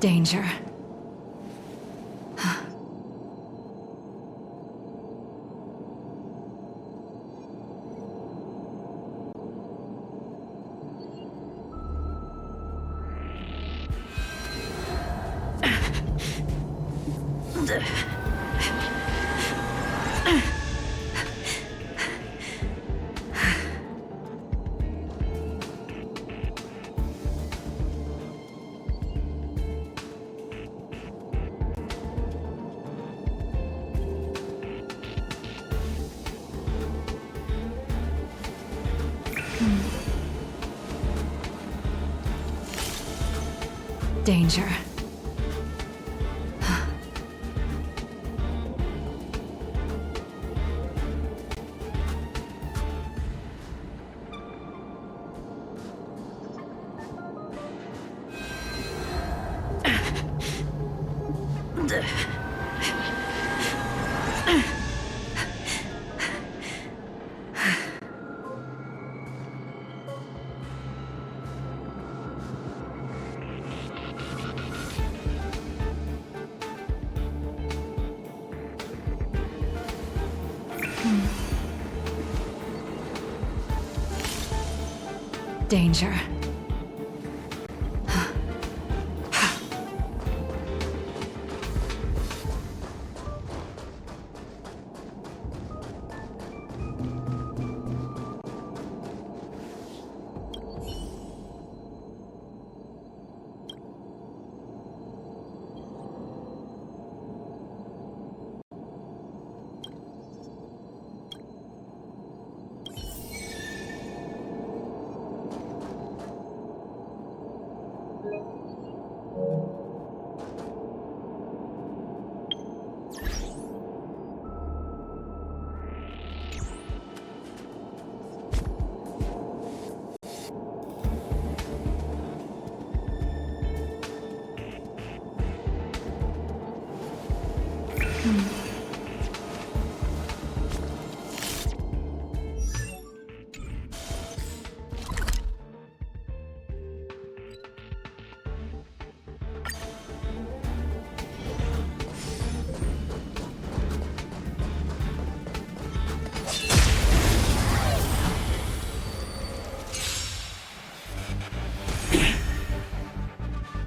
Danger. Danger. Danger.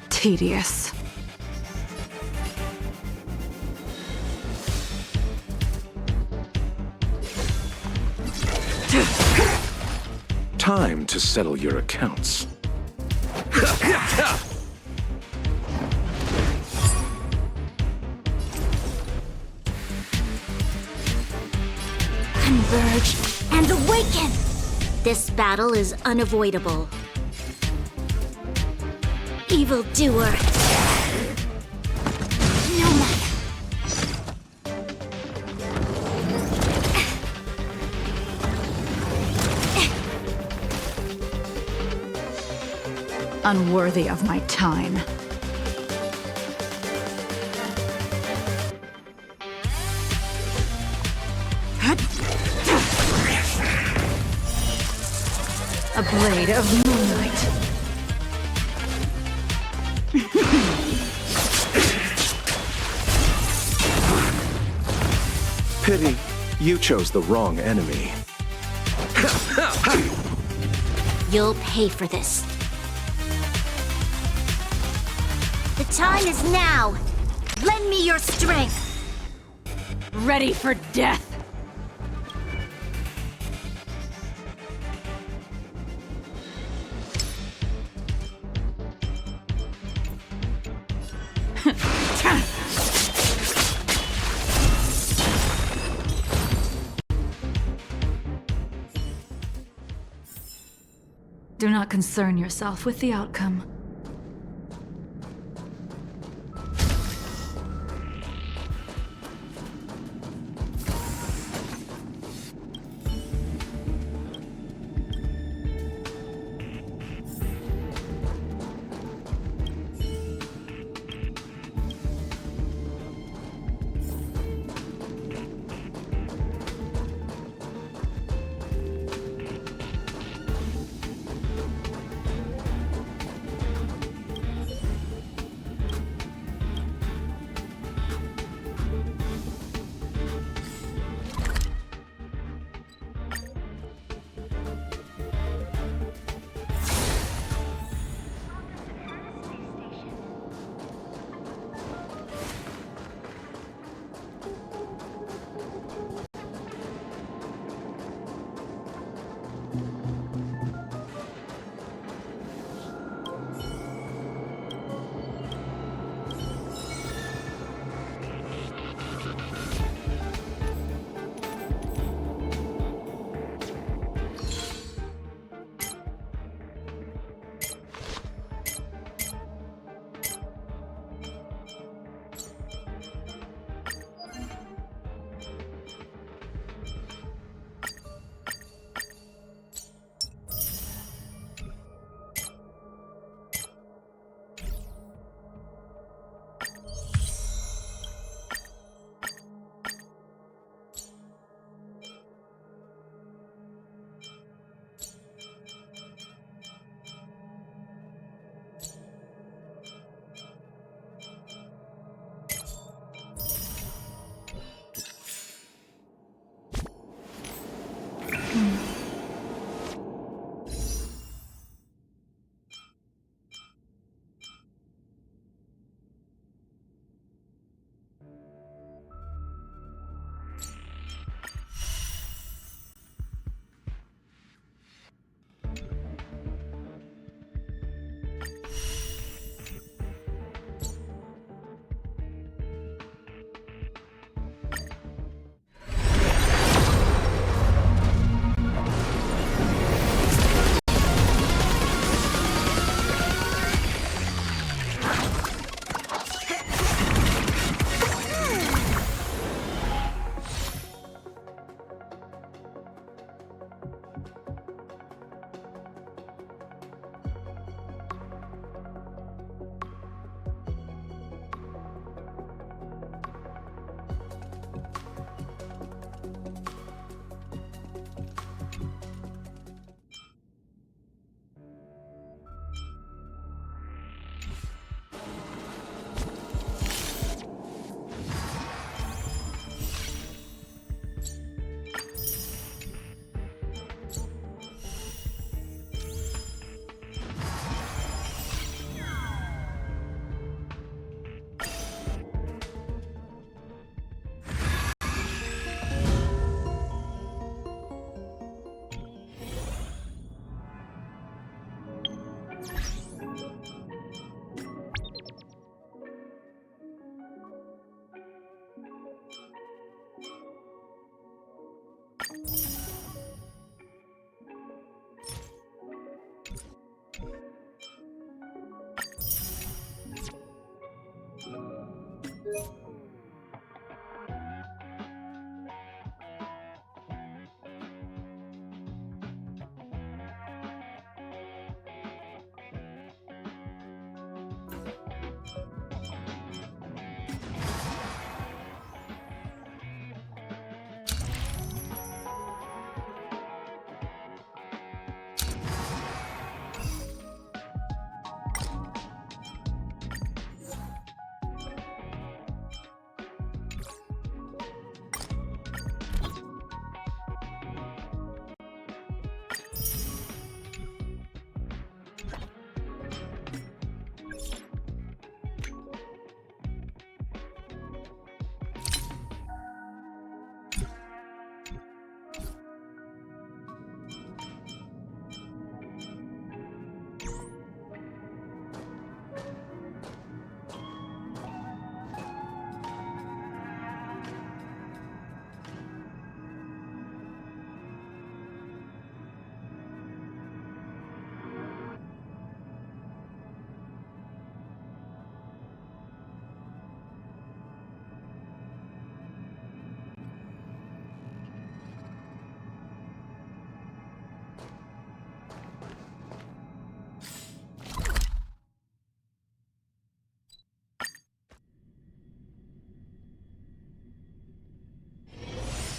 Tedious. Time to settle your accounts. Converge and awaken! This battle is unavoidable. Evildoer. No matter. Unworthy of my time. A blade of moonlight. Pity, you chose the wrong enemy. You'll pay for this. The time is now. Lend me your strength. Ready for death. Do not concern yourself with the outcome.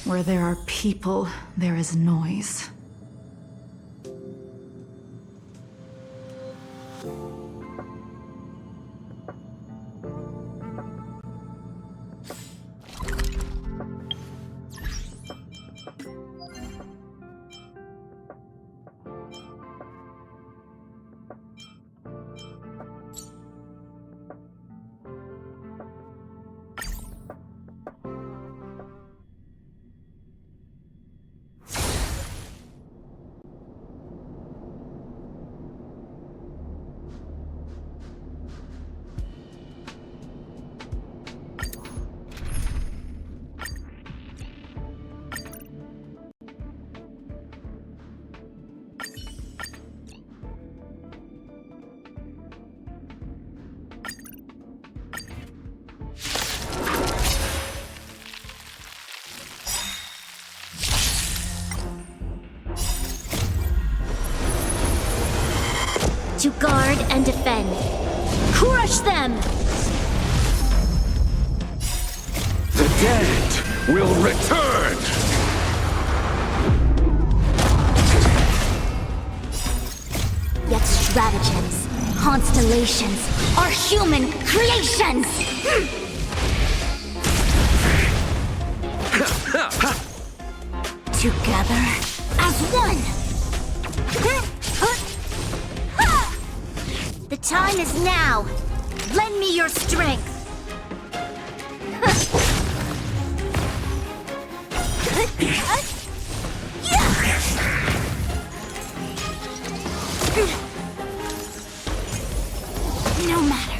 Where there are people, there is noise. To guard and defend. Crush them! The dead will return! Yet stratagems, constellations, are human creations! Together as one! The time is now! Lend me your strength! No matter.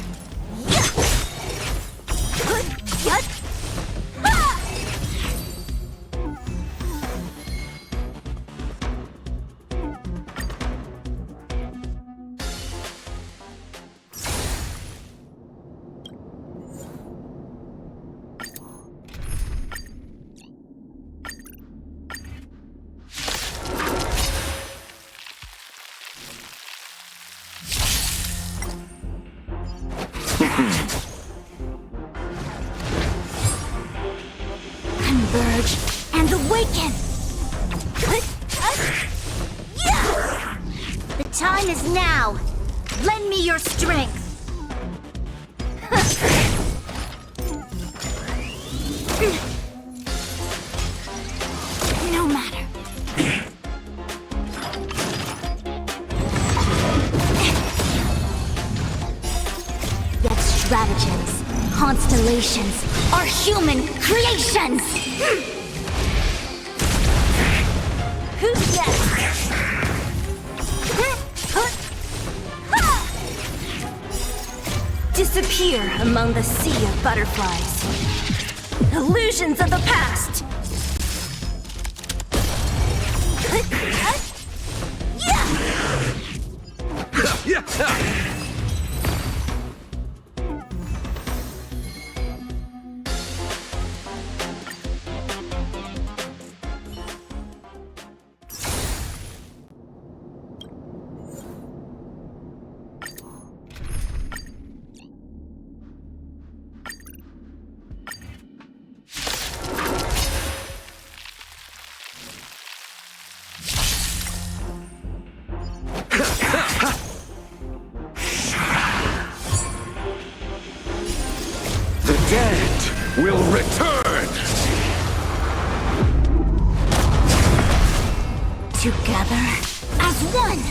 Converge and awaken! The time is now! Lend me your strength! No matter. Yet stratagems, constellations, are human creations! Who's next? Disappear among the sea of butterflies. Illusions of the past! The dead will return! Together as one!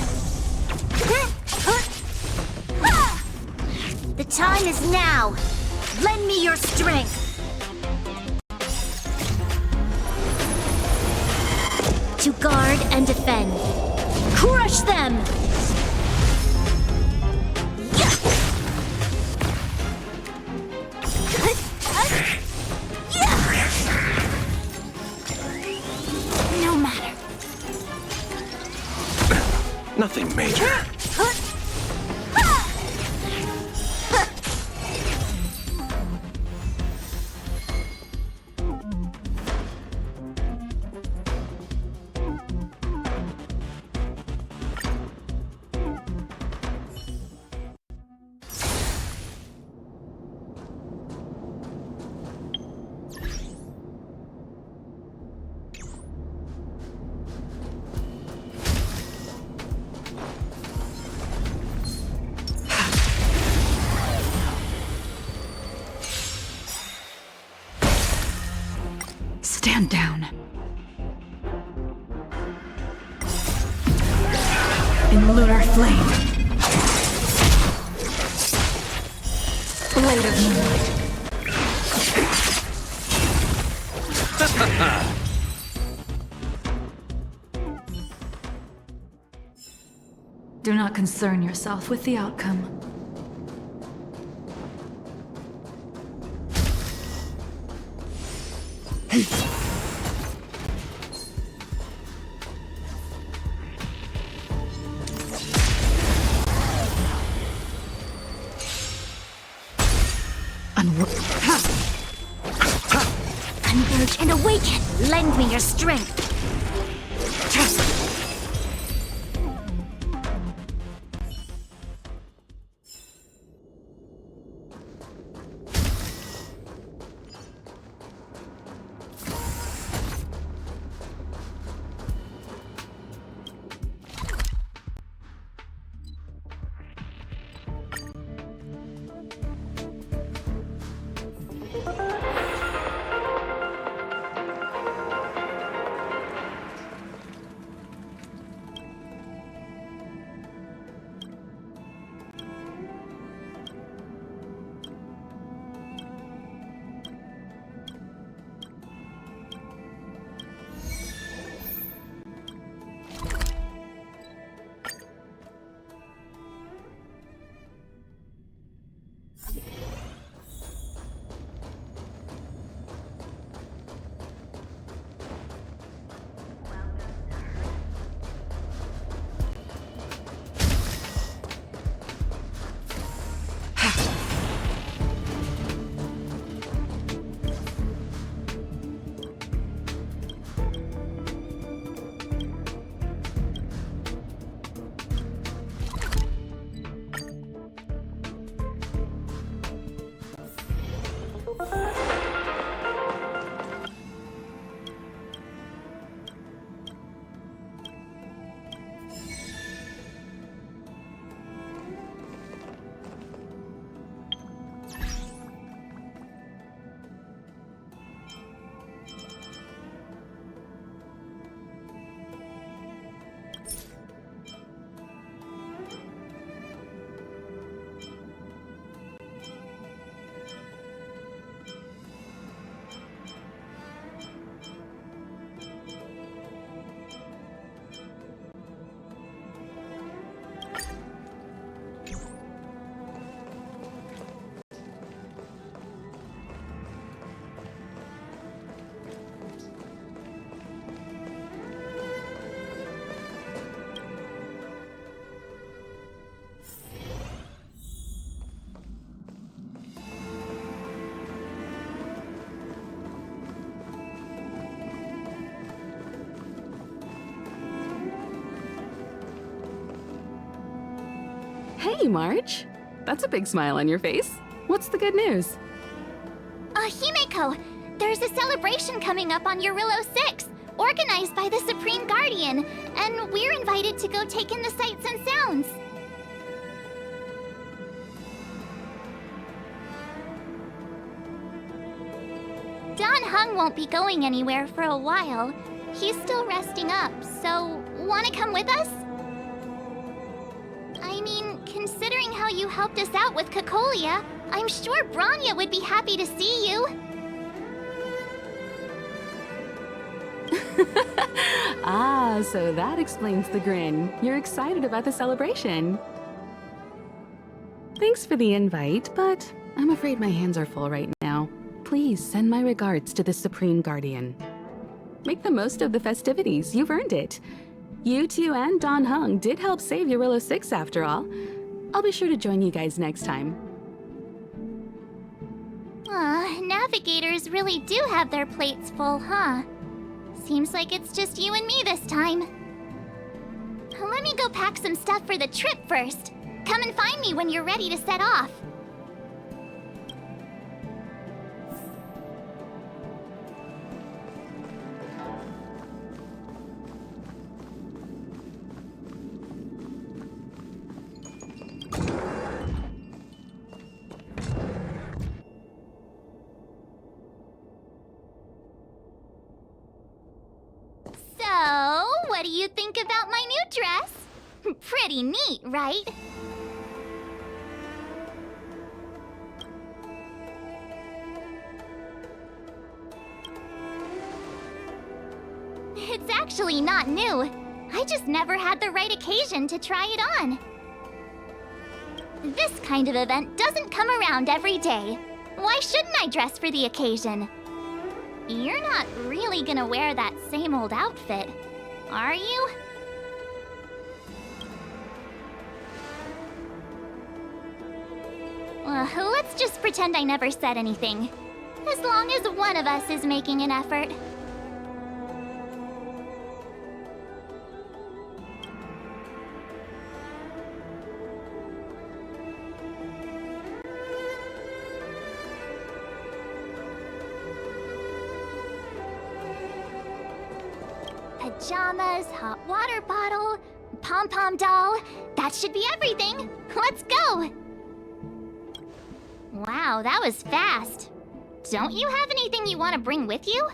The time is now! Lend me your strength! To guard and defend. Crush them! No matter. Nothing major. Stand down. In lunar flame. Blade of moonlight. Do not concern yourself with the outcome. Converge and awaken! Lend me your strength! Hey, March. That's a big smile on your face. What's the good news? Himeko, there's a celebration coming up on Eurillo 6, organized by the Supreme Guardian, and we're invited to go take in the sights and sounds. Don Hung won't be going anywhere for a while. He's still resting up, so wanna come with us? I mean, considering how you helped us out with Cocolia, I'm sure Bronya would be happy to see you. Ah, so that explains the grin. You're excited about the celebration. Thanks for the invite, but I'm afraid my hands are full right now. Please send my regards to the Supreme Guardian. Make the most of the festivities. You've earned it. You two and Don Hung did help save Eurillo 6 after all. I'll be sure to join you guys next time. Navigators really do have their plates full, huh? Seems like it's just you and me this time. Let me go pack some stuff for the trip first. Come and find me when you're ready to set off. So, what do you think about my new dress? Pretty neat, right? It's actually not new. I just never had the right occasion to try it on. This kind of event doesn't come around every day. Why shouldn't I dress for the occasion? You're not really gonna wear that same old outfit, are you? Let's just pretend I never said anything. As long as one of us is making an effort. Pajamas, hot water bottle, pom-pom doll. That should be everything. Let's go! Wow, that was fast. Don't you have anything you want to bring with you?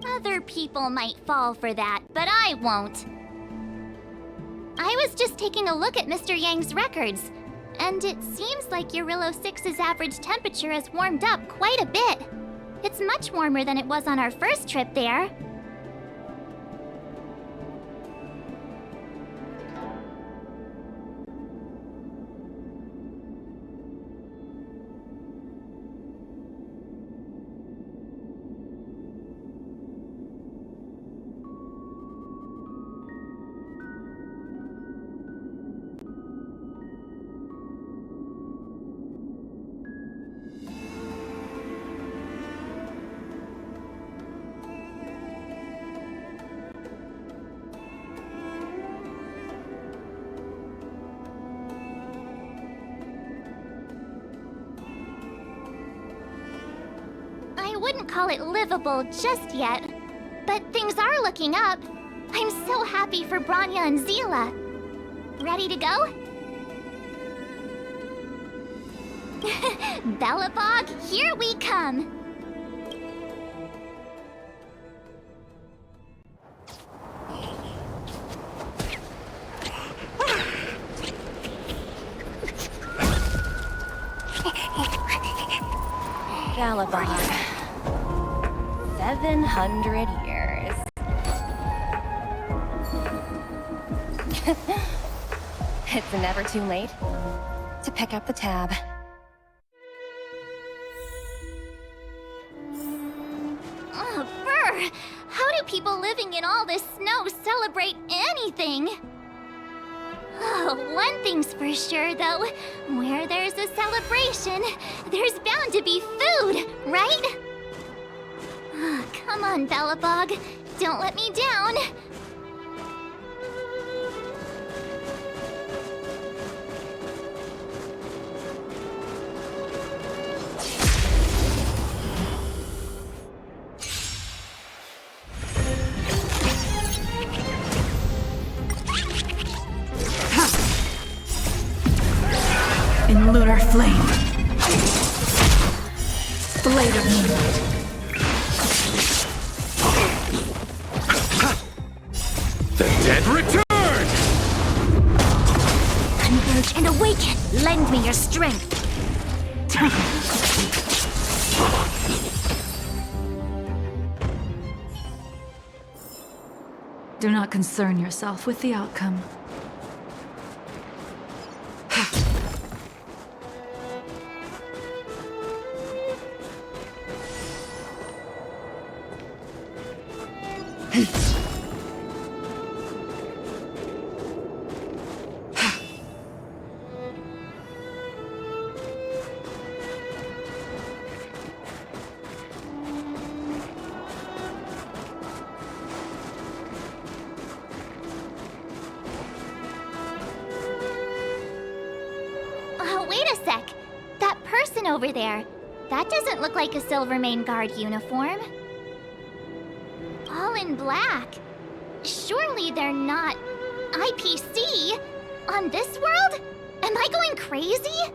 Other people might fall for that, but I won't. I was just taking a look at Mr. Yang's records, and it seems like Eurillo 6's average temperature has warmed up quite a bit. It's much warmer than it was on our first trip there. I wouldn't call it livable just yet, but things are looking up. I'm so happy for Bronya and Zila. Ready to go? Bellabog, here we come! Bellabog. 700 years. It's never too late to pick up the tab. Oh, brr! How do people living in all this snow celebrate anything? Oh, one thing's for sure, though. Where there's a celebration, there's bound to be food, right? Come on, Bellabog. Don't let me down. In lunar flame. Blade of moonlight. The dead return! Converge and awaken. Lend me your strength. Do not concern yourself with the outcome. Wait a sec. That person over there, that doesn't look like a Silvermane Guard uniform. All in black. Surely they're not IPC on this world? Am I going crazy?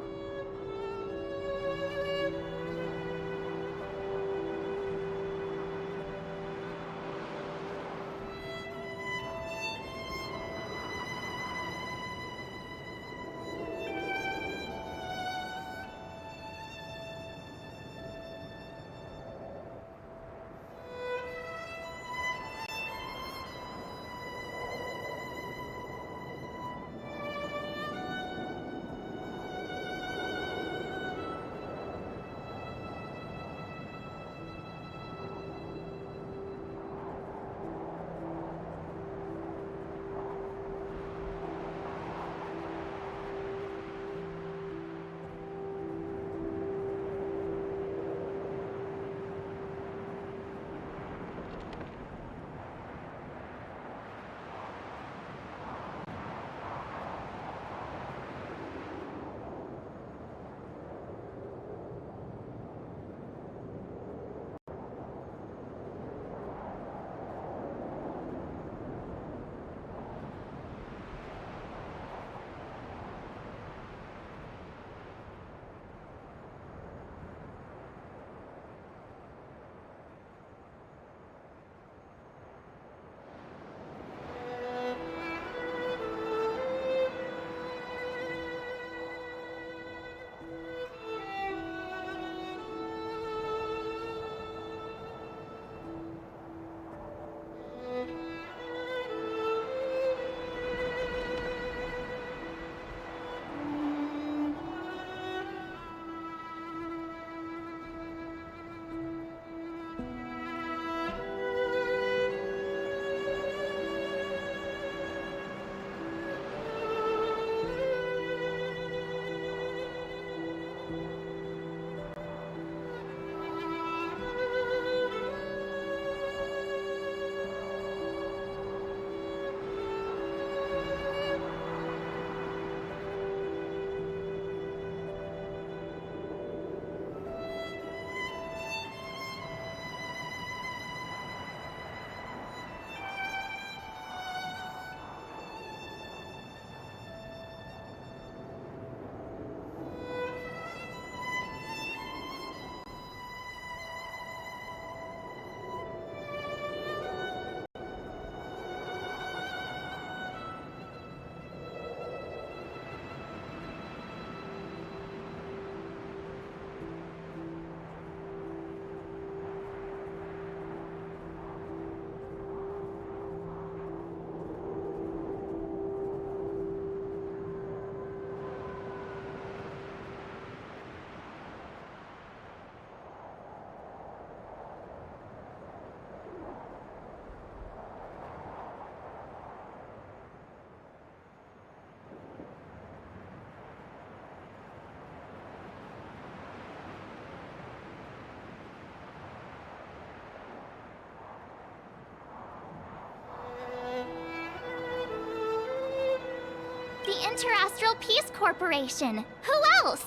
Interastral Peace Corporation. Who else?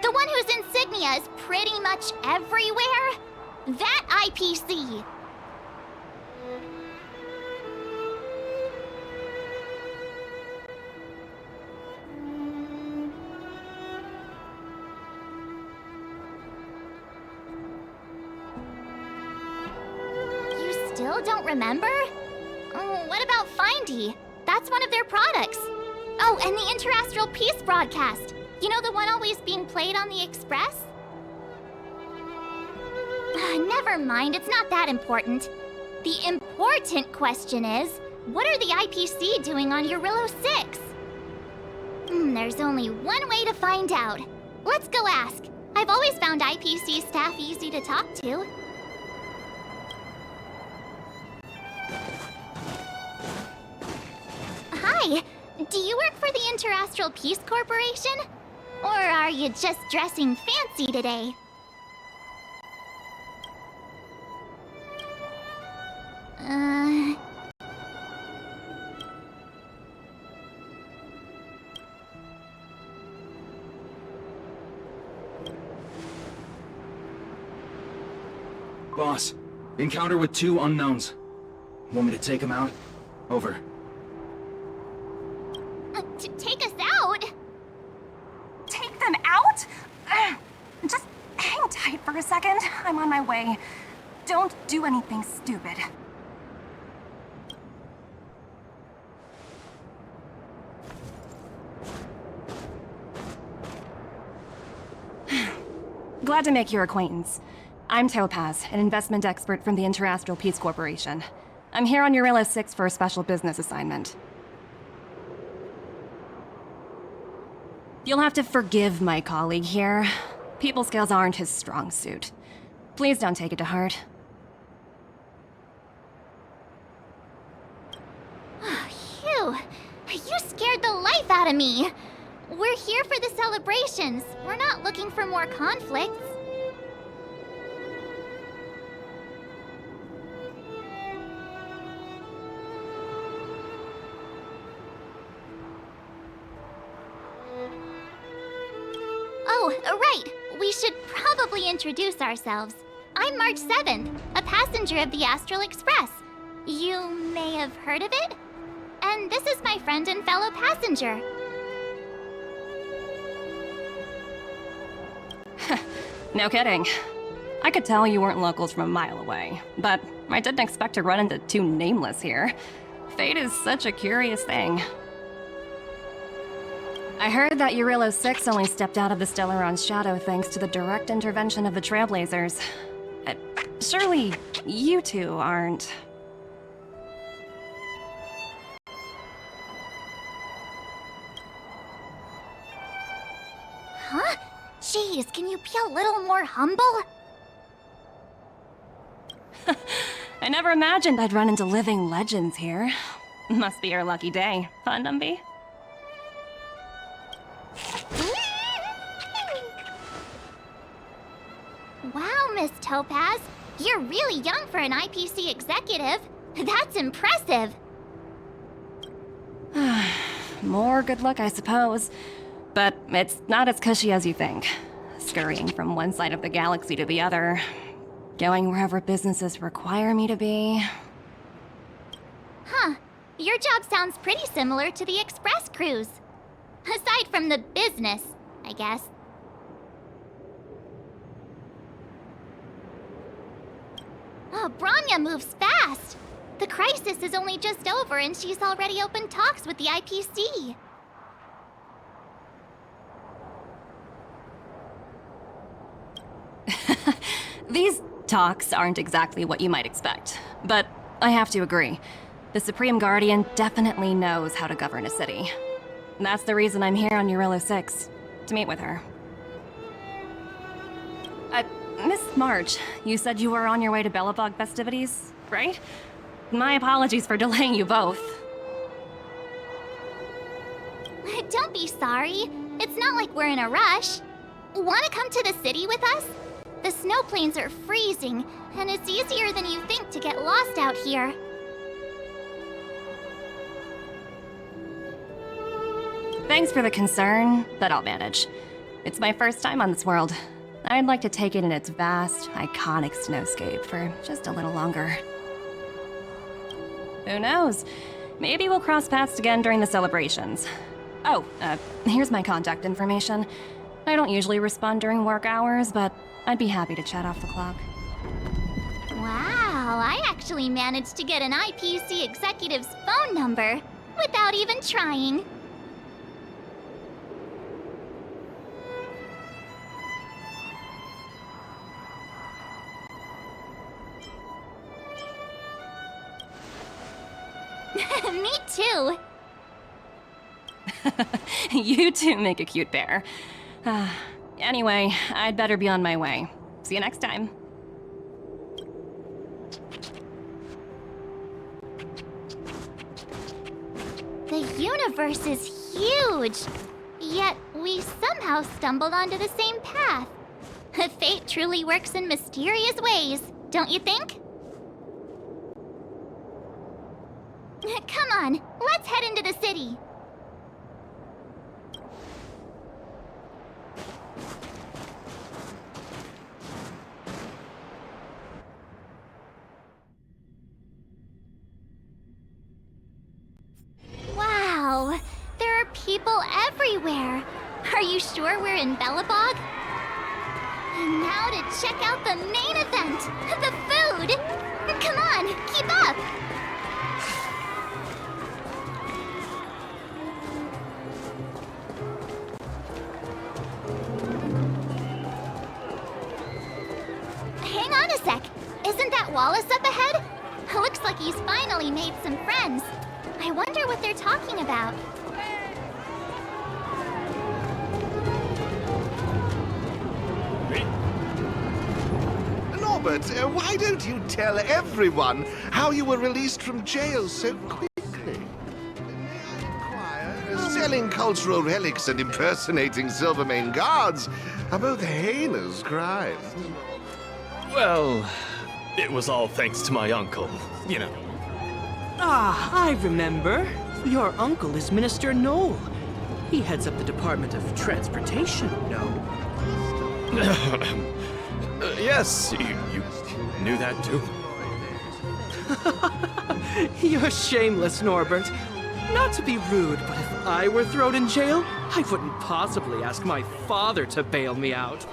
The one whose insignia is pretty much everywhere? That IPC. You still don't remember? Oh, what about Findy? That's one of their products. Oh, and the Interastral Peace broadcast. You know, the one always being played on the Express? Never mind, it's not that important. The important question is, what are the IPC doing on Eurillo 6? There's only one way to find out. Let's go ask. I've always found IPC staff easy to talk to. Hi, do you work for the Interastral Peace Corporation? Or are you just dressing fancy today? Boss, encounter with 2 unknowns. Want me to take them out? Over. To take us out? Take them out? Just hang tight for a second. I'm on my way. Don't do anything stupid. Glad to make your acquaintance. I'm Topaz, an investment expert from the Interastral Peace Corporation. I'm here on Eurillo 6 for a special business assignment. You'll have to forgive my colleague here. People skills aren't his strong suit. Please don't take it to heart. Phew, you scared the life out of me. We're here for the celebrations. We're not looking for more conflicts. Oh, right. We should probably introduce ourselves. I'm March 7th, a passenger of the Astral Express. You may have heard of it? And this is my friend and fellow passenger. No kidding. I could tell you weren't locals from a mile away, but I didn't expect to run into 2 nameless here. Fate is such a curious thing. I heard that Eurillo 6 only stepped out of the Stellaron's shadow thanks to the direct intervention of the Trailblazers. Surely, you 2 aren't... Huh? Jeez, can you be a little more humble? I never imagined I'd run into living legends here. Must be your lucky day, huh, Numby? Wow, Miss Topaz. You're really young for an IPC executive. That's impressive. More good luck, I suppose. But it's not as cushy as you think. Scurrying from one side of the galaxy to the other. Going wherever businesses require me to be. Huh. Your job sounds pretty similar to the Express cruise. Aside from the business, I guess. Oh, Branya moves fast. The crisis is only just over and she's already opened talks with the IPC. These talks aren't exactly what you might expect, but I have to agree. The Supreme Guardian definitely knows how to govern a city. That's the reason I'm here on Eurillo 6, to meet with her. Miss March, you said you were on your way to Belobog festivities, right? My apologies for delaying you both. Don't be sorry. It's not like we're in a rush. Wanna come to the city with us? The snow plains are freezing, and it's easier than you think to get lost out here. Thanks for the concern, but I'll manage. It's my first time on this world. I'd like to take it in its vast, iconic snowscape for just a little longer. Who knows? Maybe we'll cross paths again during the celebrations. Oh, here's my contact information. I don't usually respond during work hours, but I'd be happy to chat off the clock. Wow, I actually managed to get an IPC executive's phone number without even trying. Me too. You two make a cute pair. Anyway, I'd better be on my way. See you next time. The universe is huge, yet we somehow stumbled onto the same path. Fate truly works in mysterious ways, don't you think? Come on, let's head into the city. Wow, there are people everywhere. Are you sure we're in Bellabog? And now to check out the main event, the food. Come on, keep up. Hang on a sec. Isn't that Wallace up ahead? Looks like he's finally made some friends. I wonder what they're talking about. Norbert, why don't you tell everyone how you were released from jail so quickly? May I inquire, selling cultural relics and impersonating Silvermane guards are both heinous crimes. Well, it was all thanks to my uncle, you know. Ah, I remember. Your uncle is Minister Knoll. He heads up the Department of Transportation, no? Yes, you knew that too. You're shameless, Norbert. Not to be rude, but if I were thrown in jail, I wouldn't possibly ask my father to bail me out.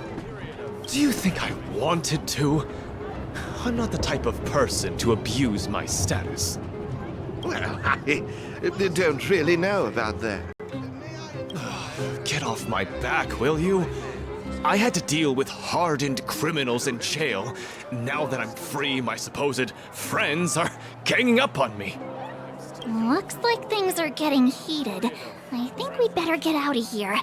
Do you think I wanted to? I'm not the type of person to abuse my status. Well, I don't really know about that. Get off my back, will you? I had to deal with hardened criminals in jail. Now that I'm free, my supposed friends are ganging up on me. Looks like things are getting heated. I think we'd better get out of here.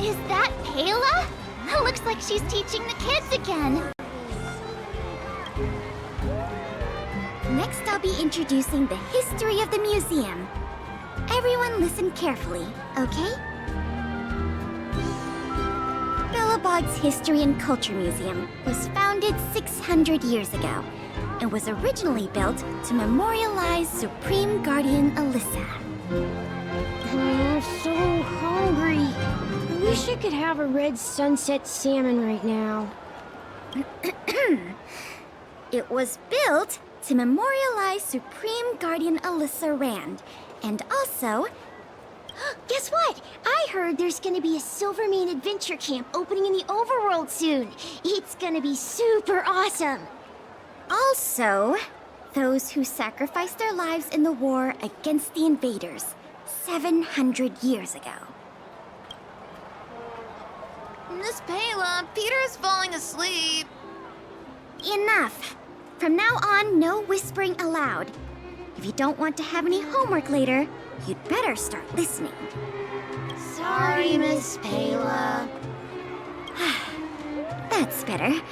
Is that Payla? Looks like she's teaching the kids again. Next, I'll be introducing the history of the museum. Everyone listen carefully, okay? Bellabog's History and Culture Museum was founded 600 years ago and was originally built to memorialize Supreme Guardian Alyssa. I'm so hungry. I wish I could have a red sunset salmon right now. It was built to memorialize Supreme Guardian Alyssa Rand, and also... Guess what? I heard there's gonna be a Silvermane adventure camp opening in the overworld soon. It's gonna be super awesome. Also, those who sacrificed their lives in the war against the invaders 700 years ago. Miss Payla, Peter's falling asleep. Enough! From now on, no whispering aloud. If you don't want to have any homework later, you'd better start listening. Sorry, Miss Payla. That's better.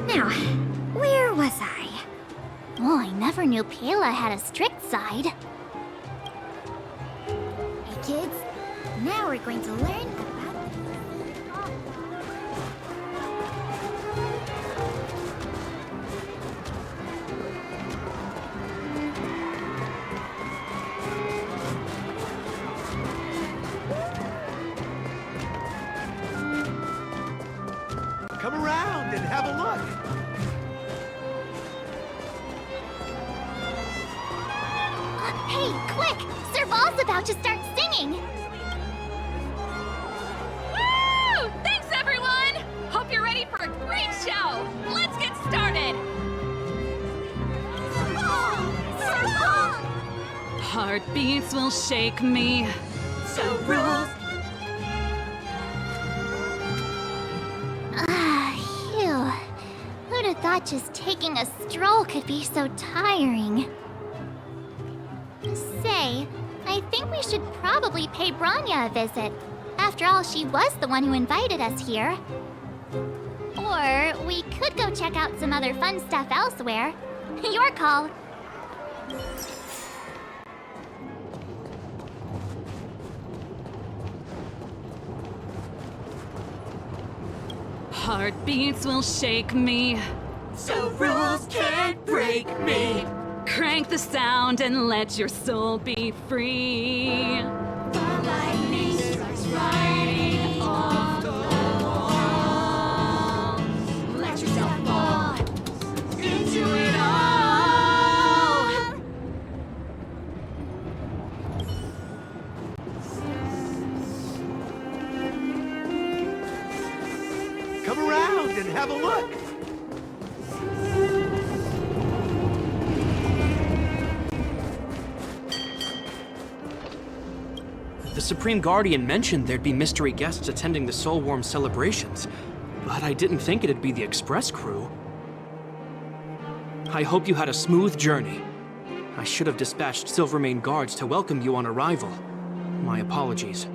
Now, where was I? Oh, I never knew Payla had a strict side. kids. Now we're going to learn about... Come around and have a look. Hey, quick! Sir Ball's about to start singing! Woo! Thanks, everyone! Hope you're ready for a great show! Let's get started! Sir Ball! Sir Ball! Heartbeats will shake me. So rules! Phew. Who'd have thought just taking a stroll could be so tiring? Say, I think we should probably pay Branya a visit. After all, she was the one who invited us here. Or we could go check out some other fun stuff elsewhere. Your call. Heartbeats will shake me. So rules can't break me! Crank the sound and let your soul be free. The lightning strikes right off the wall. Let yourself fall into it all. Come around and have a look. The Supreme Guardian mentioned there'd be mystery guests attending the Soulworm celebrations, but I didn't think it'd be the Express crew. I hope you had a smooth journey. I should have dispatched Silvermane guards to welcome you on arrival. My apologies.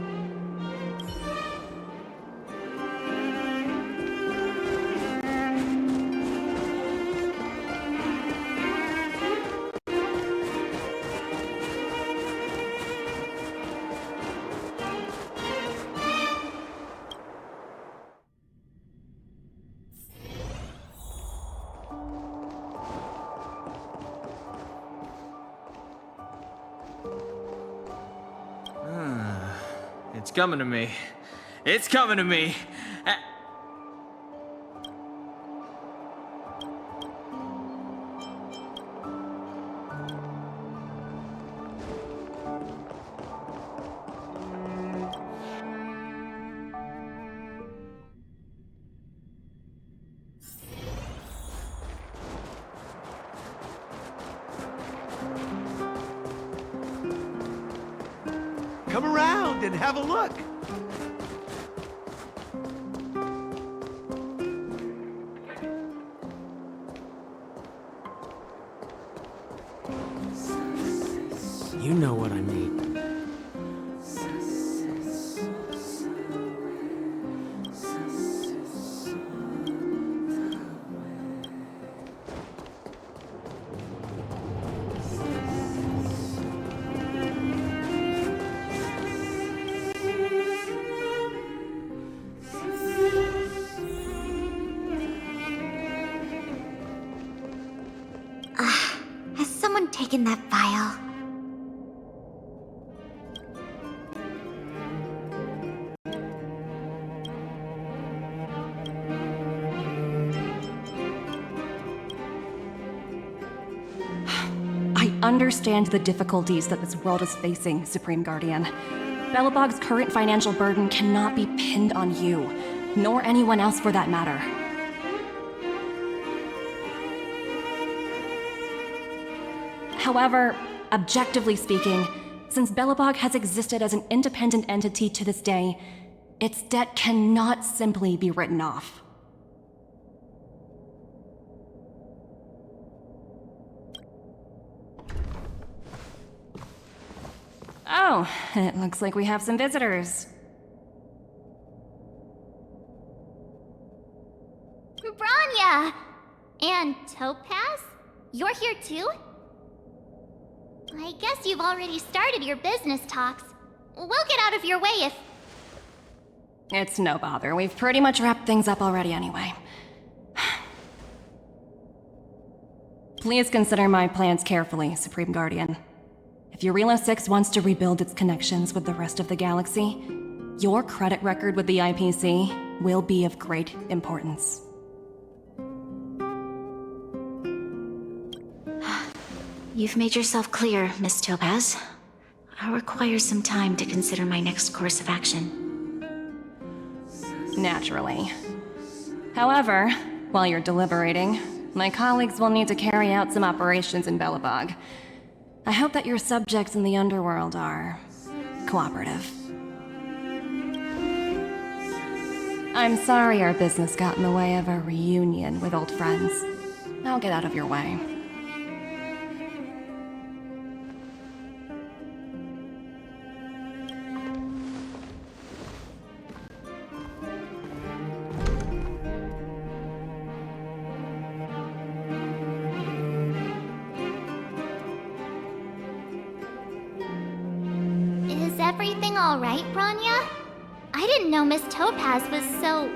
It's coming to me. It's coming to me. Come around and have a look. You know what I mean. Has someone taken that file? I understand the difficulties that this world is facing, Supreme Guardian. Belobog's current financial burden cannot be pinned on you, nor anyone else for that matter. However, objectively speaking, since Belobog has existed as an independent entity to this day, its debt cannot simply be written off. Oh, it looks like we have some visitors. Branya! And Topaz? You're here too? I guess you've already started your business talks. We'll get out of your way if... It's no bother. We've pretty much wrapped things up already anyway. Please consider my plans carefully, Supreme Guardian. If Eurilo 6 wants to rebuild its connections with the rest of the galaxy, your credit record with the IPC will be of great importance. You've made yourself clear, Miss Topaz. I'll require some time to consider my next course of action. Naturally. However, while you're deliberating, my colleagues will need to carry out some operations in Belobog. I hope that your subjects in the underworld are cooperative. I'm sorry our business got in the way of a reunion with old friends. I'll get out of your way. Is everything alright, Branya? I didn't know Miss Topaz was so...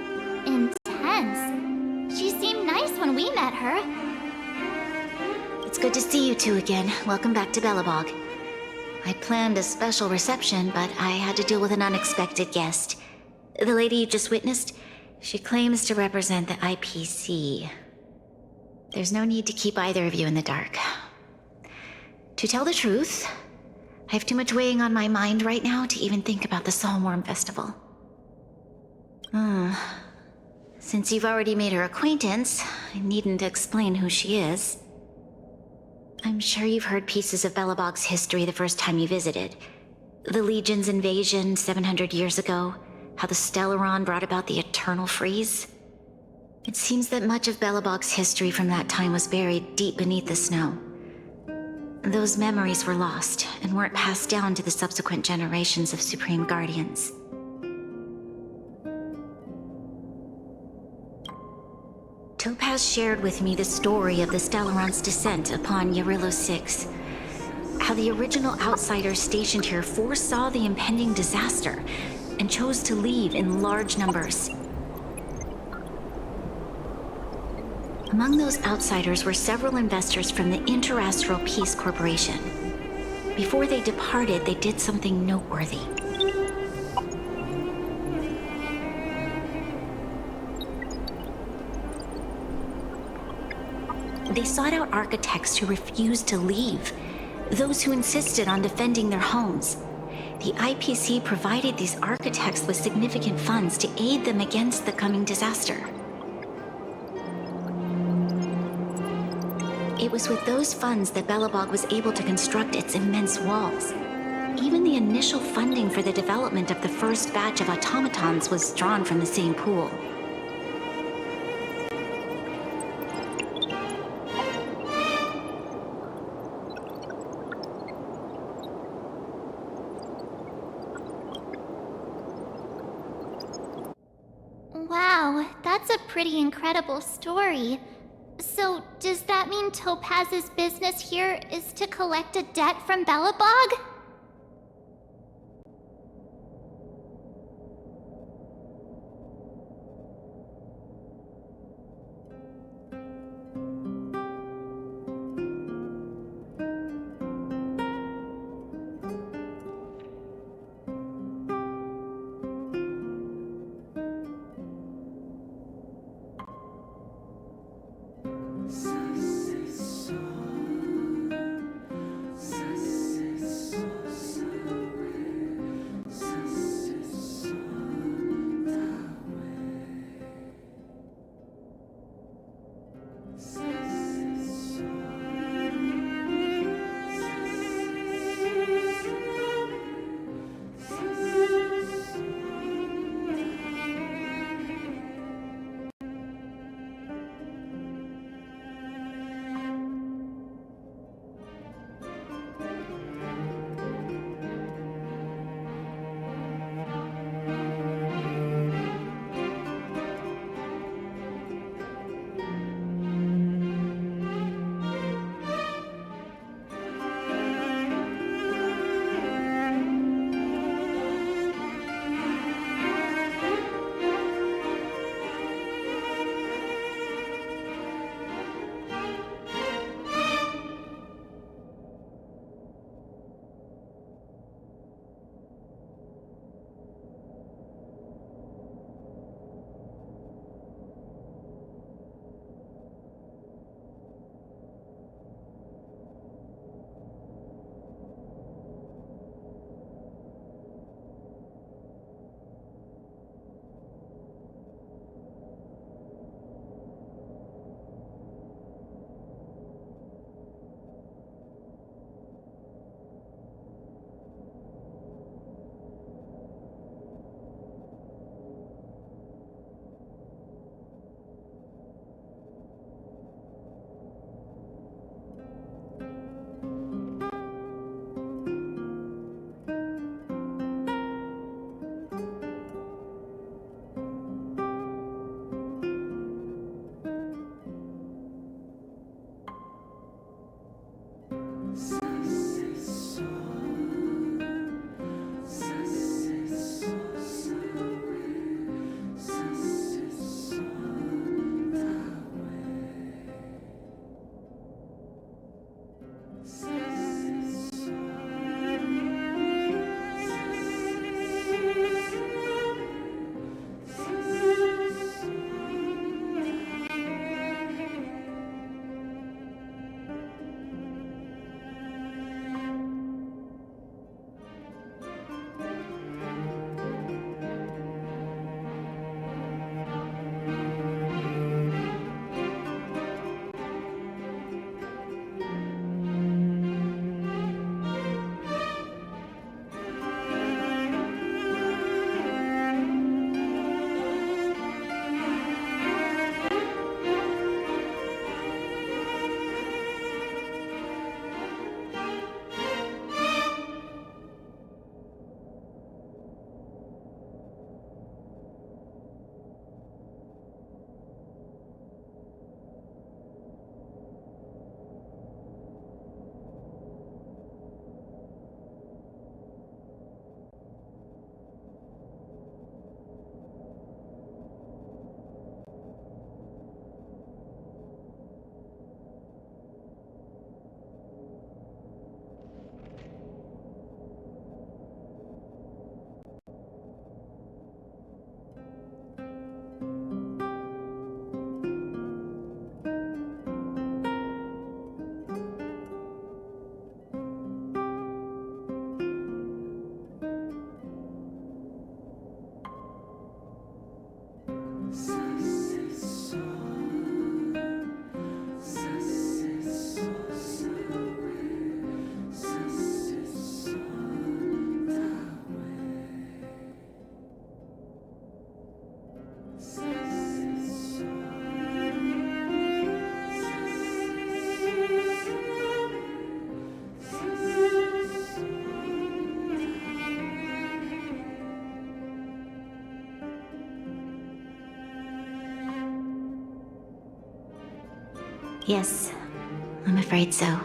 intense. She seemed nice when we met her. It's good to see you two again. Welcome back to Belobog. I planned a special reception, but I had to deal with an unexpected guest. The lady you just witnessed, she claims to represent the IPC. There's no need to keep either of you in the dark. To tell the truth, I have too much weighing on my mind right now to even think about the Psalmworm Festival. Since you've already made her acquaintance, I needn't explain who she is. I'm sure you've heard pieces of Belobog's history the first time you visited. The Legion's invasion 700 years ago, how the Stellaron brought about the Eternal Freeze. It seems that much of Belobog's history from that time was buried deep beneath the snow. Those memories were lost and weren't passed down to the subsequent generations of Supreme Guardians. Topaz shared with me the story of the Stellaron's descent upon Eurilo 6. How the original outsiders stationed here foresaw the impending disaster and chose to leave in large numbers. Among those outsiders were several investors from the Interastral Peace Corporation. Before they departed, they did something noteworthy. They sought out architects who refused to leave, those who insisted on defending their homes. The IPC provided these architects with significant funds to aid them against the coming disaster. It was with those funds that Belobog was able to construct its immense walls. Even the initial funding for the development of the first batch of automatons was drawn from the same pool. Wow, that's a pretty incredible story. So, does that mean Topaz's business here is to collect a debt from Belobog? Yes, I'm afraid so.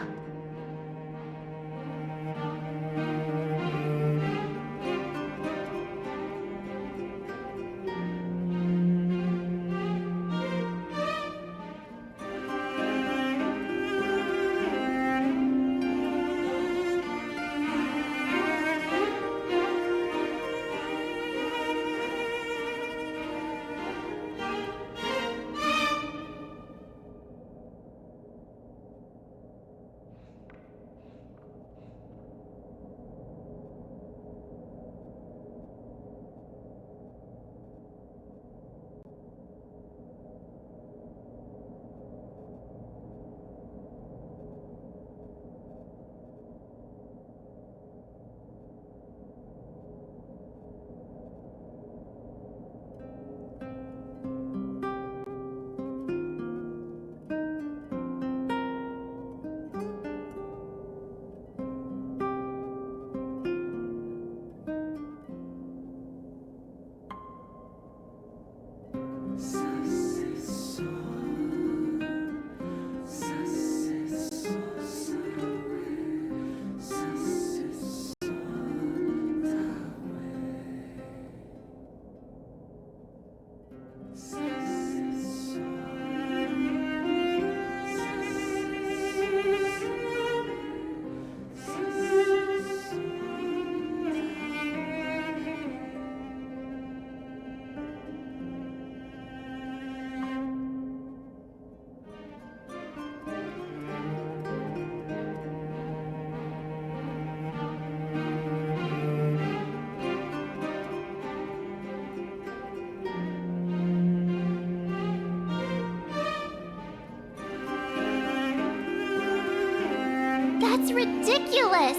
That's ridiculous!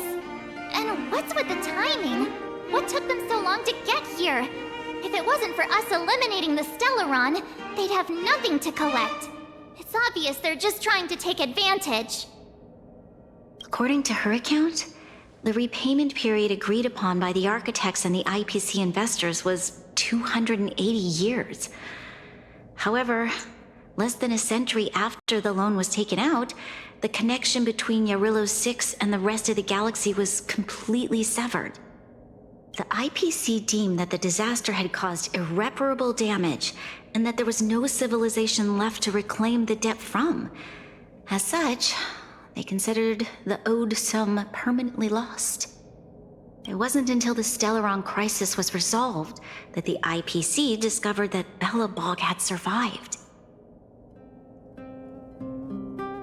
And what's with the timing? What took them so long to get here? If it wasn't for us eliminating the Stellaron, they'd have nothing to collect. It's obvious they're just trying to take advantage. According to her account, the repayment period agreed upon by the architects and the IPC investors was 280 years. However, less than a century after the loan was taken out, the connection between Yarillo 6 and the rest of the galaxy was completely severed. The IPC deemed that the disaster had caused irreparable damage and that there was no civilization left to reclaim the debt from. As such, they considered the owed sum permanently lost. It wasn't until the Stellaron crisis was resolved that the IPC discovered that Belobog had survived.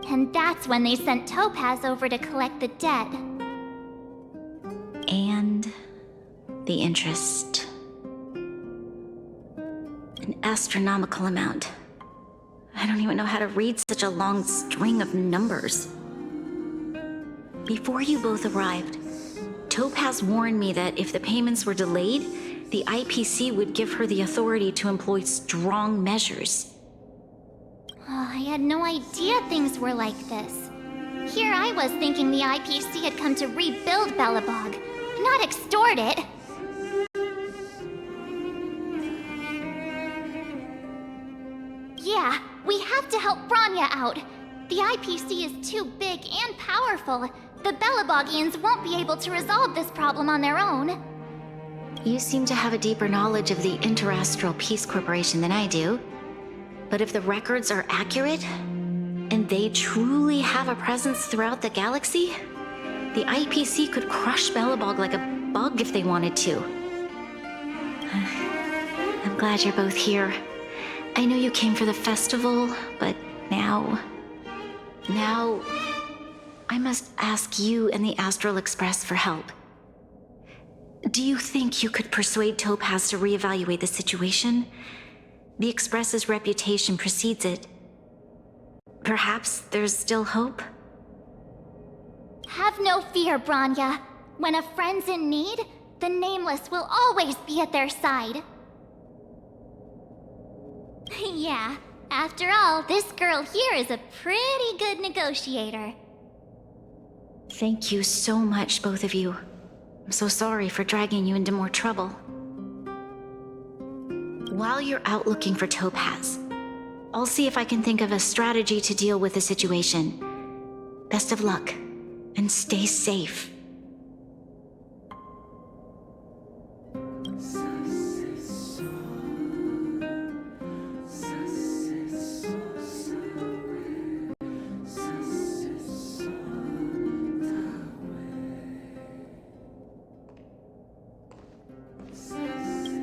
And that's when they sent Topaz over to collect the debt. And the interest. An astronomical amount. I don't even know how to read such a long string of numbers. Before you both arrived, Topaz warned me that if the payments were delayed, the IPC would give her the authority to employ strong measures. Oh, I had no idea things were like this. Here I was thinking the IPC had come to rebuild Belobog, not extort it. Yeah, we have to help Bronya out. The IPC is too big and powerful. The Belobogians won't be able to resolve this problem on their own. You seem to have a deeper knowledge of the Interastral Peace Corporation than I do. But if the records are accurate, and they truly have a presence throughout the galaxy, the IPC could crush Belobog like a bug if they wanted to. I'm glad you're both here. I know you came for the festival, but now I must ask you and the Astral Express for help. Do you think you could persuade Topaz to reevaluate the situation? The Express's reputation precedes it. Perhaps there's still hope? Have no fear, Bronya. When a friend's in need, the Nameless will always be at their side. Yeah, after all, this girl here is a pretty good negotiator. Thank you so much, both of you. I'm so sorry for dragging you into more trouble. While you're out looking for Topaz, I'll see if I can think of a strategy to deal with the situation. Best of luck, and stay safe.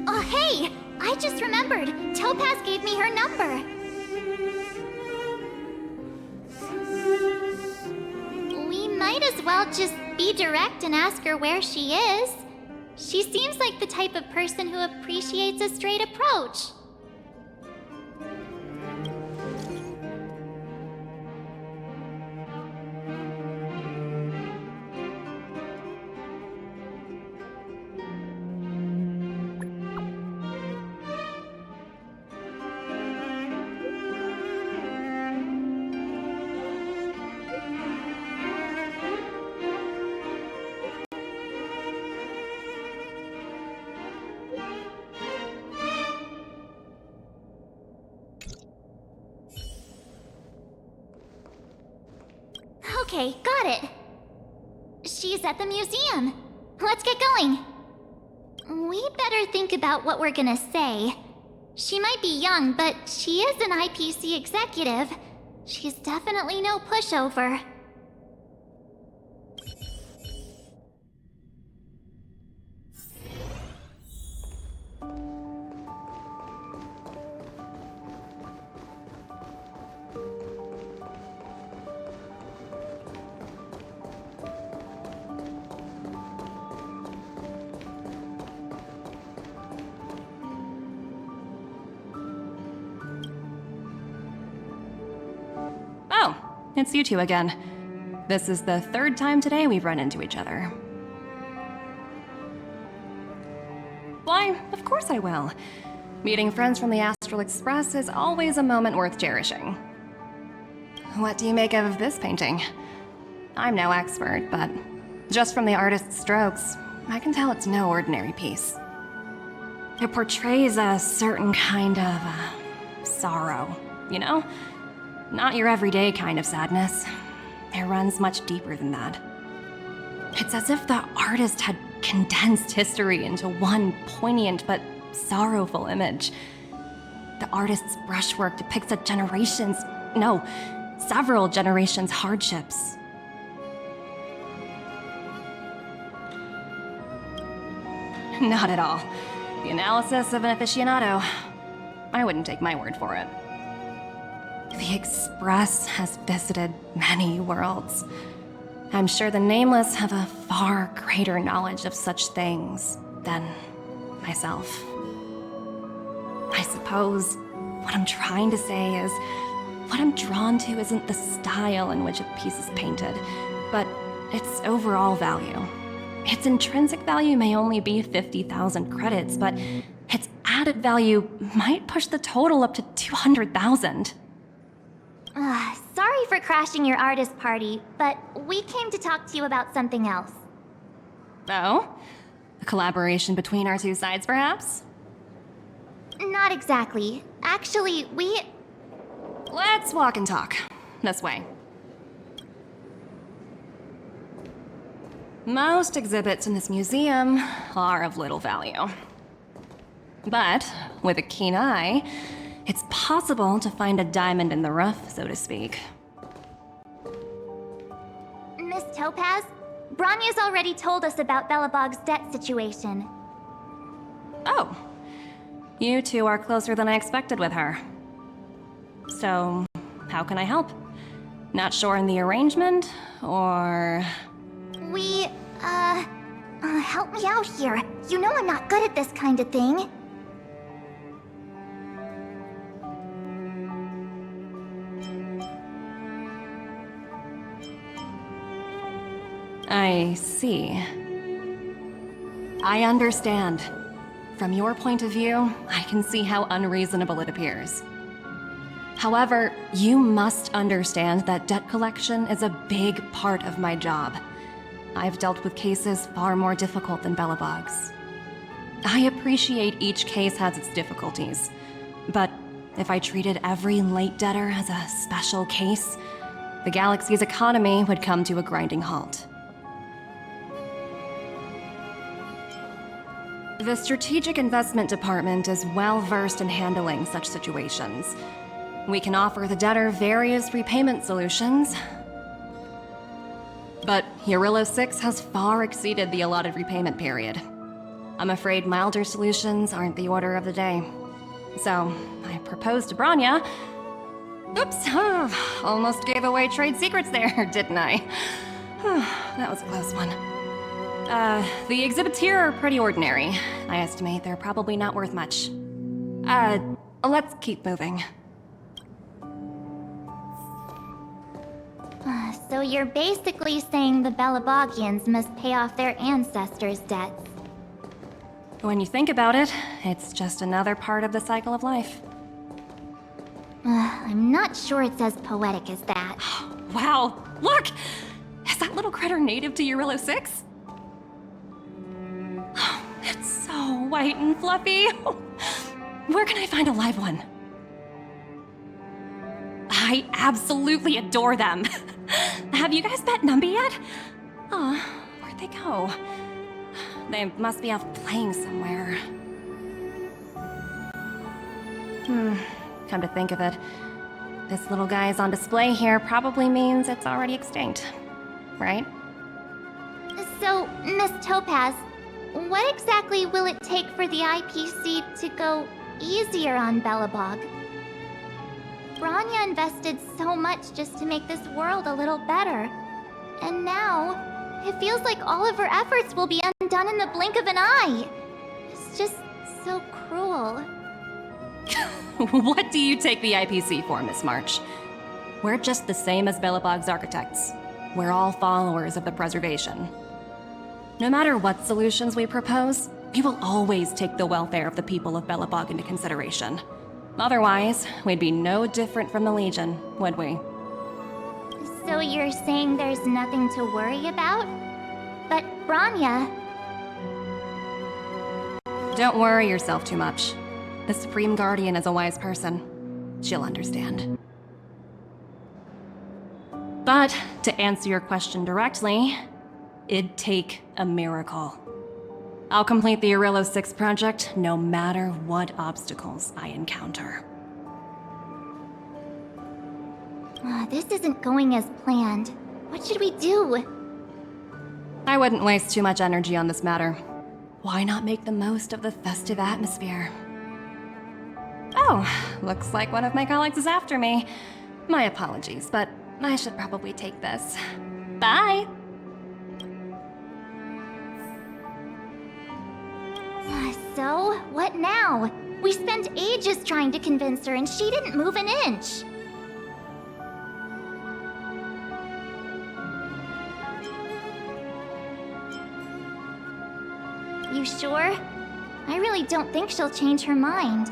Oh, hey! I just remembered. Topaz gave me her number. We might as well just be direct and ask her where she is. She seems like the type of person who appreciates a straight approach. Okay, got it. She's at the museum. Let's get going. We better think about what we're gonna say. She might be young, but she is an IPC executive. She's definitely no pushover. Oh, it's you two again. This is the third time today we've run into each other. Why, of course I will. Meeting friends from the Astral Express is always a moment worth cherishing. What do you make of this painting? I'm no expert, but just from the artist's strokes, I can tell it's no ordinary piece. It portrays a certain kind of sorrow, you know? Not your everyday kind of sadness. It runs much deeper than that. It's as if the artist had condensed history into one poignant but sorrowful image. The artist's brushwork depicts several generations' hardships. Not at all. The analysis of an aficionado. I wouldn't take my word for it. The Express has visited many worlds. I'm sure the Nameless have a far greater knowledge of such things than myself. I suppose what I'm trying to say is, what I'm drawn to isn't the style in which a piece is painted, but its overall value. Its intrinsic value may only be 50,000 credits, but its added value might push the total up to 200,000. Sorry for crashing your artist party, but we came to talk to you about something else. Oh? A collaboration between our two sides, perhaps? Not exactly. Actually, Let's walk and talk. This way. Most exhibits in this museum are of little value. But with a keen eye, it's possible to find a diamond in the rough, so to speak. Miss Topaz, Bronya's already told us about Belobog's debt situation. Oh. You two are closer than I expected with her. So, how can I help? Not sure in the arrangement, or... help me out here. You know I'm not good at this kind of thing. I see. I understand. From your point of view, I can see how unreasonable it appears. However, you must understand that debt collection is a big part of my job. I've dealt with cases far more difficult than Belobog's. I appreciate each case has its difficulties, but If I treated every late debtor as a special case, the galaxy's economy would come to a grinding halt. The Strategic Investment Department is well versed in handling such situations. We can offer the debtor various repayment solutions. But Eurillo 6 has far exceeded the allotted repayment period. I'm afraid milder solutions aren't the order of the day. So, I proposed to Branya. Oops, almost gave away trade secrets there, didn't I? That was a close one. The exhibits here are pretty ordinary. I estimate they're probably not worth much. Let's keep moving. So you're basically saying the Belabogians must pay off their ancestors' debts. When you think about it, it's just another part of the cycle of life. I'm not sure it's as poetic as that. Wow, look! Is that little critter native to Eurillo 6? It's so white and fluffy. Where can I find a live one? I absolutely adore them. Have you guys met Numby yet? Oh, where'd they go? They must be off playing somewhere. Come to think of it, this little guy's on display here probably means it's already extinct, right? So, Miss Topaz, what exactly will it take for the IPC to go easier on Belobog? Branya invested so much just to make this world a little better. And now, it feels like all of her efforts will be undone in the blink of an eye. It's just so cruel. What do you take the IPC for, Miss March? We're just the same as Belobog's architects. We're all followers of the preservation. No matter what solutions we propose, we will always take the welfare of the people of Belobog into consideration. Otherwise, we'd be no different from the Legion, would we? So you're saying there's nothing to worry about? But Branya... Don't worry yourself too much. The Supreme Guardian is a wise person. She'll understand. But, to answer your question directly, it'd take a miracle. I'll complete the Eurillo 6 project no matter what obstacles I encounter. This isn't going as planned. What should we do? I wouldn't waste too much energy on this matter. Why not make the most of the festive atmosphere? Oh, looks like one of my colleagues is after me. My apologies, but I should probably take this. Bye! So, what now? We spent ages trying to convince her and she didn't move an inch. You sure? I really don't think she'll change her mind.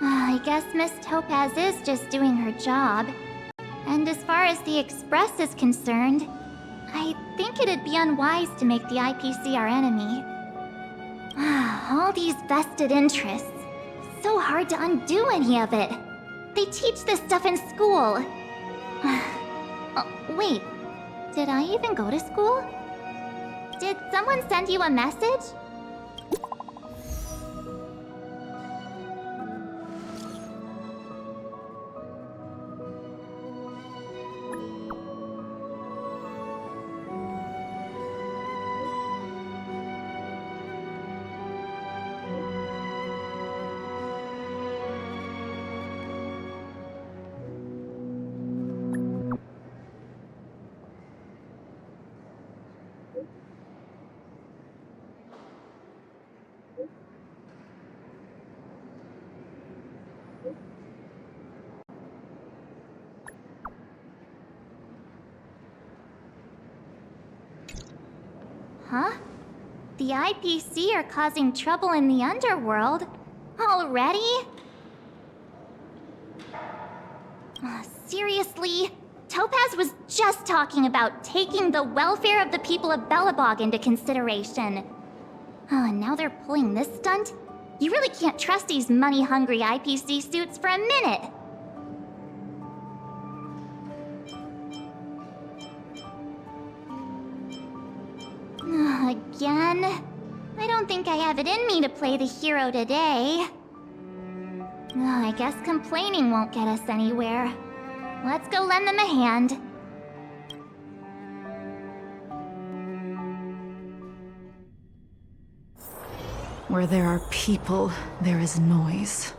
I guess Miss Topaz is just doing her job. And as far as the Express is concerned, I think it'd be unwise to make the IPC our enemy. All these vested interests. So hard to undo any of it. They teach this stuff in school. Wait, did I even go to school? Did someone send you a message? Huh? The IPC are causing trouble in the underworld? Already? Seriously? Topaz was just talking about taking the welfare of the people of Belobog into consideration. And now they're pulling this stunt? You really can't trust these money-hungry IPC suits for a minute. Again? I don't think I have it in me to play the hero today. I guess complaining won't get us anywhere. Let's go lend them a hand. Where there are people, there is noise.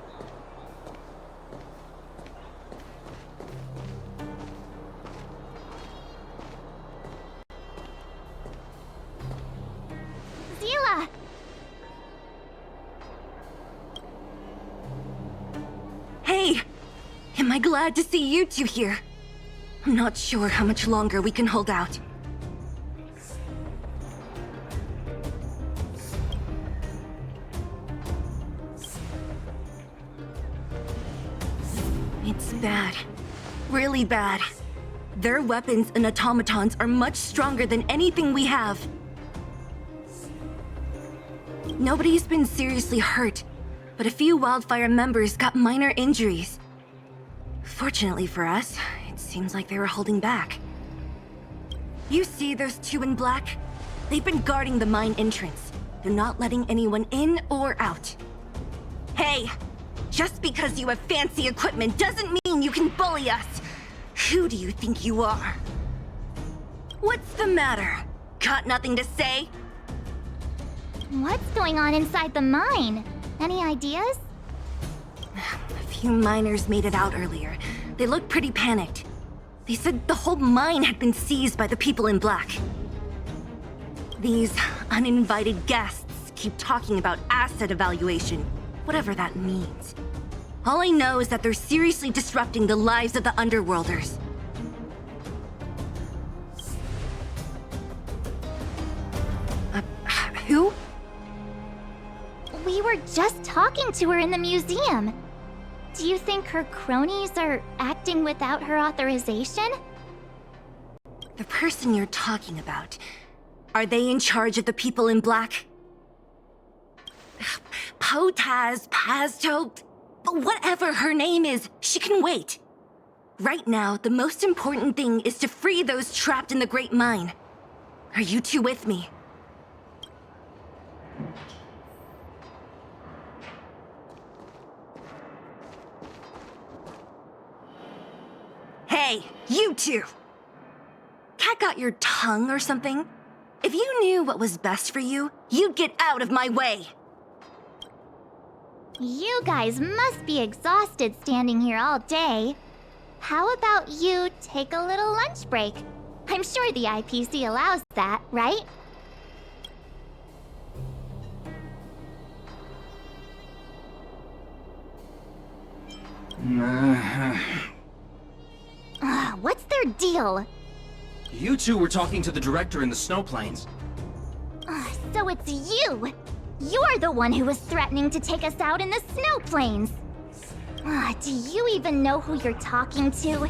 Zila! Hey! Am I glad to see you two here? I'm not sure how much longer we can hold out. It's bad. Really bad. Their weapons and automatons are much stronger than anything we have. Nobody's been seriously hurt, but a few Wildfire members got minor injuries. Fortunately for us, it seems like they were holding back. You see those two in black? They've been guarding the mine entrance. They're not letting anyone in or out. Hey! Just because you have fancy equipment doesn't mean you can bully us! Who do you think you are? What's the matter? Got nothing to say? What's going on inside the mine? Any ideas? A few miners made it out earlier. They looked pretty panicked. They said the whole mine had been seized by the people in black. These uninvited guests keep talking about asset evaluation, whatever that means. All I know is that they're seriously disrupting the lives of the Underworlders. Who? We were just talking to her in the museum. Do you think her cronies are acting without her authorization? The person you're talking about, are they in charge of the people in black? Potaz, Pazto, whatever her name is, she can wait. Right now, the most important thing is to free those trapped in the Great Mine. Are you two with me? Hey, you two! Cat got your tongue or something? If you knew what was best for you, you'd get out of my way! You guys must be exhausted standing here all day. How about you take a little lunch break? I'm sure the IPC allows that, right? What's their deal? You two were talking to the director in the snow plains. So it's you! You're the one who was threatening to take us out in the snow plains! Do you even know who you're talking to?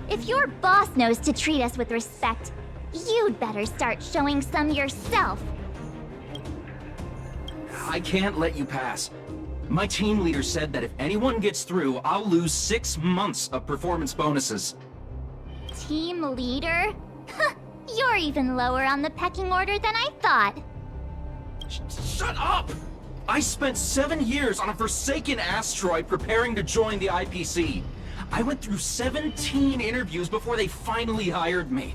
If your boss knows to treat us with respect, you'd better start showing some yourself. I can't let you pass. My team leader said that if anyone gets through, I'll lose 6 months of performance bonuses. Team leader? You're even lower on the pecking order than I thought. Shut up! I spent 7 years on a forsaken asteroid preparing to join the IPC. I went through 17 interviews before they finally hired me.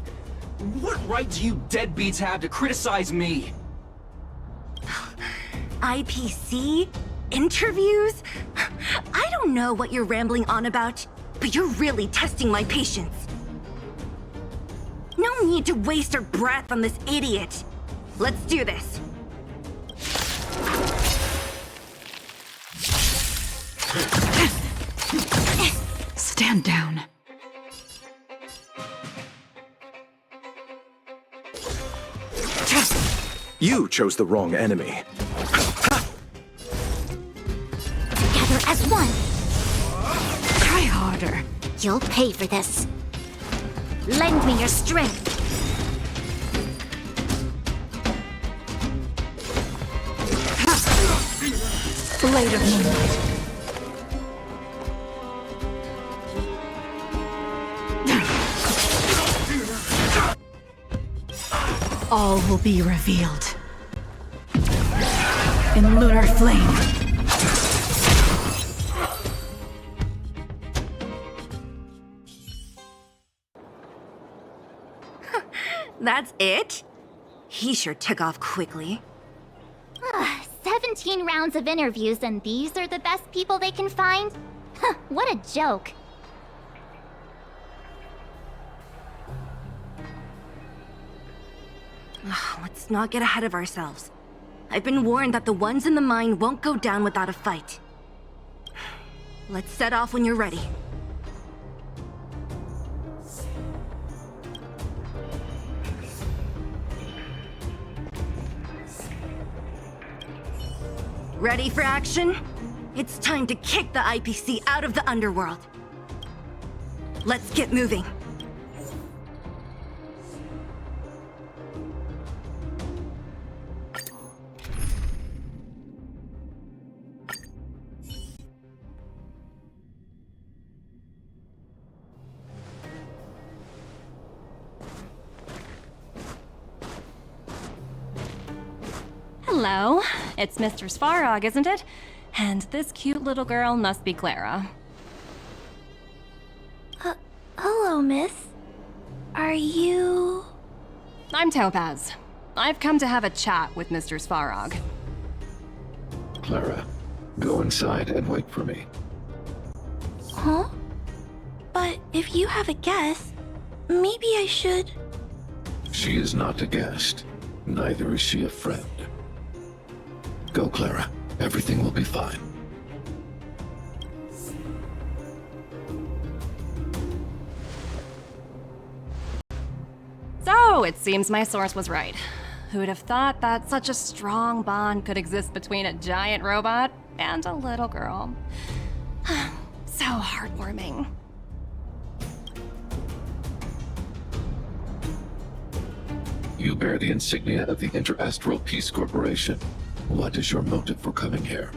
What right do you deadbeats have to criticize me? IPC? Interviews? I don't know what you're rambling on about, but you're really testing my patience. No need to waste our breath on this idiot. Let's do this. Stand down. You chose the wrong enemy. Together as one. Try harder. You'll pay for this. Lend me your strength. blade of moonlight. All will be revealed. In lunar flame. That's it? He sure took off quickly. 17 rounds of interviews and these are the best people they can find? Huh, what a joke. Let's not get ahead of ourselves. I've been warned that the ones in the mine won't go down without a fight. Let's set off when you're ready. Ready for action? It's time to kick the IPC out of the underworld. Let's get moving. Hello, it's Mr. Svarog, isn't it? And this cute little girl must be Clara. Hello, miss. Are you... I'm Topaz. I've come to have a chat with Mr. Svarog. Clara, go inside and wait for me. Huh? But if you have a guest, maybe I should... She is not a guest. Neither is she a friend. Go, Clara. Everything will be fine. So, it seems my source was right. Who'd have thought that such a strong bond could exist between a giant robot and a little girl? So heartwarming. You bear the insignia of the Interastral Peace Corporation. What is your motive for coming here?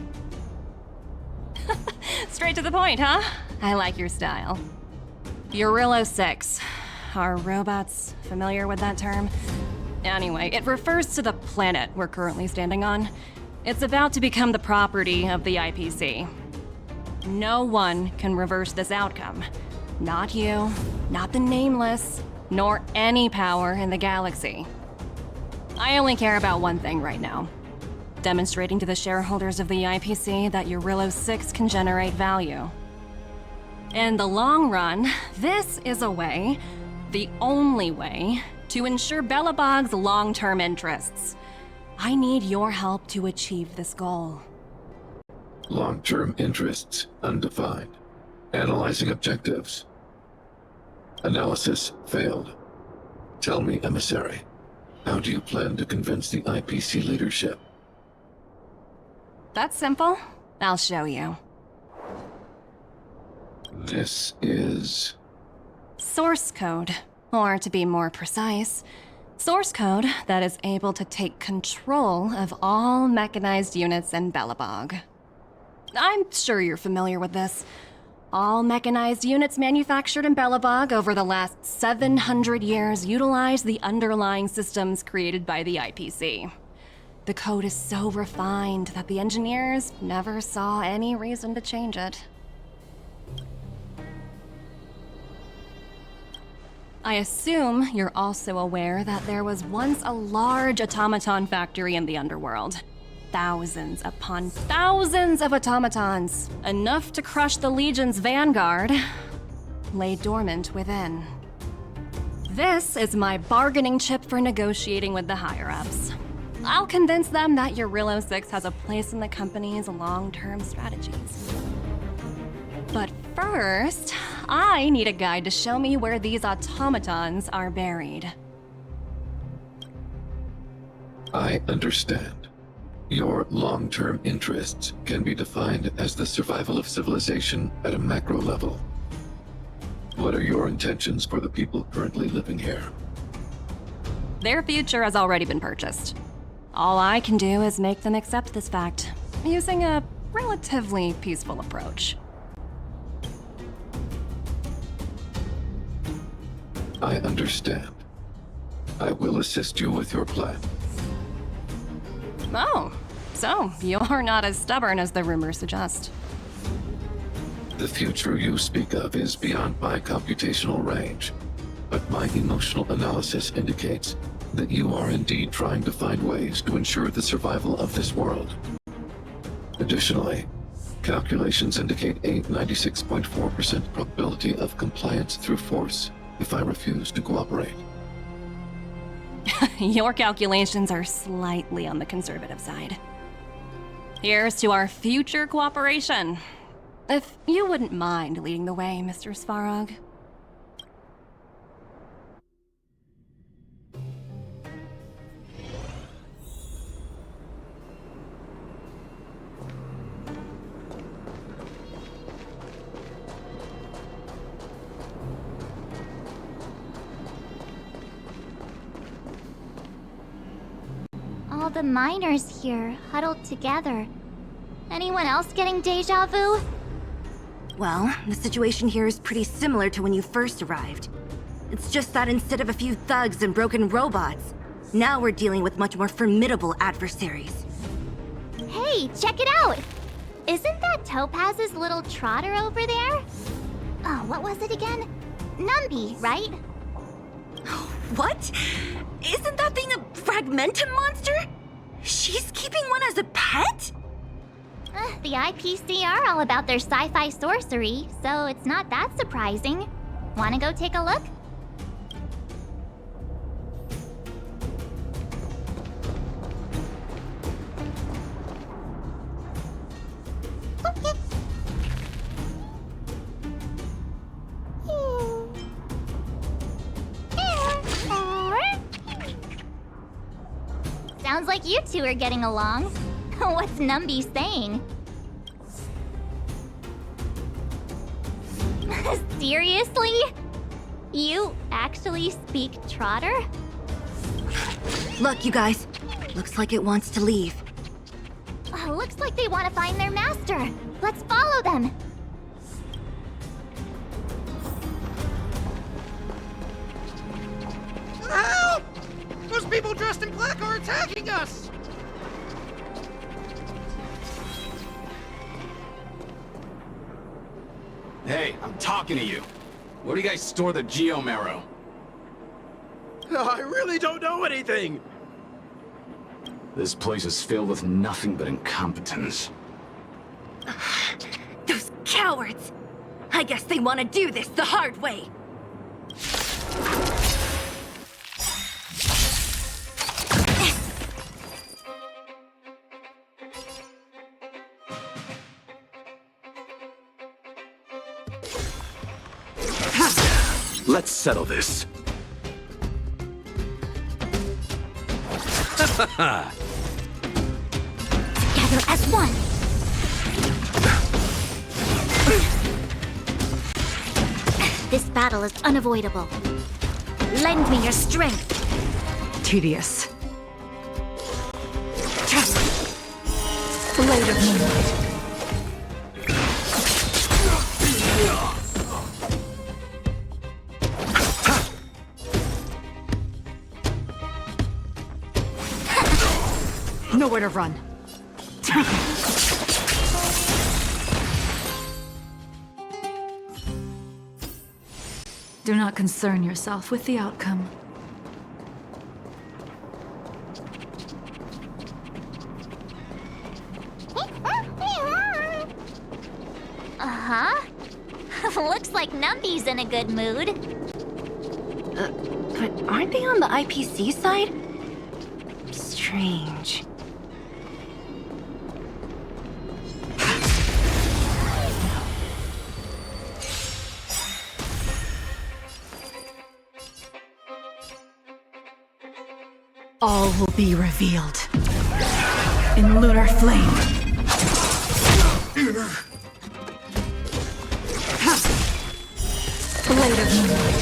Straight to the point, huh? I like your style. Eurillo 6. Are robots familiar with that term? Anyway, it refers to the planet we're currently standing on. It's about to become the property of the IPC. No one can reverse this outcome. Not you, not the Nameless, nor any power in the galaxy. I only care about one thing right now. Demonstrating to the shareholders of the IPC that Eurillo 6 can generate value. In the long run, this is a way, the only way, to ensure Belobog's long-term interests. I need your help to achieve this goal. Long-term interests undefined. Analyzing objectives. Analysis failed. Tell me, Emissary, how do you plan to convince the IPC leadership? That's simple. I'll show you. This is... Source code. Or to be more precise, source code that is able to take control of all mechanized units in Belobog. I'm sure you're familiar with this. All mechanized units manufactured in Belobog over the last 700 years utilize the underlying systems created by the IPC. The code is so refined that the engineers never saw any reason to change it. I assume you're also aware that there was once a large automaton factory in the underworld. Thousands upon thousands of automatons, enough to crush the Legion's vanguard, lay dormant within. This is my bargaining chip for negotiating with the higher-ups. I'll convince them that Eurillo 6 has a place in the company's long-term strategies. But first, I need a guide to show me where these automatons are buried. I understand. Your long-term interests can be defined as the survival of civilization at a macro level. What are your intentions for the people currently living here? Their future has already been purchased. All I can do is make them accept this fact, using a relatively peaceful approach. I understand. I will assist you with your plan. Oh, so you're not as stubborn as the rumors suggest. The future you speak of is beyond my computational range, but my emotional analysis indicates that you are indeed trying to find ways to ensure the survival of this world. Additionally, calculations indicate a 96.4% probability of compliance through force if I refuse to cooperate. Your calculations are slightly on the conservative side. Here's to our future cooperation. If you wouldn't mind leading the way, Mr. Svarog. All the miners here, huddled together. Anyone else getting deja vu? Well, the situation here is pretty similar to when you first arrived. It's just that instead of a few thugs and broken robots, now we're dealing with much more formidable adversaries. Hey, check it out! Isn't that Topaz's little trotter over there? Oh, what was it again? Numby, right? What? Isn't that thing a fragmentum monster? She's keeping one as a pet? The IPC are all about their sci-fi sorcery, so it's not that surprising. Wanna go take a look? Sounds like you two are getting along. What's Numby saying? Seriously? You actually speak Trotter? Look, you guys. Looks like it wants to leave. Looks like they want to find their master. Let's follow them. Help! Those people dressed in black are attacking us! Hey, I'm talking to you. Where do you guys store the Geomarrow? I really don't know anything! This place is filled with nothing but incompetence. Those cowards! I guess they want to do this the hard way. Let's settle this. Together as one. This battle is unavoidable. Lend me your strength. Tedious. Blade of Moonlight. Nowhere to run. Do not concern yourself with the outcome. Uh-huh. Looks like Numby's in a good mood. But aren't they on the IPC side? Strange. All will be revealed in lunar flame. Blade of Moonlight.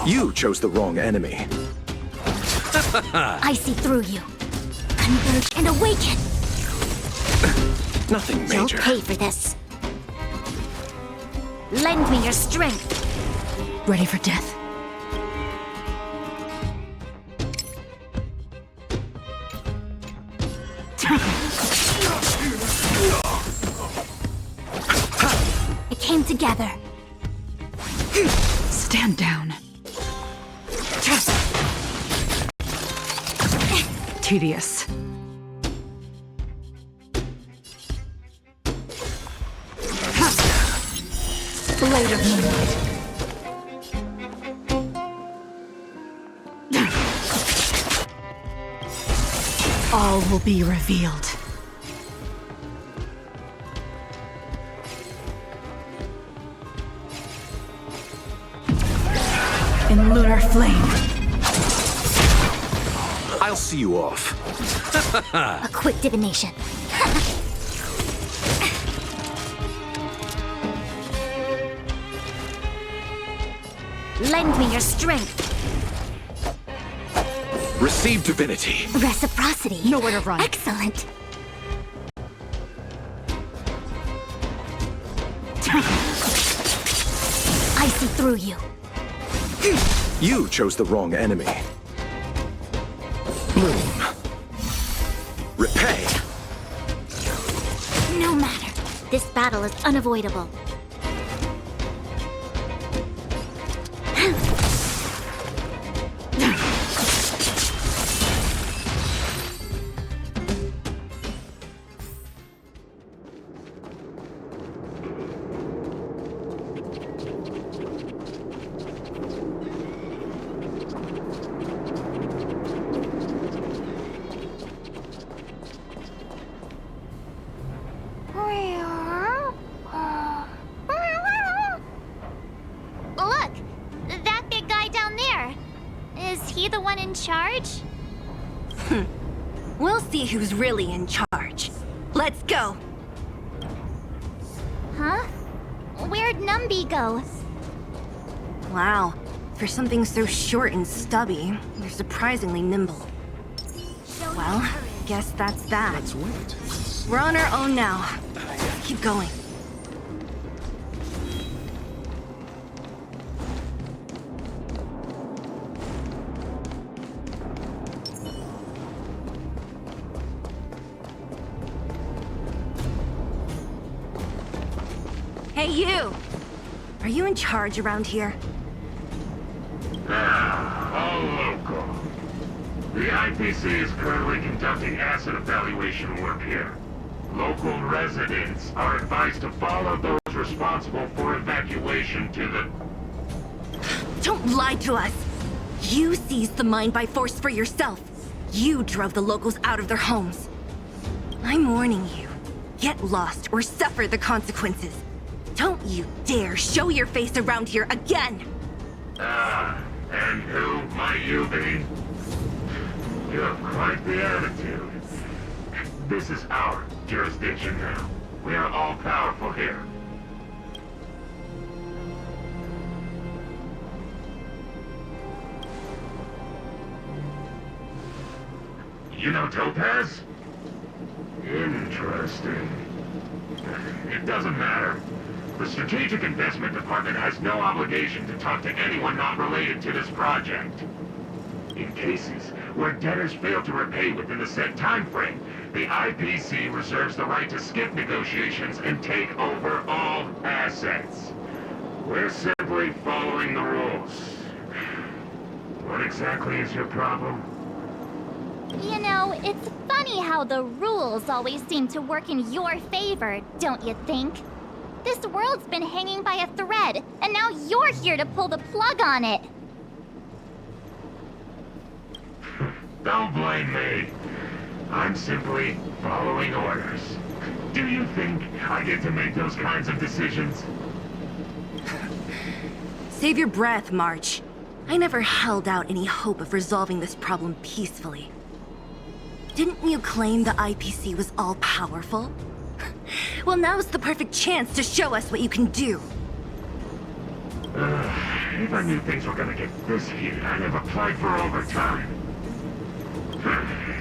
You chose the wrong enemy. I see through you. Converge and awaken! Nothing You'll major. pay for this. Lend me your strength. Ready for death. It came together. Stand down. Tedious. Blade of moonlight. All will be revealed. In lunar flame. I'll see you off. A quick divination. Lend me your strength. Receive divinity. Reciprocity. Nowhere to run. Excellent. I see through you. You chose the wrong enemy. Bloom. Repay. No matter. This battle is unavoidable. Look! That big guy down there. Is he the one in charge? We'll see who's really in charge. Let's go! Huh? Where'd Numby go? Wow. For something so short and stubby, you're surprisingly nimble. Well, guess that's that. Let's wait. We're on our own now. Let's keep going. Hey, you! Are you in charge around here? All local. The IPC is currently conducting asset evaluation work here. Local residents are advised to follow those responsible for evacuation to the... Don't lie to us! You seized the mine by force for yourself. You drove the locals out of their homes. I'm warning you. Get lost or suffer the consequences. Don't you dare show your face around here again! And who might you be? You have quite the attitude. This is our jurisdiction now. We are all powerful here. You know Topaz? Interesting. It doesn't matter. The Strategic Investment Department has no obligation to talk to anyone not related to this project. In cases where debtors fail to repay within the set time frame, the IPC reserves the right to skip negotiations and take over all assets. We're simply following the rules. What exactly is your problem? You know, it's funny how the rules always seem to work in your favor, don't you think? This world's been hanging by a thread, and now you're here to pull the plug on it. Don't blame me. I'm simply following orders. Do you think I get to make those kinds of decisions? Save your breath, March. I never held out any hope of resolving this problem peacefully. Didn't you claim the IPC was all-powerful? Well, now's the perfect chance to show us what you can do. If I knew things were gonna get this heated, I'd have applied for overtime.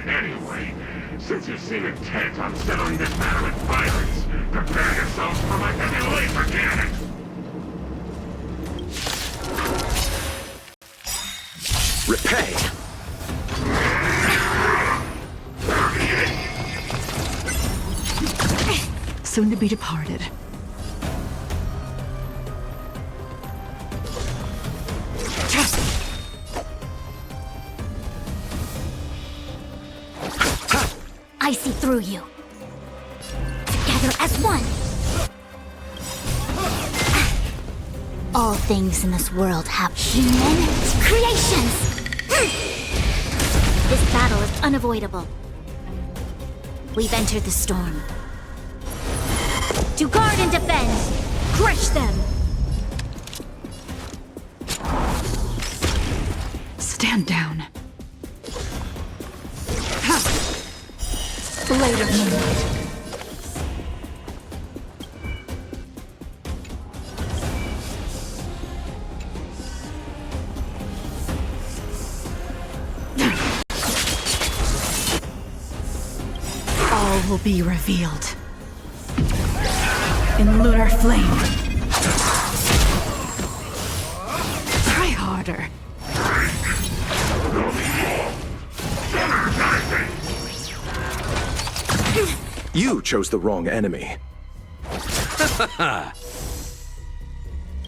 Anyway, Since you seem intent on settling this matter with violence, prepare yourselves for my heavy laser cannon! Repay! Soon to be departed. I see through you. Together as one. All things in this world have human creations. This battle is unavoidable. We've entered the storm. To guard and defend, crush them. Stand down. Blade of moonlight. All will be revealed. In lunar flame. Try harder. You chose the wrong enemy.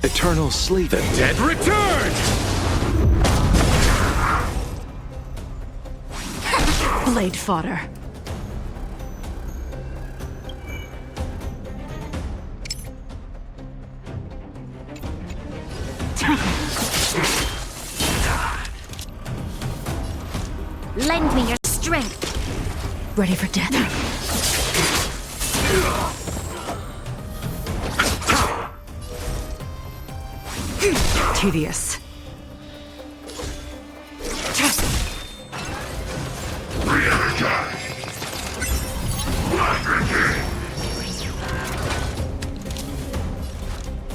Eternal sleep. The dead return! Blade fodder. Lend me your strength. Ready for death. Tedious.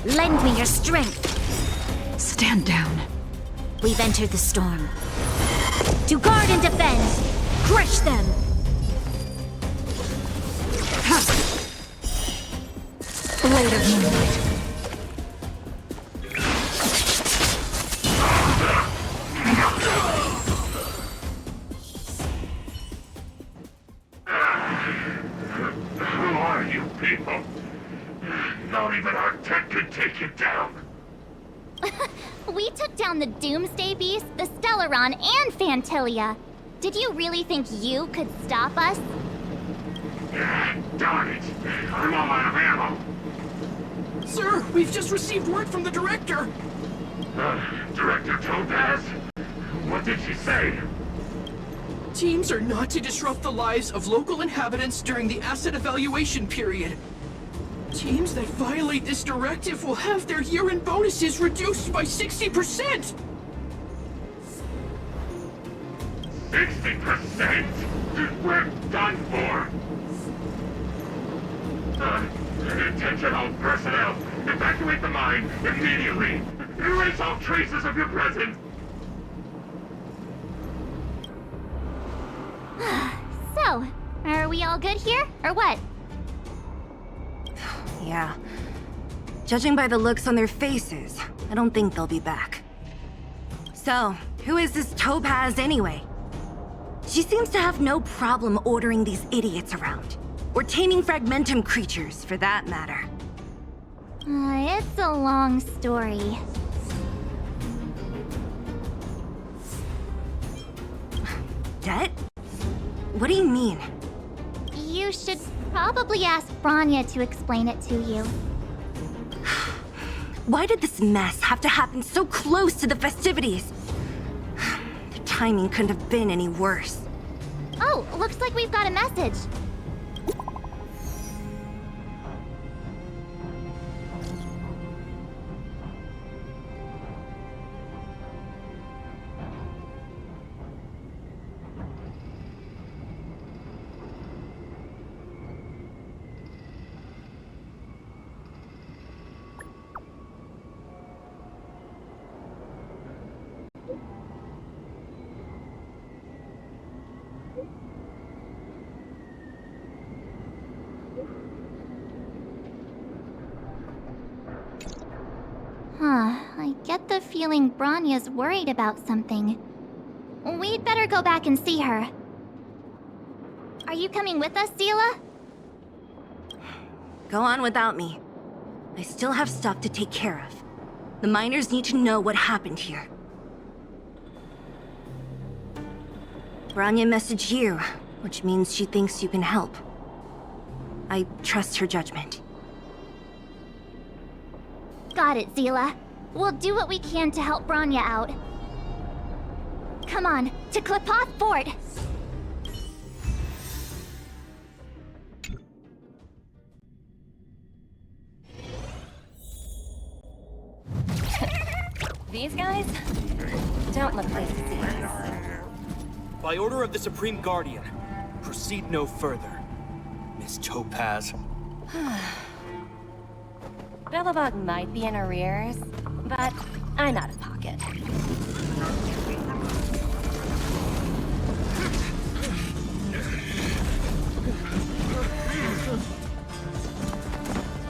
Lend me your strength. Stand down. We've entered the storm. To guard and defend, crush them. Blade of moonlight. Who are you people? Not even our tech could take you down. We took down the Doomsday Beast, the Stellaron, and Fantilia. Did you really think you could stop us? Darn it! I'm all out of ammo! Sir, we've just received word from the director! Director Topaz? What did she say? Teams are not to disrupt the lives of local inhabitants during the asset evaluation period. Teams that violate this directive will have their year-end bonuses reduced by 60%! 60%? We're done for! Attention all personnel! Evacuate the mine immediately! Erase all traces of your presence! So, are we all good here, or what? Yeah. Judging by the looks on their faces, I don't think they'll be back. So, who is this Topaz anyway? She seems to have no problem ordering these idiots around. Or taming fragmentum creatures, for that matter. It's a long story. Det? What do you mean? You should probably ask Branya to explain it to you. Why did this mess have to happen so close to the festivities? The timing couldn't have been any worse. Oh, looks like we've got a message. I get the feeling Bronya's worried about something. We'd better go back and see her. Are you coming with us, Zila? Go on without me. I still have stuff to take care of. The miners need to know what happened here. Bronya messaged you, which means she thinks you can help. I trust her judgment. Got it, Zila. We'll do what we can to help Bronya out. Come on, to Klipoth Fort! These guys don't look like thieves. By order of the Supreme Guardian, proceed no further, Miss Topaz. Belobog might be in arrears, but I'm out of pocket.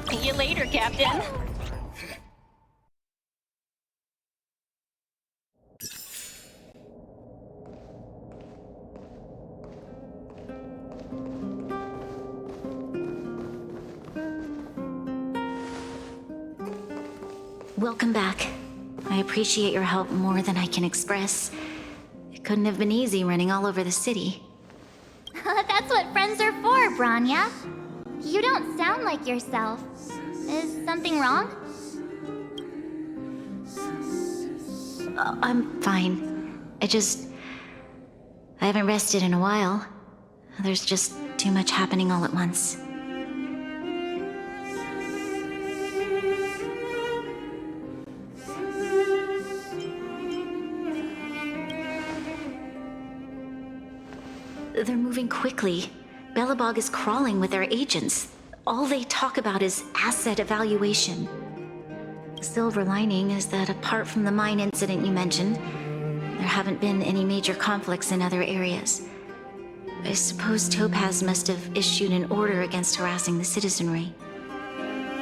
See you later, Captain. Welcome back. I appreciate your help more than I can express. It couldn't have been easy running all over the city. That's what friends are for, Bronya. You don't sound like yourself. Is something wrong? I'm fine. I haven't rested in a while. There's just too much happening all at once. They're moving quickly. Belobog is crawling with their agents. All they talk about is asset evaluation. The silver lining is that apart from the mine incident you mentioned, there haven't been any major conflicts in other areas. I suppose Topaz must have issued an order against harassing the citizenry.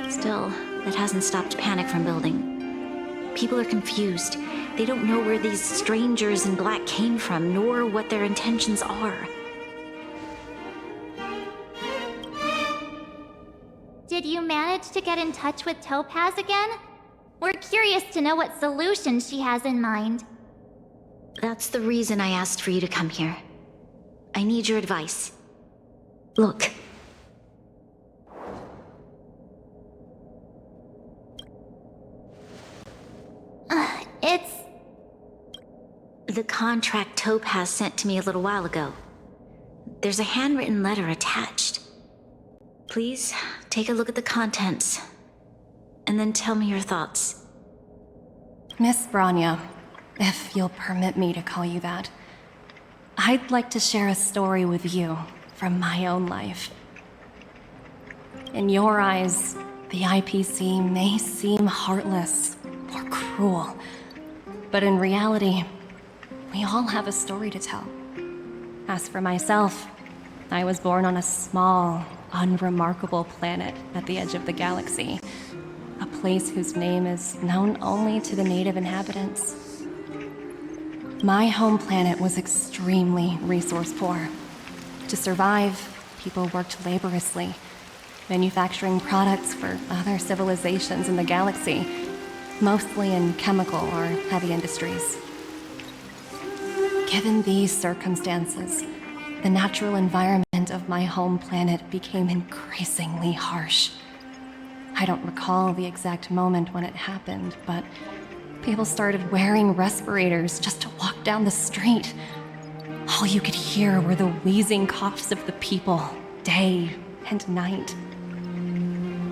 Still, that hasn't stopped panic from building. People are confused. They don't know where these strangers in black came from, nor what their intentions are. Did you manage to get in touch with Topaz again? We're curious to know what solution she has in mind. That's the reason I asked for you to come here. I need your advice. Look. It's... The contract Topaz sent to me a little while ago. There's a handwritten letter attached. Please, take a look at the contents, and then tell me your thoughts. Miss Bronya, if you'll permit me to call you that, I'd like to share a story with you from my own life. In your eyes, the IPC may seem heartless or cruel, but in reality, we all have a story to tell. As for myself, I was born on a small, unremarkable planet at the edge of the galaxy, a place whose name is known only to the native inhabitants. My home planet was extremely resource poor. To survive, people worked laboriously, manufacturing products for other civilizations in the galaxy, mostly in chemical or heavy industries. Given these circumstances, the natural environment of my home planet became increasingly harsh. I don't recall the exact moment when it happened, but people started wearing respirators just to walk down the street. All you could hear were the wheezing coughs of the people, day and night.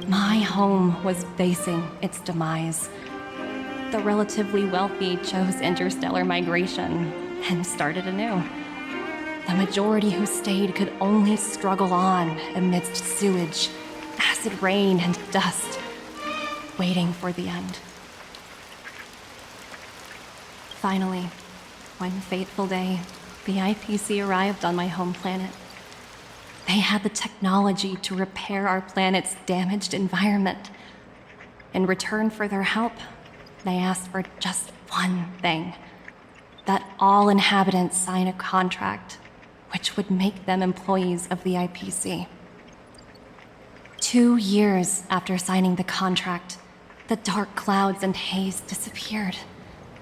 My home was facing its demise. The relatively wealthy chose interstellar migration and started anew. The majority who stayed could only struggle on amidst sewage, acid rain, and dust, waiting for the end. Finally, one fateful day, the IPC arrived on my home planet. They had the technology to repair our planet's damaged environment. In return for their help, They asked for just one thing. That all inhabitants sign a contract, which would make them employees of the IPC. 2 years after signing the contract, the dark clouds and haze disappeared,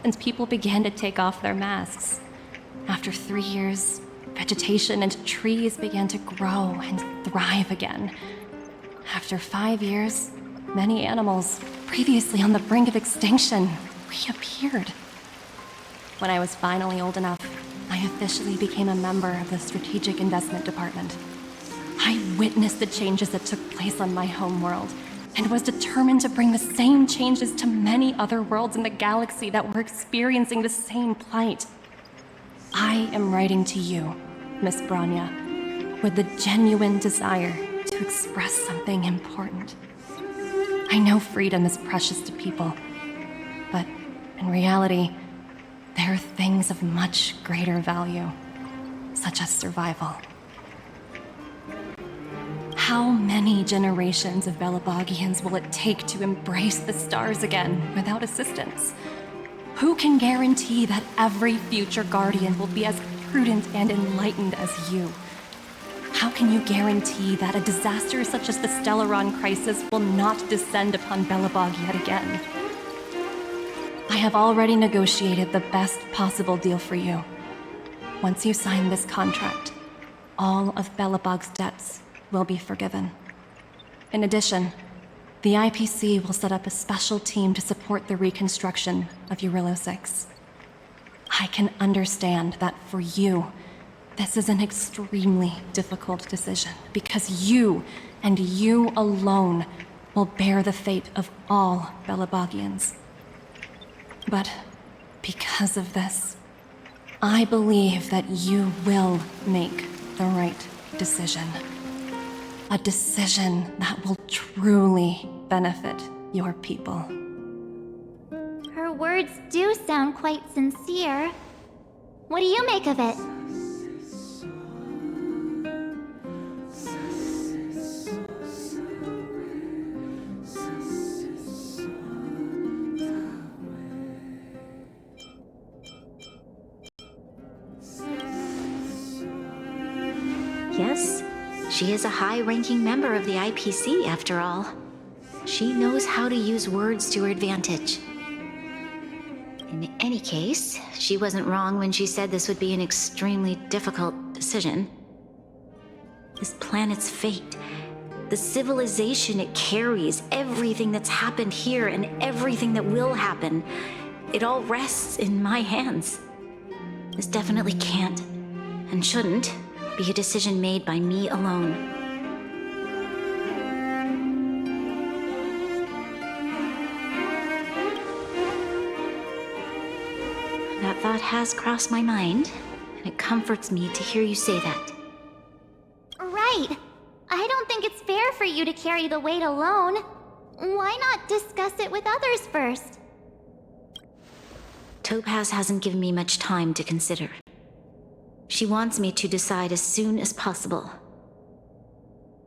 and people began to take off their masks. After 3 years, vegetation and trees began to grow and thrive again. After 5 years, many animals, previously on the brink of extinction, reappeared. When I was finally old enough, I officially became a member of the Strategic Investment Department. I witnessed the changes that took place on my home world, and was determined to bring the same changes to many other worlds in the galaxy that were experiencing the same plight. I am writing to you, Miss Branya, with the genuine desire to express something important. I know freedom is precious to people, but in reality, there are things of much greater value, such as survival. How many generations of Belabogians will it take to embrace the stars again without assistance? Who can guarantee that every future Guardian will be as prudent and enlightened as you? How can you guarantee that a disaster such as the Stellaron crisis will not descend upon Belobog yet again? I have already negotiated the best possible deal for you. Once you sign this contract, all of Belobog's debts will be forgiven. In addition, the IPC will set up a special team to support the reconstruction of Eurillo 6. I can understand that for you, this is an extremely difficult decision, because you, and you alone, will bear the fate of all Belabogians. But because of this, I believe that you will make the right decision. A decision that will truly benefit your people. Her words do sound quite sincere. What do you make of it? Yes, she is a high-ranking member of the IPC, after all. She knows how to use words to her advantage. In any case, she wasn't wrong when she said this would be an extremely difficult decision. This planet's fate, the civilization it carries, everything that's happened here and everything that will happen, it all rests in my hands. This definitely can't, and shouldn't, be a decision made by me alone. That thought has crossed my mind, and it comforts me to hear you say that. Right. I don't think it's fair for you to carry the weight alone. Why not discuss it with others first? Topaz hasn't given me much time to consider. She wants me to decide as soon as possible.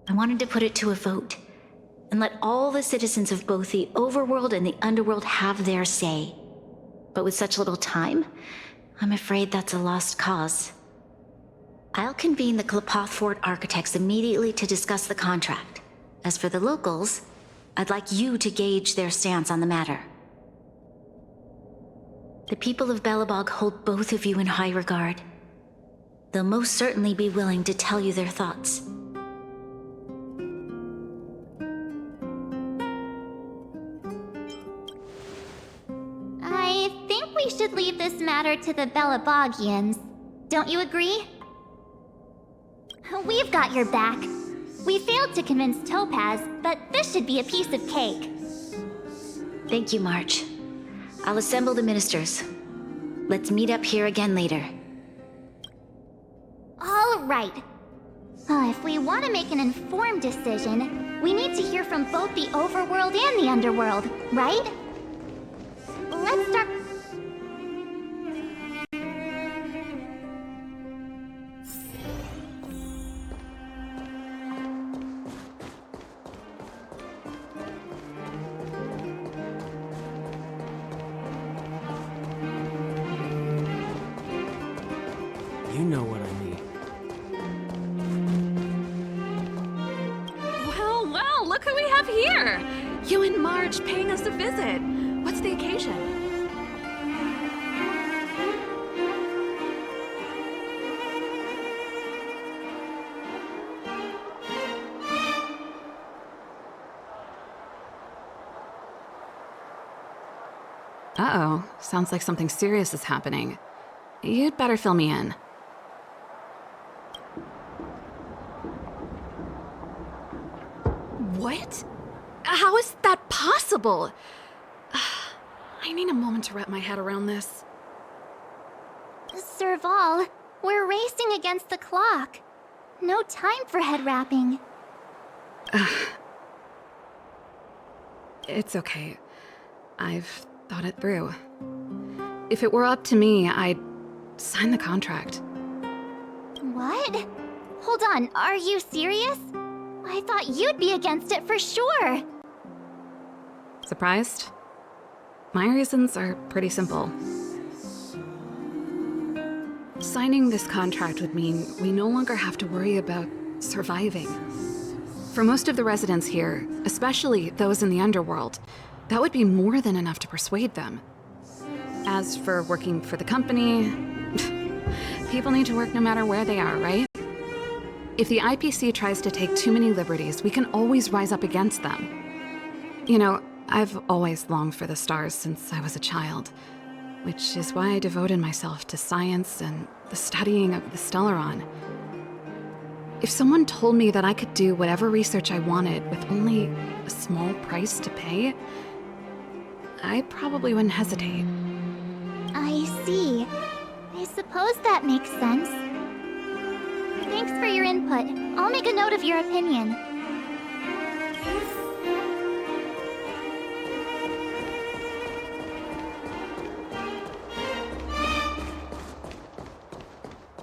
I wanted to put it to a vote, and let all the citizens of both the overworld and the underworld have their say. But with such little time, I'm afraid that's a lost cause. I'll convene the Klapoth architects immediately to discuss the contract. As for the locals, I'd like you to gauge their stance on the matter. The people of Belobog hold both of you in high regard. They'll most certainly be willing to tell you their thoughts. I think we should leave this matter to the Belabogians. Don't you agree? We've got your back. We failed to convince Topaz, but this should be a piece of cake. Thank you, March. I'll assemble the ministers. Let's meet up here again later. All right. If we want to make an informed decision, we need to hear from both the overworld and the underworld, right? Let's start... look who we have here! You and Marge paying us a visit. What's the occasion? Uh-oh, sounds like something serious is happening. You'd better fill me in. What? How is that possible? I need a moment to wrap my head around this. Serval, we're racing against the clock. No time for head wrapping. It's okay. I've thought it through. If it were up to me, I'd sign the contract. What? Hold on, are you serious? I thought you'd be against it for sure. Surprised? My reasons are pretty simple. Signing this contract would mean we no longer have to worry about surviving. For most of the residents here, especially those in the underworld, that would be more than enough to persuade them. As for working for the company, people need to work no matter where they are, right? If the IPC tries to take too many liberties, we can always rise up against them. You know, I've always longed for the stars since I was a child, which is why I devoted myself to science and the studying of the Stellaron. If someone told me that I could do whatever research I wanted with only a small price to pay, I probably wouldn't hesitate. I see. I suppose that makes sense. Thanks for your input. I'll make a note of your opinion.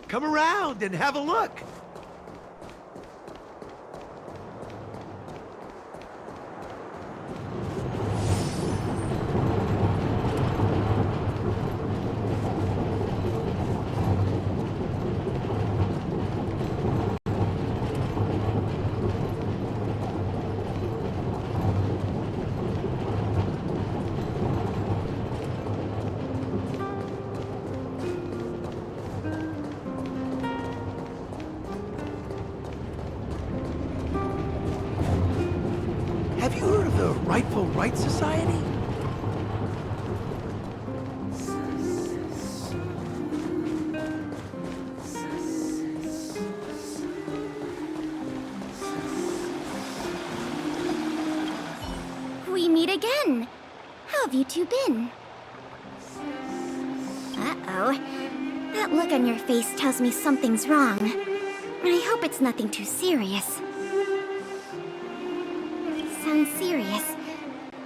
Come around and have a look. Have you heard of the Rightful Rights Society? We meet again. How have you two been? Uh-oh. That look on your face tells me something's wrong. I hope it's nothing too serious. Sounds serious.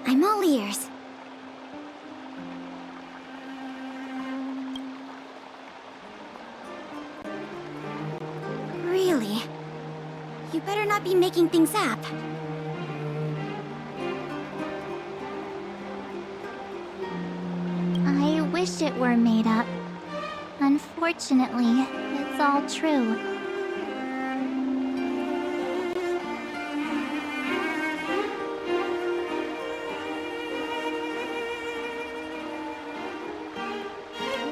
I'm all ears. Really? You better not be making things up. I wish it were made up. Unfortunately, it's all true.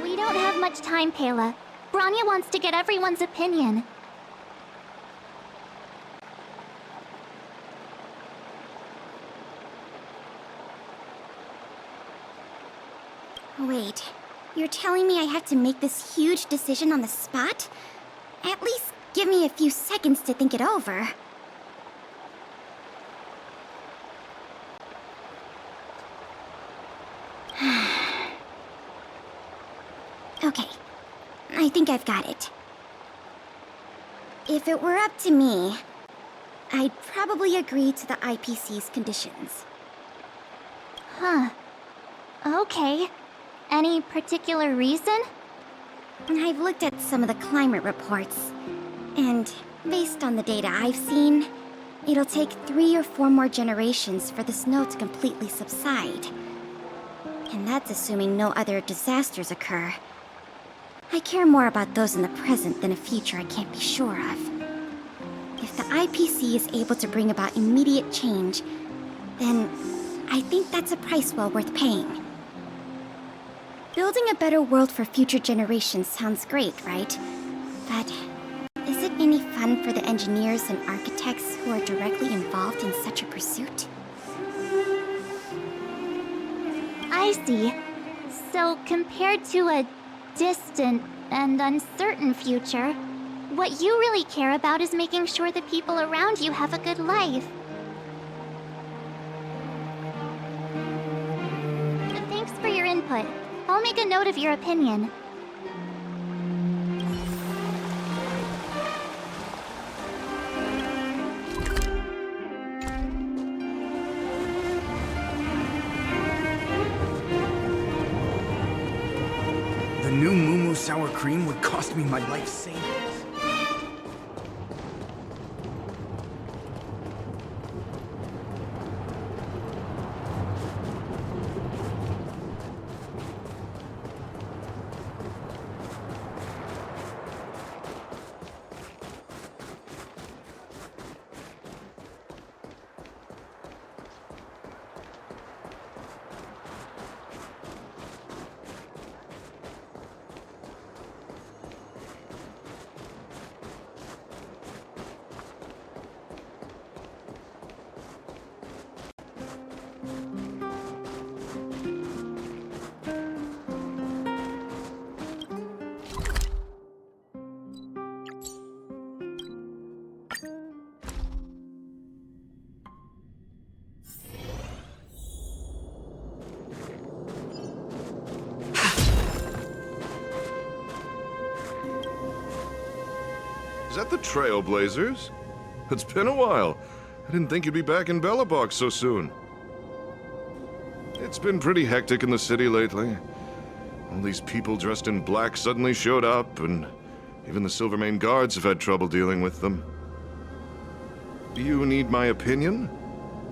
We don't have much time, Pela. Branya wants to get everyone's opinion. Wait, you're telling me I have to make this huge decision on the spot? At least give me a few seconds to think it over. Okay, I think I've got it. If it were up to me, I'd probably agree to the IPC's conditions. Huh. Okay. Any particular reason? I've looked at some of the climate reports, and based on the data I've seen, it'll take 3 or 4 more generations for the snow to completely subside. And that's assuming no other disasters occur. I care more about those in the present than a future I can't be sure of. If the IPC is able to bring about immediate change, then I think that's a price well worth paying. Building a better world for future generations sounds great, right? But is it any fun for the engineers and architects who are directly involved in such a pursuit? I see. So, compared to a distant and uncertain future, what you really care about is making sure the people around you have a good life. Thanks for your input. I'll make a note of your opinion. The new Moo sour cream would cost me my life savings. Is that the Trailblazers? It's been a while. I didn't think you'd be back in Belobog so soon. It's been pretty hectic in the city lately. All these people dressed in black suddenly showed up, and even the Silvermane guards have had trouble dealing with them. Do you need my opinion?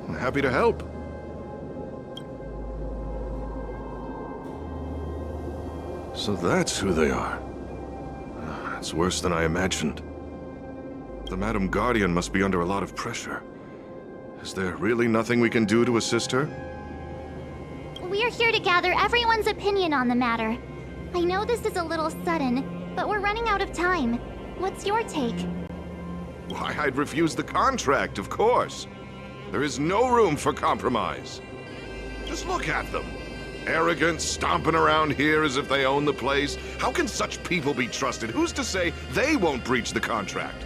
I'm happy to help. So that's who they are. It's worse than I imagined. The Madam Guardian must be under a lot of pressure. Is there really nothing we can do to assist her? We're here to gather everyone's opinion on the matter. I know this is a little sudden, but we're running out of time. What's your take? Why, I'd refuse the contract, of course. There is no room for compromise. Just look at them. Arrogant, stomping around here as if they own the place. How can such people be trusted? Who's to say they won't breach the contract?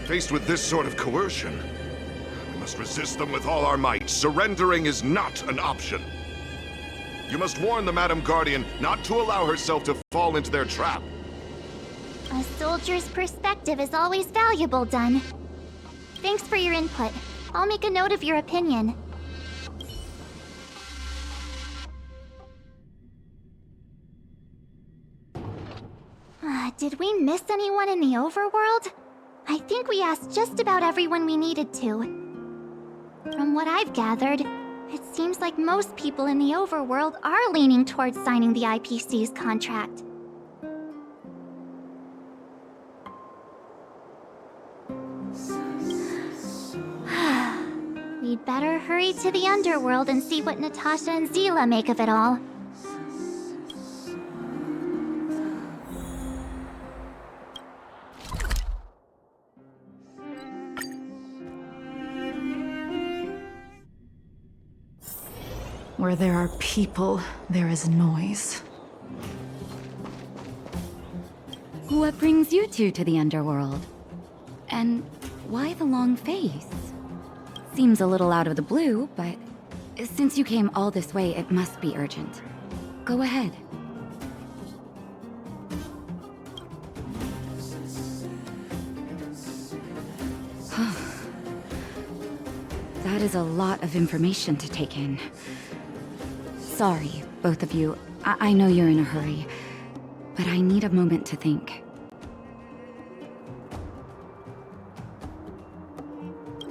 Faced with this sort of coercion, we must resist them with all our might. Surrendering is not an option. You must warn the Madam Guardian not to allow herself to fall into their trap. A soldier's perspective is always valuable, Dunn. Thanks for your input. I'll make a note of your opinion. Did we miss anyone in the overworld? I think we asked just about everyone we needed to. From what I've gathered, it seems like most people in the overworld are leaning towards signing the IPC's contract. We'd better hurry to the underworld and see what Natasha and Zila make of it all. Where there are people, there is noise. What brings you two to the underworld? And why the long face? Seems a little out of the blue, but since you came all this way, it must be urgent. Go ahead. That is a lot of information to take in. Sorry, both of you. I know you're in a hurry, but I need a moment to think.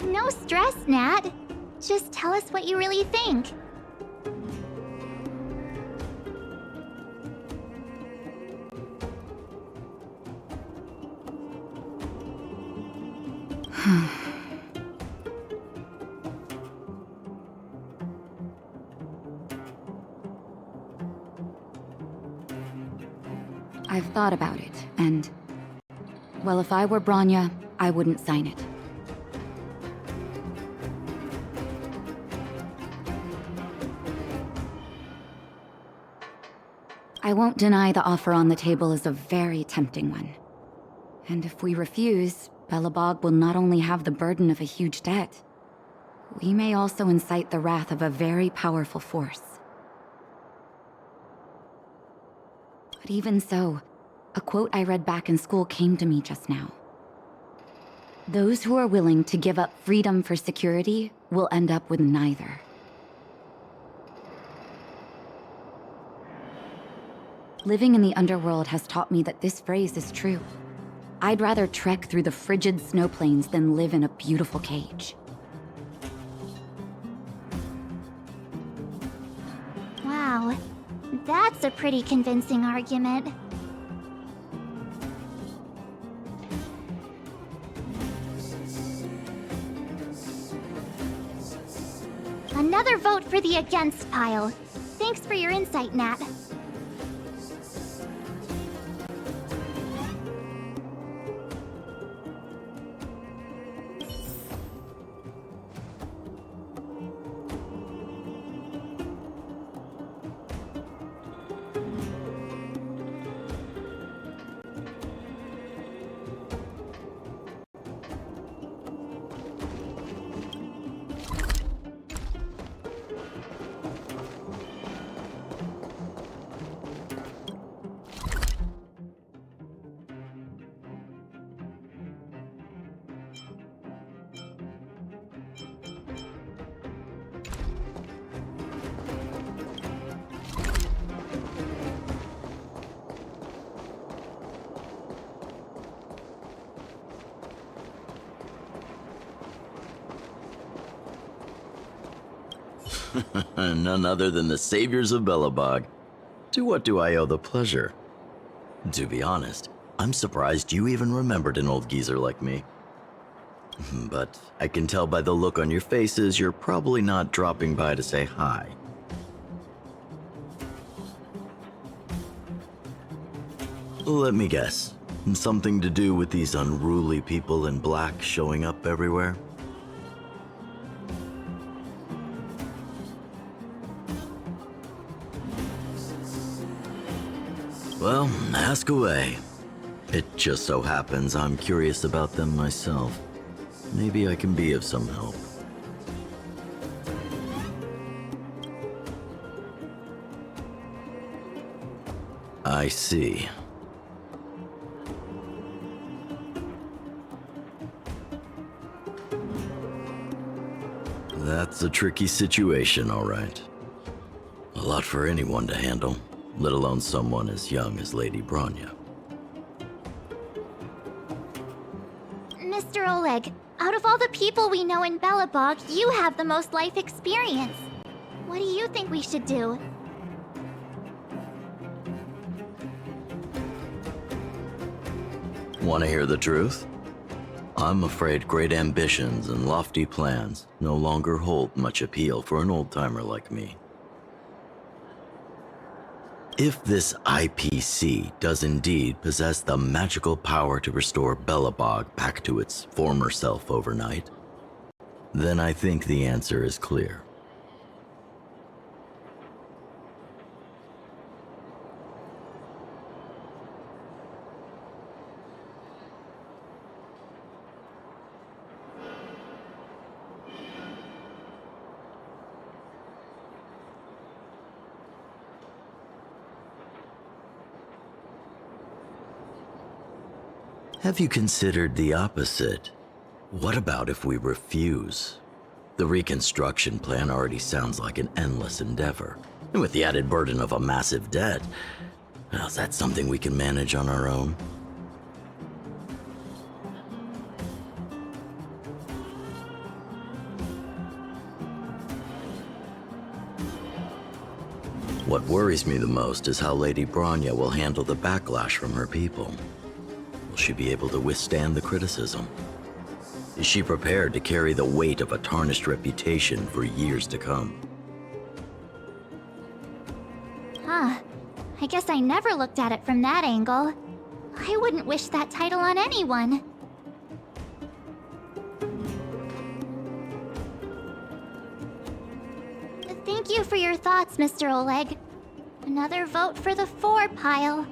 No stress, Nat. Just tell us what you really think. I've thought about it, and... well, if I were Bronya, I wouldn't sign it. I won't deny the offer on the table is a very tempting one. And if we refuse, Belobog will not only have the burden of a huge debt, we may also incite the wrath of a very powerful force. But even so, a quote I read back in school came to me just now. Those who are willing to give up freedom for security will end up with neither. Living in the underworld has taught me that this phrase is true. I'd rather trek through the frigid snow plains than live in a beautiful cage. Wow, that's a pretty convincing argument. Another vote for the against pile. Thanks for your insight, Nat. None other than the saviors of Belobog. To what do I owe the pleasure? To be honest, I'm surprised you even remembered an old geezer like me. But I can tell by the look on your faces you're probably not dropping by to say hi. Let me guess. Something to do with these unruly people in black showing up everywhere? Well, ask away. It just so happens I'm curious about them myself. Maybe I can be of some help. I see. That's a tricky situation, all right. A lot for anyone to handle, let alone someone as young as Lady Bronya. Mr. Oleg, out of all the people we know in Belobog, you have the most life experience. What do you think we should do? Want to hear the truth? I'm afraid great ambitions and lofty plans no longer hold much appeal for an old-timer like me. If this IPC does indeed possess the magical power to restore Belobog back to its former self overnight, then I think the answer is clear. Have you considered the opposite? What about if we refuse? The reconstruction plan already sounds like an endless endeavor. And with the added burden of a massive debt, well, is that something we can manage on our own? What worries me the most is how Lady Bronya will handle the backlash from her people. Will she be able to withstand the criticism? Is she prepared to carry the weight of a tarnished reputation for years to come? Huh. I guess I never looked at it from that angle. I wouldn't wish that title on anyone. Thank you for your thoughts, Mr. Oleg. Another vote for the 4 pile.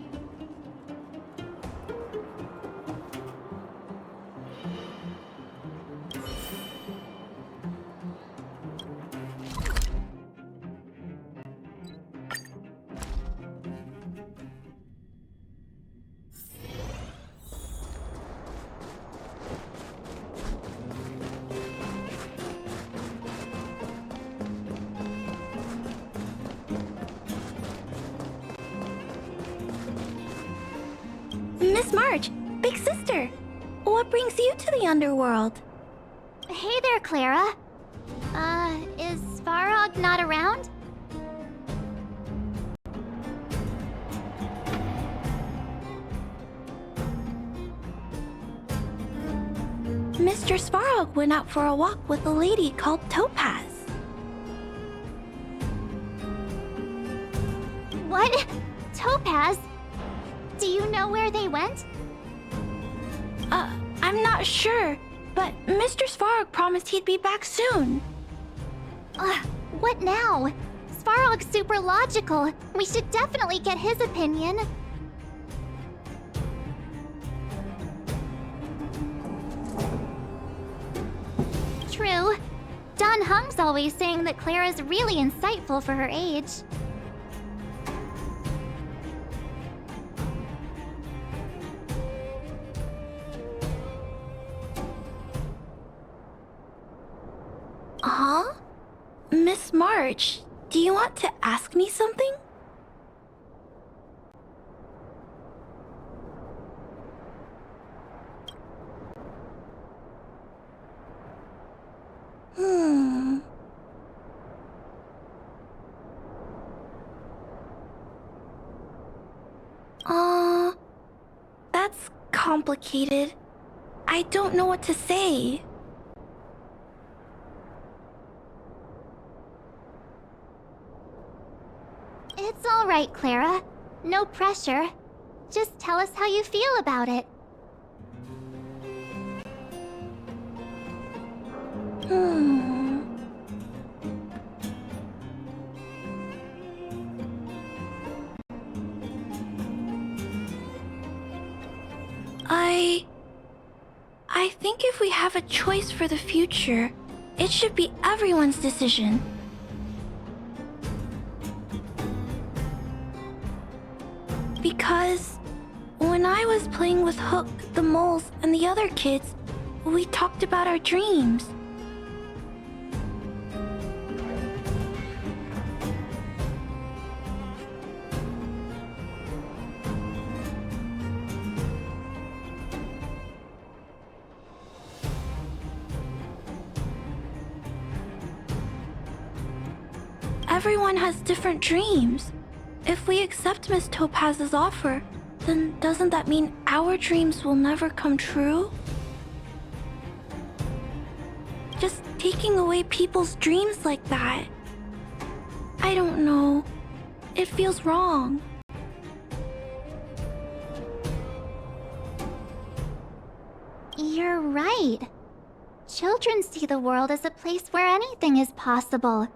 Miss March, big sister, what brings you to the underworld? Hey there, Clara. Is Svarog not around? Mr. Svarog went out for a walk with a lady called Topaz. What? Topaz? Do you know where they went? I'm not sure, but Mr. Svarog promised he'd be back soon. What now? Svarog's super logical. We should definitely get his opinion. True. Don Hung's always saying that Clara's really insightful for her age. Huh? Miss March, do you want to ask me something? That's complicated. I don't know what to say. It's all right, Clara. No pressure. Just tell us how you feel about it. I think if we have a choice for the future, it should be everyone's decision. Because when I was playing with Hook, the moles, and the other kids, we talked about our dreams. Everyone has different dreams. If we accept Miss Topaz's offer, then doesn't that mean our dreams will never come true? Just taking away people's dreams like that. I don't know. It feels wrong. You're right. Children see the world as a place where anything is possible.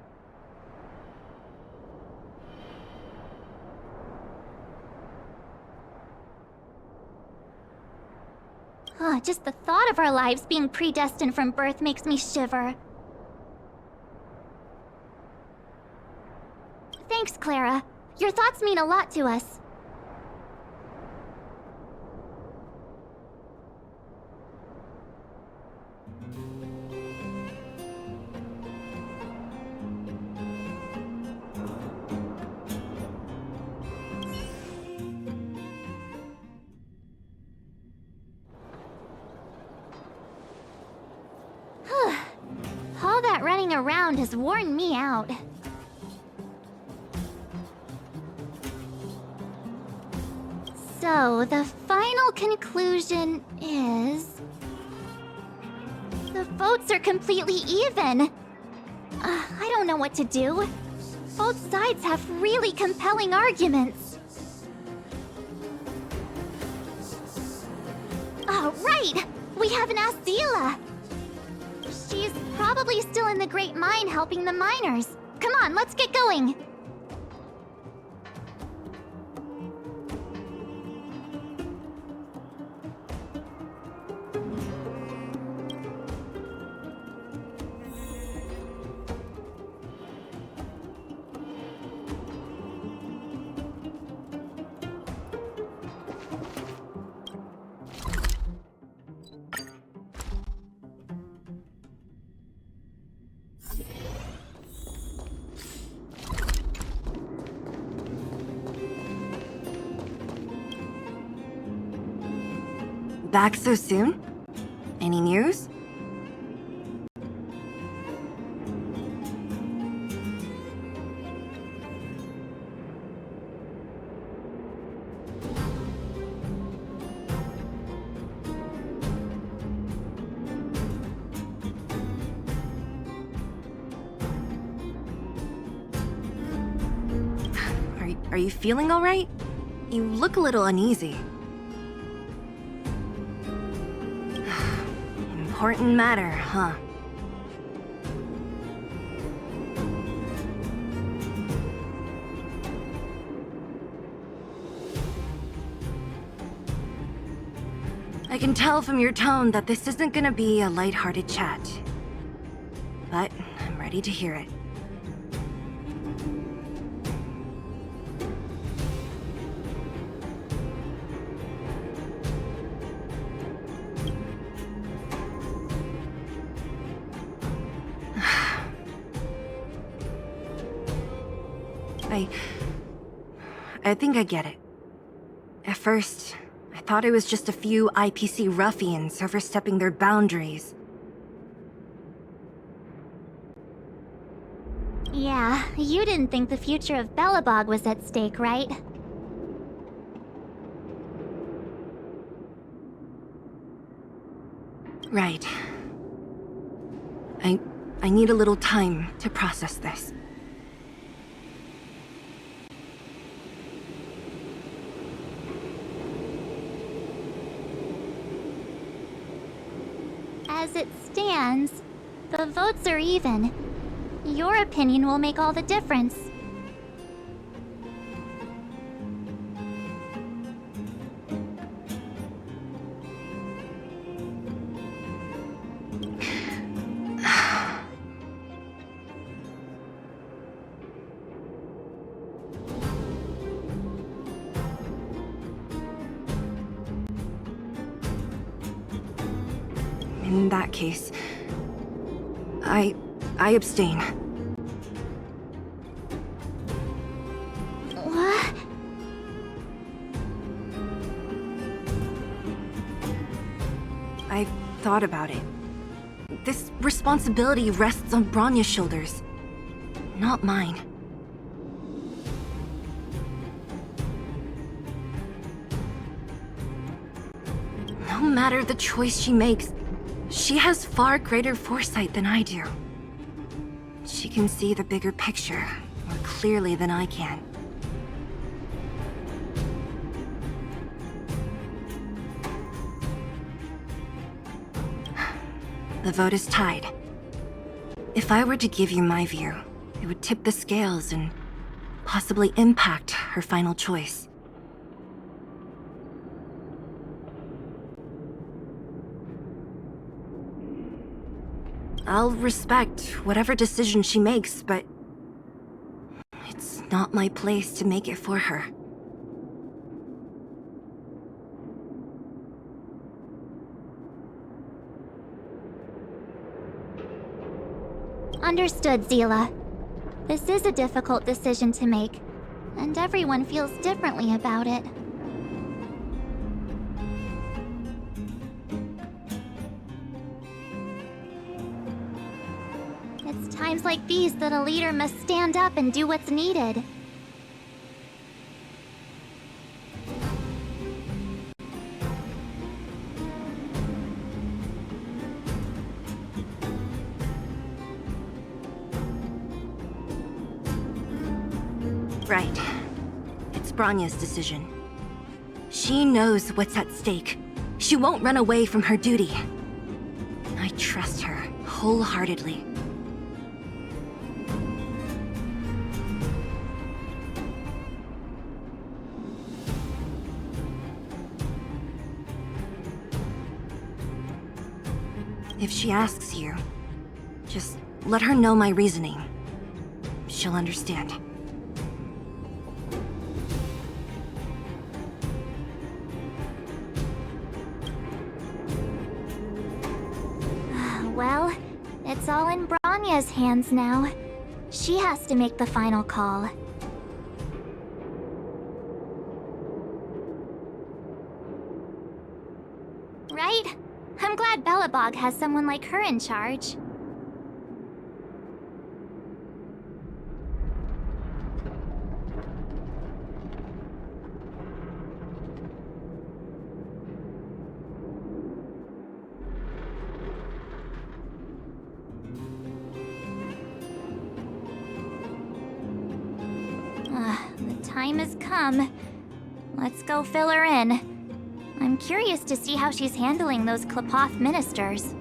Just the thought of our lives being predestined from birth makes me shiver. Thanks, Clara. Your thoughts mean a lot to us. All that running around has worn me out. So, the final conclusion is... the votes are completely even. I don't know what to do. Both sides have really compelling arguments. Oh, right! We haven't asked Zila! She's probably still in the Great Mine helping the miners. Come on, let's get going! Back so soon? Any news? Are you feeling all right? You look a little uneasy. Important matter, huh? I can tell from your tone that this isn't gonna be a lighthearted chat. But I'm ready to hear it. I think I get it. At first, I thought it was just a few IPC ruffians overstepping their boundaries. Yeah, you didn't think the future of Belobog was at stake, right? Right. I need a little time to process this. As it stands, the votes are even. Your opinion will make all the difference. In that case, I abstain. What? I've thought about it. This responsibility rests on Bronya's shoulders, not mine. No matter the choice she makes, she has far greater foresight than I do. She can see the bigger picture more clearly than I can. The vote is tied. If I were to give you my view, it would tip the scales and possibly impact her final choice. I'll respect whatever decision she makes, but it's not my place to make it for her. Understood, Zila. This is a difficult decision to make, and everyone feels differently about it. It's times like these that a leader must stand up and do what's needed. Right. It's Bronya's decision. She knows what's at stake, She won't run away from her duty. I trust her wholeheartedly. If she asks you, just let her know my reasoning. She'll understand. Well, it's all in Branya's hands now. She has to make the final call. Right? I'm glad Belobog has someone like her in charge. The time has come. Let's go fill her in. I'm curious to see how she's handling those Klapoth ministers.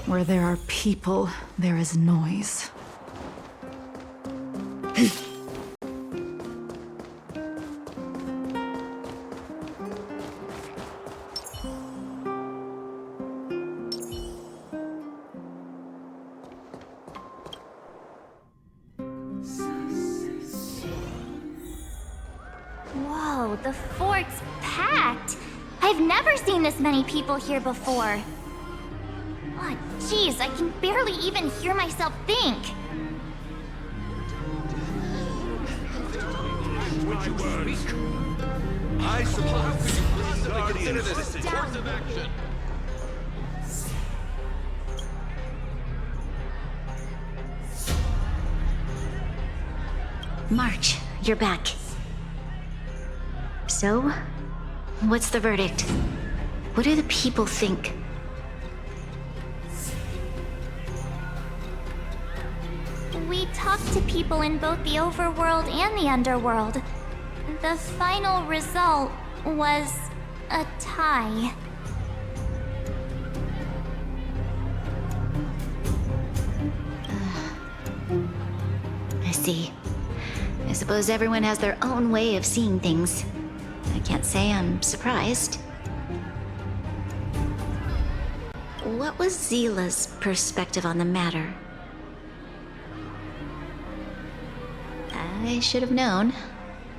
Where there are people, there is noise. Whoa, the fort's packed! I've never seen this many people here before. Oh, jeez, I can barely even hear myself think. I suppose you possibly consider this a course of action. March, you're back. So, what's the verdict? What do the people think? We talked to people in both the overworld and the underworld. The final result was a tie. I see. I suppose everyone has their own way of seeing things. I can't say I'm surprised. What was Zila's perspective on the matter? I should have known.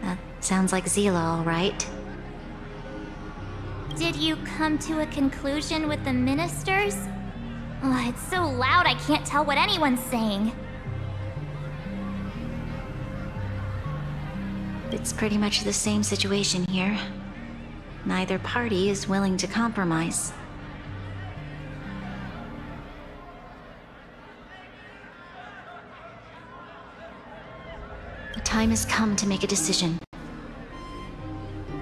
That sounds like Zila, all right. Did you come to a conclusion with the ministers? Oh, it's so loud I can't tell what anyone's saying. It's pretty much the same situation here. Neither party is willing to compromise. The time has come to make a decision.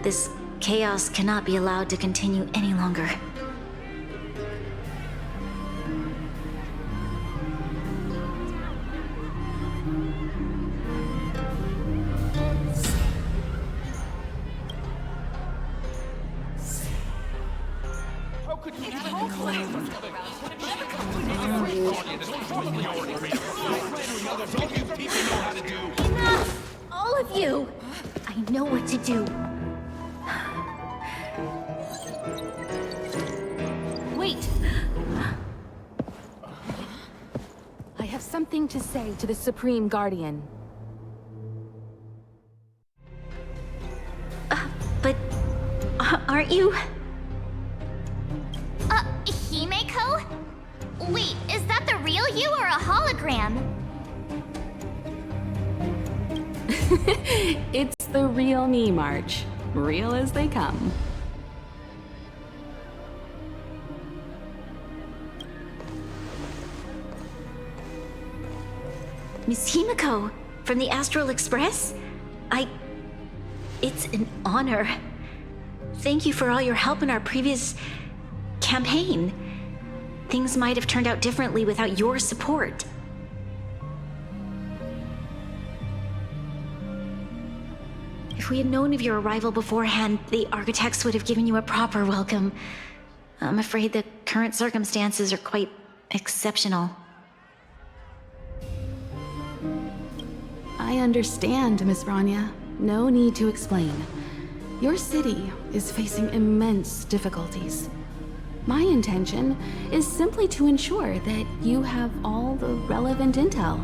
This chaos cannot be allowed to continue any longer. Enough! All of you! I know what to do. Wait! I have something to say to the Supreme Guardian. But aren't you? Himeko? Wait, is that the real you or a hologram? It's the real me, March. Real as they come. Miss Himeko, from the Astral Express? It's an honor. Thank you for all your help in our previous campaign. things might have turned out differently without your support. If we had known of your arrival beforehand, the architects would have given you a proper welcome. I'm afraid the current circumstances are quite exceptional. I understand, Miss Rania. No need to explain. Your city is facing immense difficulties. My intention is simply to ensure that you have all the relevant intel.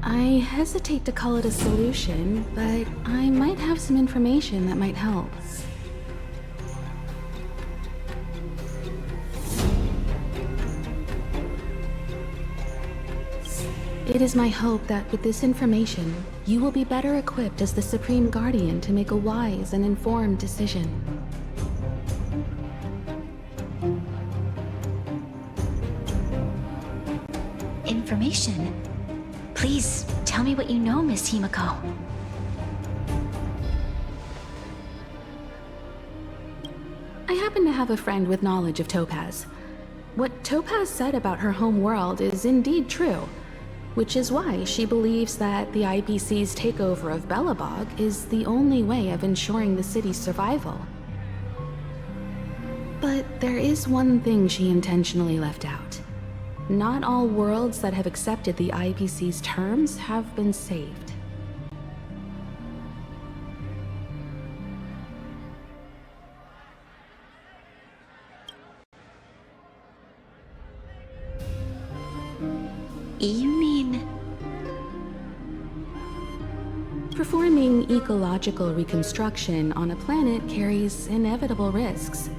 I hesitate to call it a solution, but I might have some information that might help. It is my hope that with this information, you will be better equipped as the Supreme Guardian to make a wise and informed decision. Information? Please, tell me what you know, Miss Himiko. I happen to have a friend with knowledge of Topaz. What Topaz said about her home world is indeed true, which is why she believes that the IPC's takeover of Belobog is the only way of ensuring the city's survival. But there is one thing she intentionally left out. Not all worlds that have accepted the IPC's terms have been saved. You mean... Performing ecological reconstruction on a planet carries inevitable risks.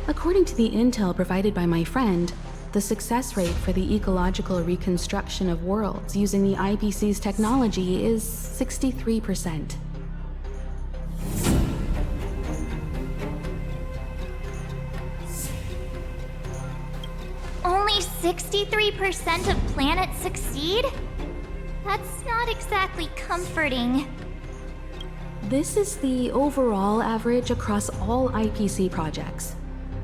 According to the intel provided by my friend, the success rate for the ecological reconstruction of worlds using the IPC's technology is 63%. Only 63% of planets succeed? That's not exactly comforting. This is the overall average across all IPC projects.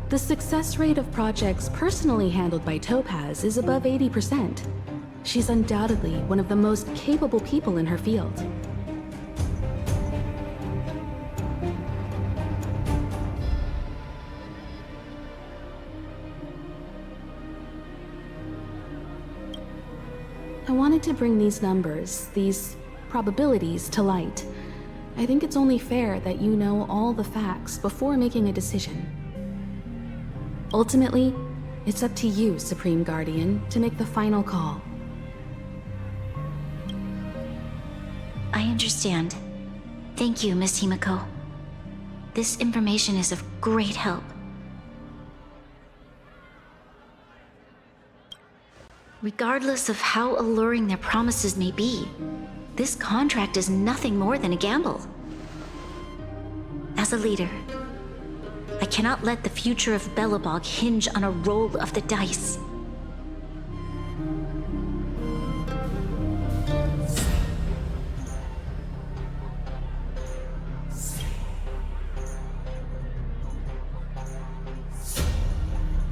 The success rate of projects personally handled by Topaz is above 80%. She's undoubtedly one of the most capable people in her field. I wanted to bring these numbers, these probabilities, to light. I think it's only fair that you know all the facts before making a decision. Ultimately, it's up to you, Supreme Guardian, to make the final call. I understand. Thank you, Miss Himiko. This information is of great help. Regardless of how alluring their promises may be, this contract is nothing more than a gamble. As a leader, I cannot let the future of Belobog hinge on a roll of the dice.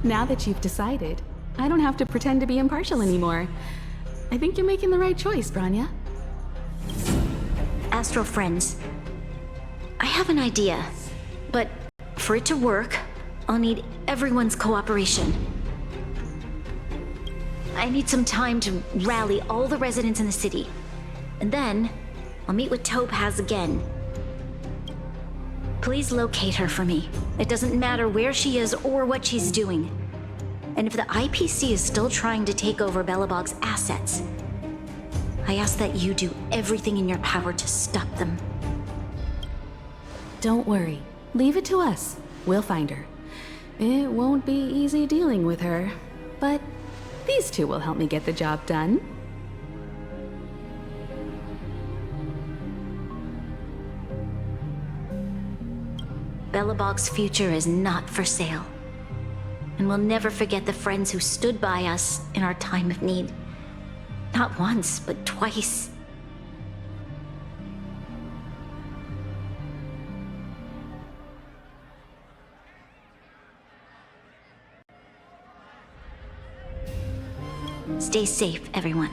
Now that you've decided, I don't have to pretend to be impartial anymore. I think you're making the right choice, Branya. Astro friends, I have an idea, but for it to work, I'll need everyone's cooperation. I need some time to rally all the residents in the city, and then I'll meet with Topaz again. Please locate her for me. It doesn't matter where she is or what she's doing. And if the IPC is still trying to take over Belobog's assets, I ask that you do everything in your power to stop them. Don't worry. Leave it to us. We'll find her. It won't be easy dealing with her, but these two will help me get the job done. Belobog's future is not for sale. And we'll never forget the friends who stood by us in our time of need. Not once, but twice. Stay safe, everyone.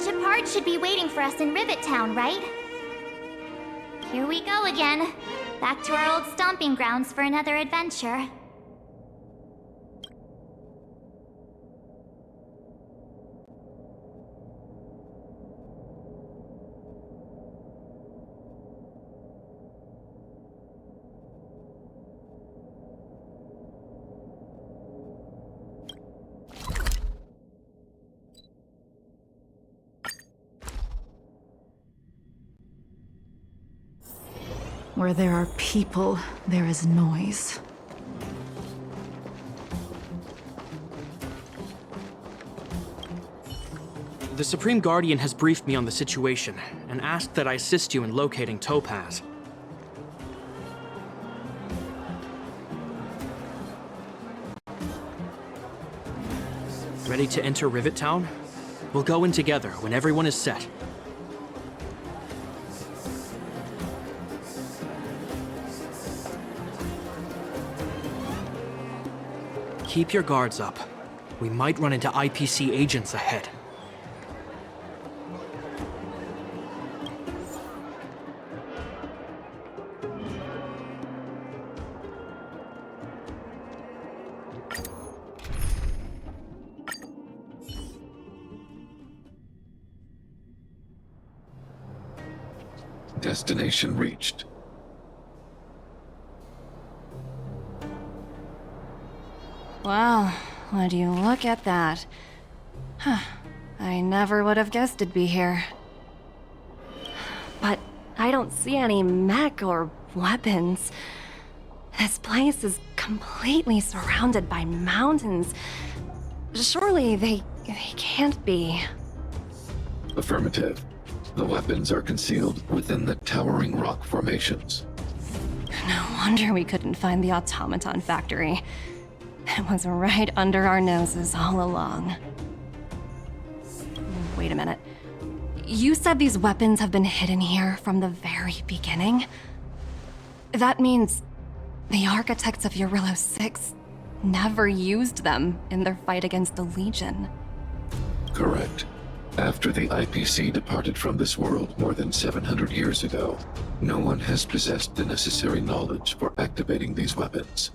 Shepard should be waiting for us in Rivet Town, right? Here we go again. Back to our old stomping grounds for another adventure. Where there are people, there is noise. The Supreme Guardian has briefed me on the situation, and asked that I assist you in locating Topaz. Ready to enter Rivet Town? We'll go in together when everyone is set. Keep your guards up. We might run into IPC agents ahead. Destination reached. Wow, would you look at that? Huh. I never would have guessed it'd be here. But I don't see any mech or weapons. This place is completely surrounded by mountains. Surely they can't be. Affirmative. The weapons are concealed within the towering rock formations. No wonder we couldn't find the automaton factory. It was right under our noses all along. Wait a minute. You said these weapons have been hidden here from the very beginning? That means the architects of Eurillo 6 never used them in their fight against the Legion. Correct. After the IPC departed from this world more than 700 years ago, no one has possessed the necessary knowledge for activating these weapons.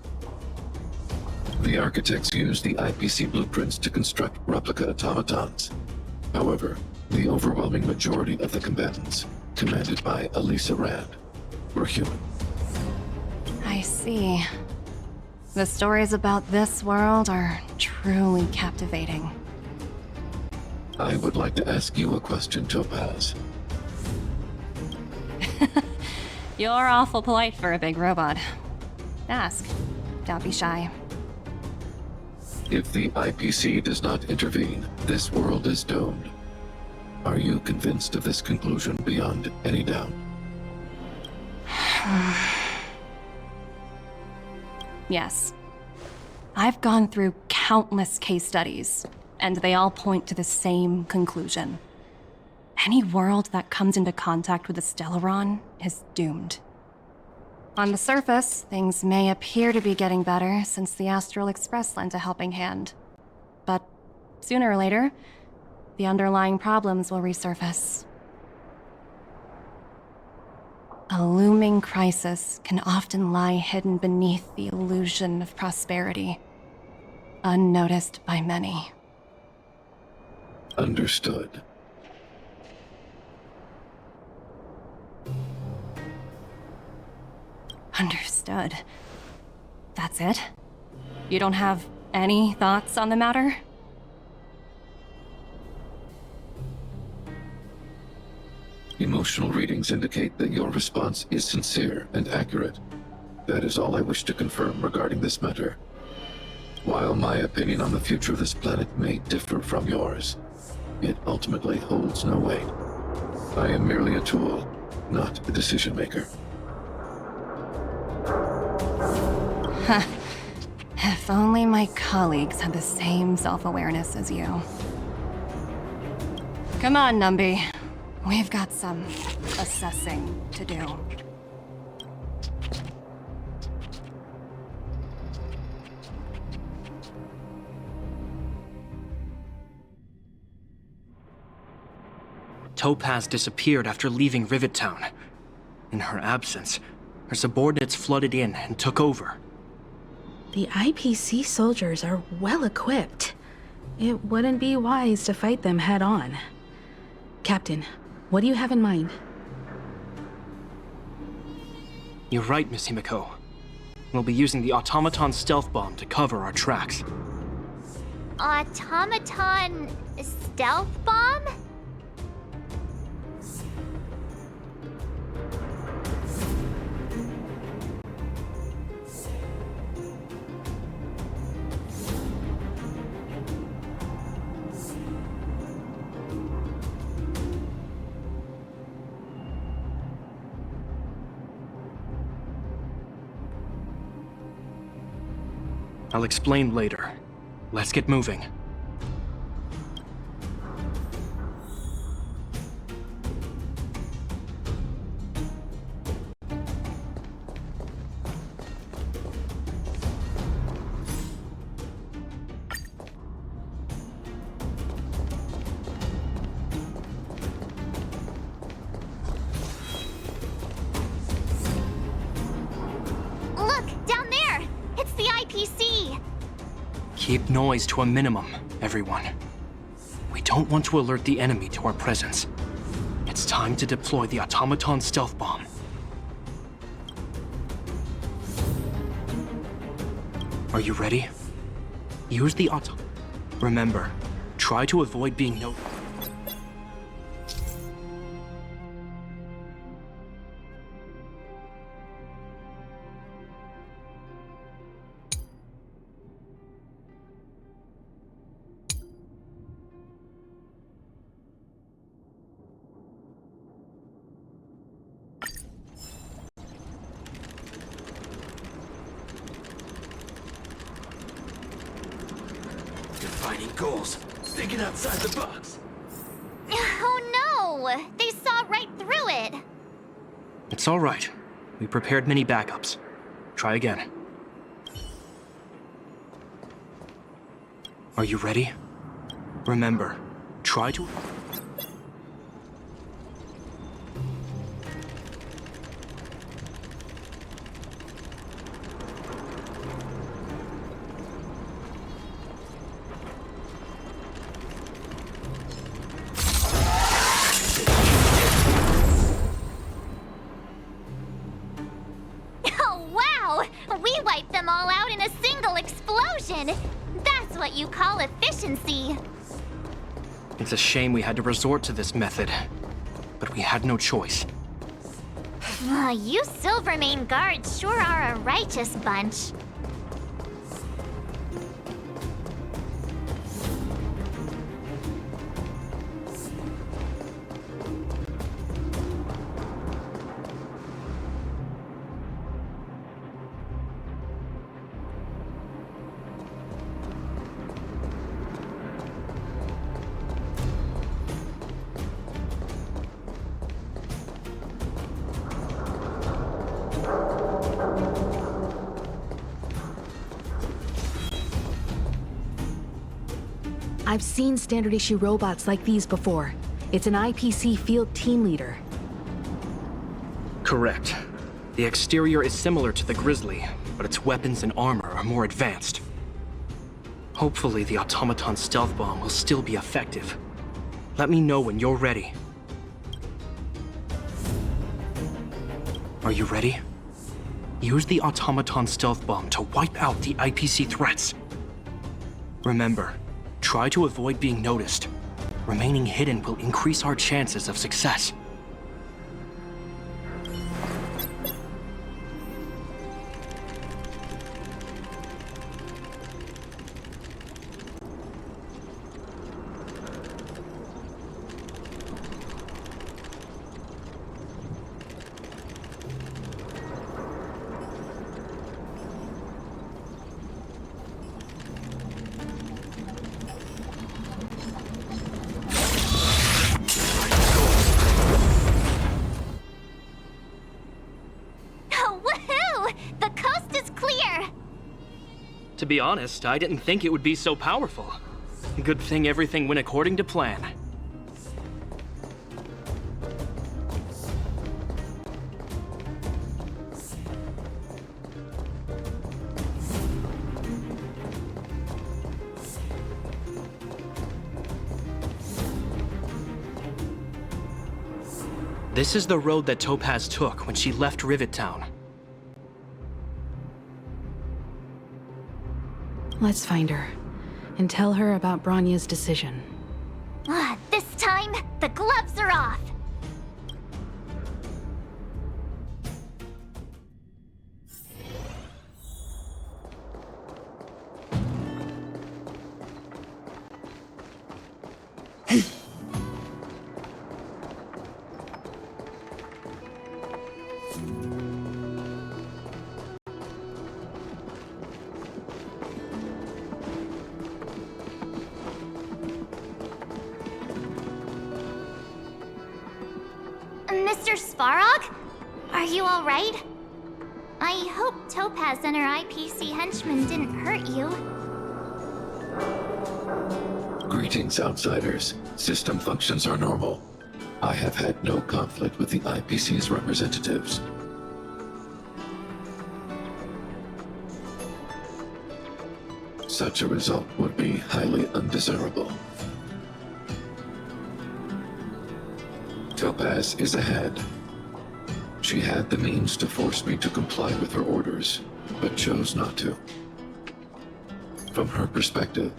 The architects used the IPC blueprints to construct replica automatons. However, the overwhelming majority of the combatants, commanded by Elisa Rand, were human. I see. The stories about this world are truly captivating. I would like to ask you a question, Topaz. You're awful polite for a big robot. Ask. Don't be shy. If the IPC does not intervene, this world is doomed. Are you convinced of this conclusion beyond any doubt? Yes. I've gone through countless case studies, and they all point to the same conclusion. Any world that comes into contact with a Stellaron is doomed. On the surface, things may appear to be getting better since the Astral Express lent a helping hand. But sooner or later, the underlying problems will resurface. A looming crisis can often lie hidden beneath the illusion of prosperity, unnoticed by many. Understood. Understood. That's it? You don't have any thoughts on the matter? Emotional readings indicate that your response is sincere and accurate. That is all I wish to confirm regarding this matter. While my opinion on the future of this planet may differ from yours, it ultimately holds no weight. I am merely a tool, not a decision maker. Huh. If only my colleagues had the same self-awareness as you. Come on, Numby. We've got some assessing to do. Topaz disappeared after leaving Rivet Town. In her absence, her subordinates flooded in and took over. The IPC soldiers are well equipped. It wouldn't be wise to fight them head on. Captain, what do you have in mind? You're right, Miss Himiko. We'll be using the automaton stealth bomb to cover our tracks. Automaton stealth bomb? I'll explain later. Let's get moving. Look, down there! It's the IPC! Keep noise to a minimum, everyone. We don't want to alert the enemy to our presence. It's time to deploy the automaton stealth bomb. Are you ready? Use the auto... Remember, try to avoid being noticed. Defining goals. Thinking outside the box. Oh no! They saw right through it! It's all right. We prepared many backups. Try again. Are you ready? Remember, try to... Oh wow! We wiped them all out in a single explosion! That's what you call efficiency! It's a shame we had to resort to this method, but we had no choice. You Silvermane guards sure are a righteous bunch. I've seen standard issue robots like these before. It's an IPC field team leader. Correct. The exterior is similar to the Grizzly, but its weapons and armor are more advanced. Hopefully the automaton stealth bomb will still be effective. Let me know when you're ready. Are you ready? Use the automaton stealth bomb to wipe out the IPC threats. Remember, try to avoid being noticed. Remaining hidden will increase our chances of success. To be honest, I didn't think it would be so powerful. Good thing everything went according to plan. This is the road that Topaz took when she left Rivet Town. Let's find her, and tell her about Branya's decision. This time, the gloves are off! Mr. Svarog? Are you alright? I hope Topaz and her IPC henchmen didn't hurt you. Greetings, outsiders. System functions are normal. I have had no conflict with the IPC's representatives. Such a result would be highly undesirable. Topaz is ahead. She had the means to force me to comply with her orders, but chose not to. From her perspective,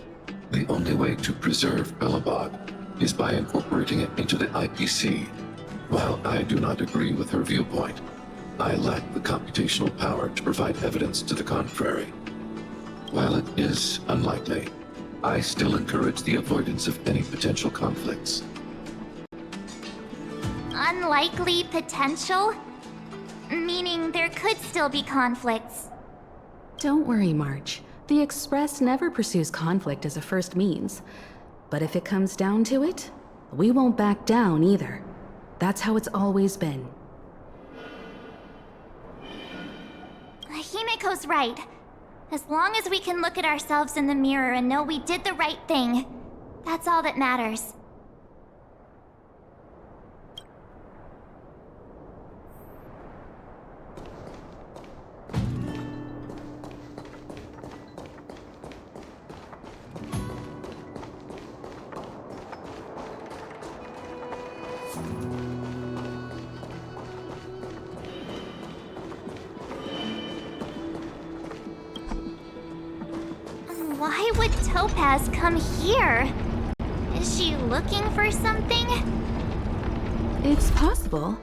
the only way to preserve Belobog is by incorporating it into the IPC. While I do not agree with her viewpoint, I lack the computational power to provide evidence to the contrary. While it is unlikely, I still encourage the avoidance of any potential conflicts. Unlikely potential? Meaning there could still be conflicts. Don't worry, March. The Express never pursues conflict as a first means. But if it comes down to it, we won't back down either. That's how it's always been. Himeko's right. As long as we can look at ourselves in the mirror and know we did the right thing, that's all that matters. Why would Topaz come here? Is she looking for something? It's possible.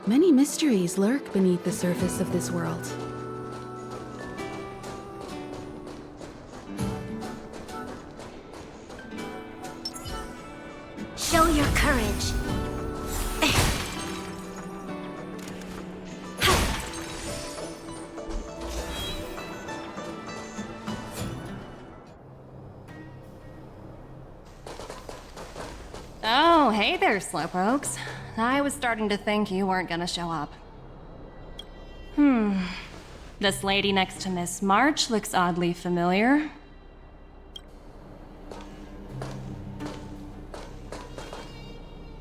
Many mysteries lurk beneath the surface of this world. Show your courage. Oh, hey there, Slowpokes. I was starting to think you weren't gonna show up. This lady next to Miss March looks oddly familiar.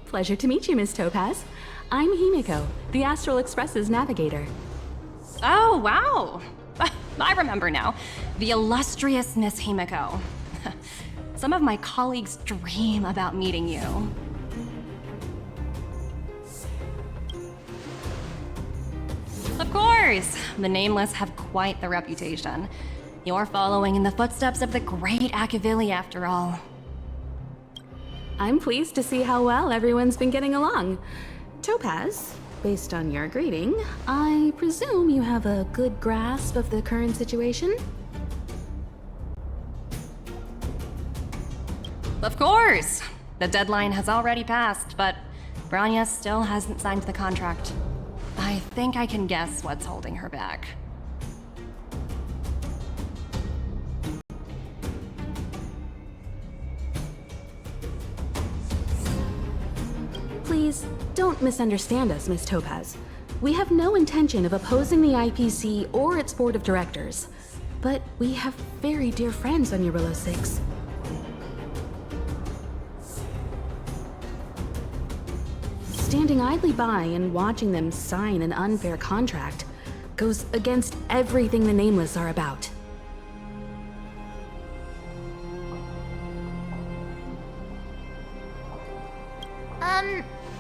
Pleasure to meet you, Miss Topaz. I'm Himiko, the Astral Express's navigator. Oh, wow. I remember now. The illustrious Miss Himiko. Some of my colleagues dream about meeting you. Of course! The Nameless have quite the reputation. You're following in the footsteps of the great Akavili, after all. I'm pleased to see how well everyone's been getting along. Topaz, based on your greeting, I presume you have a good grasp of the current situation? Of course! The deadline has already passed, but Branya still hasn't signed the contract. I think I can guess what's holding her back. Please, don't misunderstand us, Miss Topaz. We have no intention of opposing the IPC or its board of directors, but we have very dear friends on Eurillo 6. Standing idly by and watching them sign an unfair contract goes against everything the Nameless are about.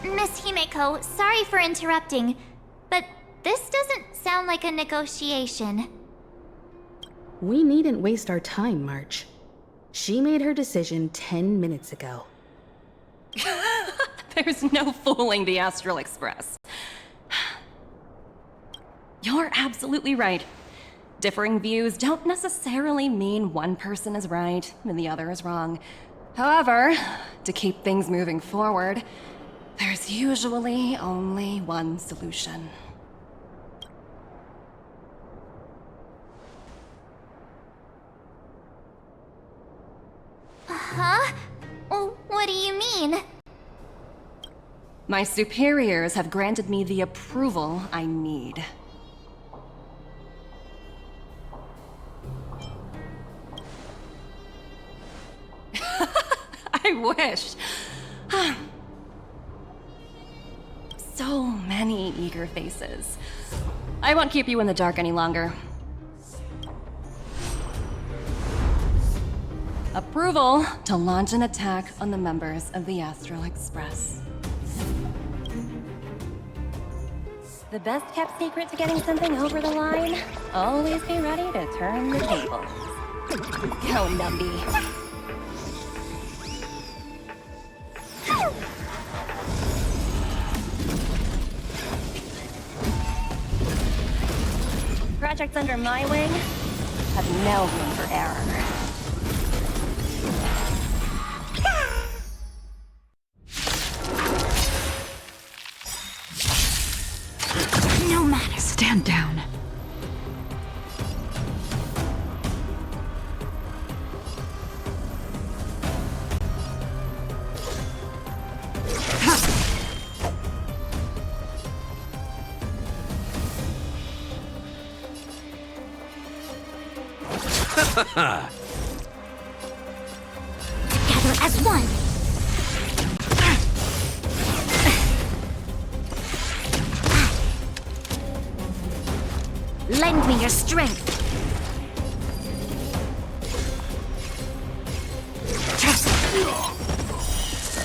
Miss Himeko, sorry for interrupting, but this doesn't sound like a negotiation. We needn't waste our time, March. She made her decision 10 minutes ago. There's no fooling the Astral Express. You're absolutely right. Differing views don't necessarily mean one person is right and the other is wrong. However, to keep things moving forward, there's usually only one solution. Huh? What do you mean? My superiors have granted me the approval I need. I wish. So many eager faces. I won't keep you in the dark any longer. Approval to launch an attack on the members of the Astral Express. The best kept secret to getting something over the line? Always be ready to turn the tables. Go, Numby. Projects under my wing have no room for error. No matter. Stand down. Together as one! Lend me your strength!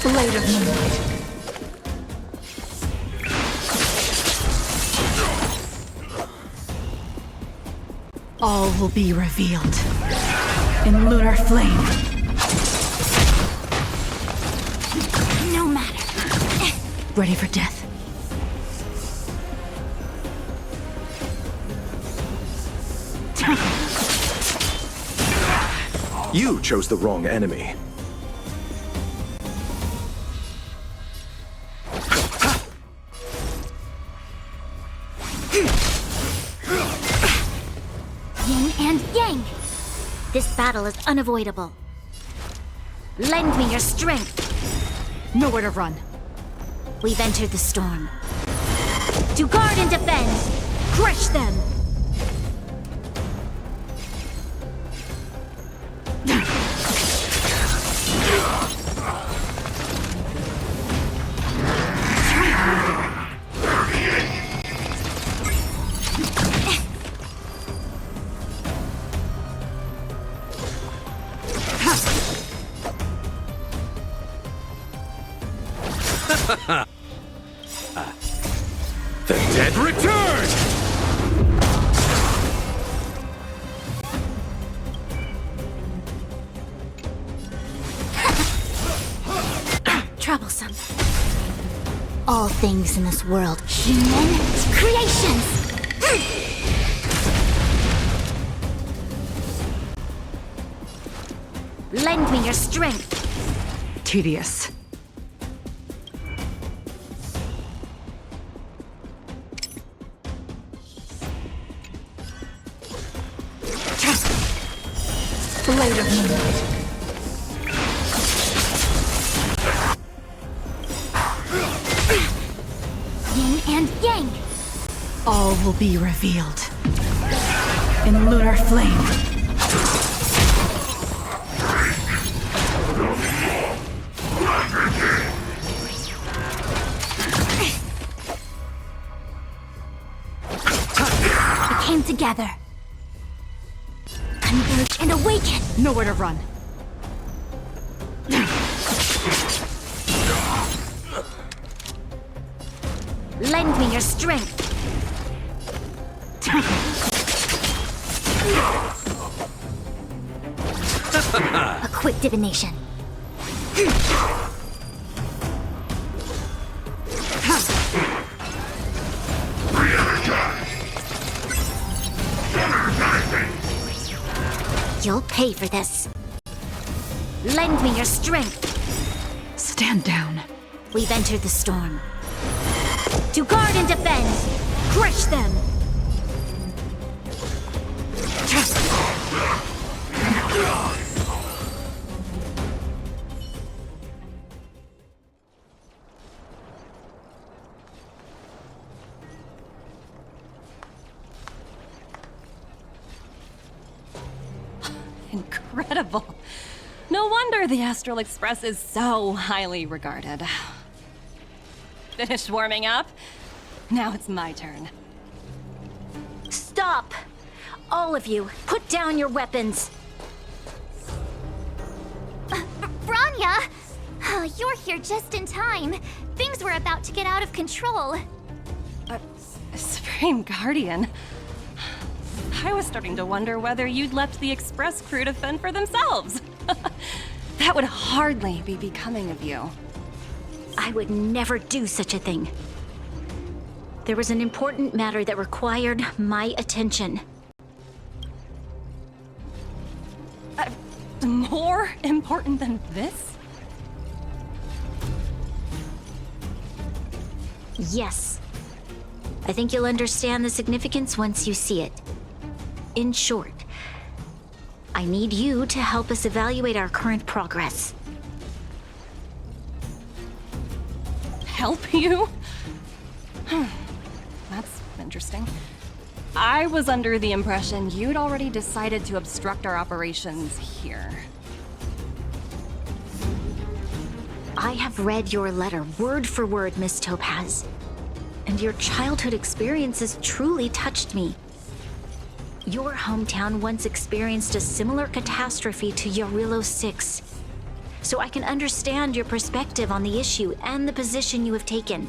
Blade of Moonlight. All will be revealed in lunar flame. No matter. Ready for death. You chose the wrong enemy. Yin and Yang! This battle is unavoidable. Lend me your strength! Nowhere to run. We've entered the storm. To guard and defend! Crush them! The dead return! Troublesome. All things in this world, human creations! Lend me your strength. Tedious. Blade of moonlight. Yin and yang. All will be revealed. In lunar flame. We came together. Converge and awaken. Nowhere to run. Lend me your strength. A quick divination. You'll pay for this. Lend me your strength. Stand down. We've entered the storm. To guard and defend! Crush them! Incredible. No wonder the Astral Express is so highly regarded. Finished warming up? Now it's my turn. Stop! All of you, put down your weapons! Branya! Oh, you're here just in time. Things were about to get out of control. Supreme Guardian. I was starting to wonder whether you'd left the Express crew to fend for themselves. That would hardly be becoming of you. I would never do such a thing. There was an important matter that required my attention. More important than this? Yes. I think you'll understand the significance once you see it. In short, I need you to help us evaluate our current progress. Help you? That's interesting. I was under the impression you'd already decided to obstruct our operations here. I have read your letter word for word, Miss Topaz. And your childhood experiences truly touched me. Your hometown once experienced a similar catastrophe to Yorillo 6. So I can understand your perspective on the issue and the position you have taken.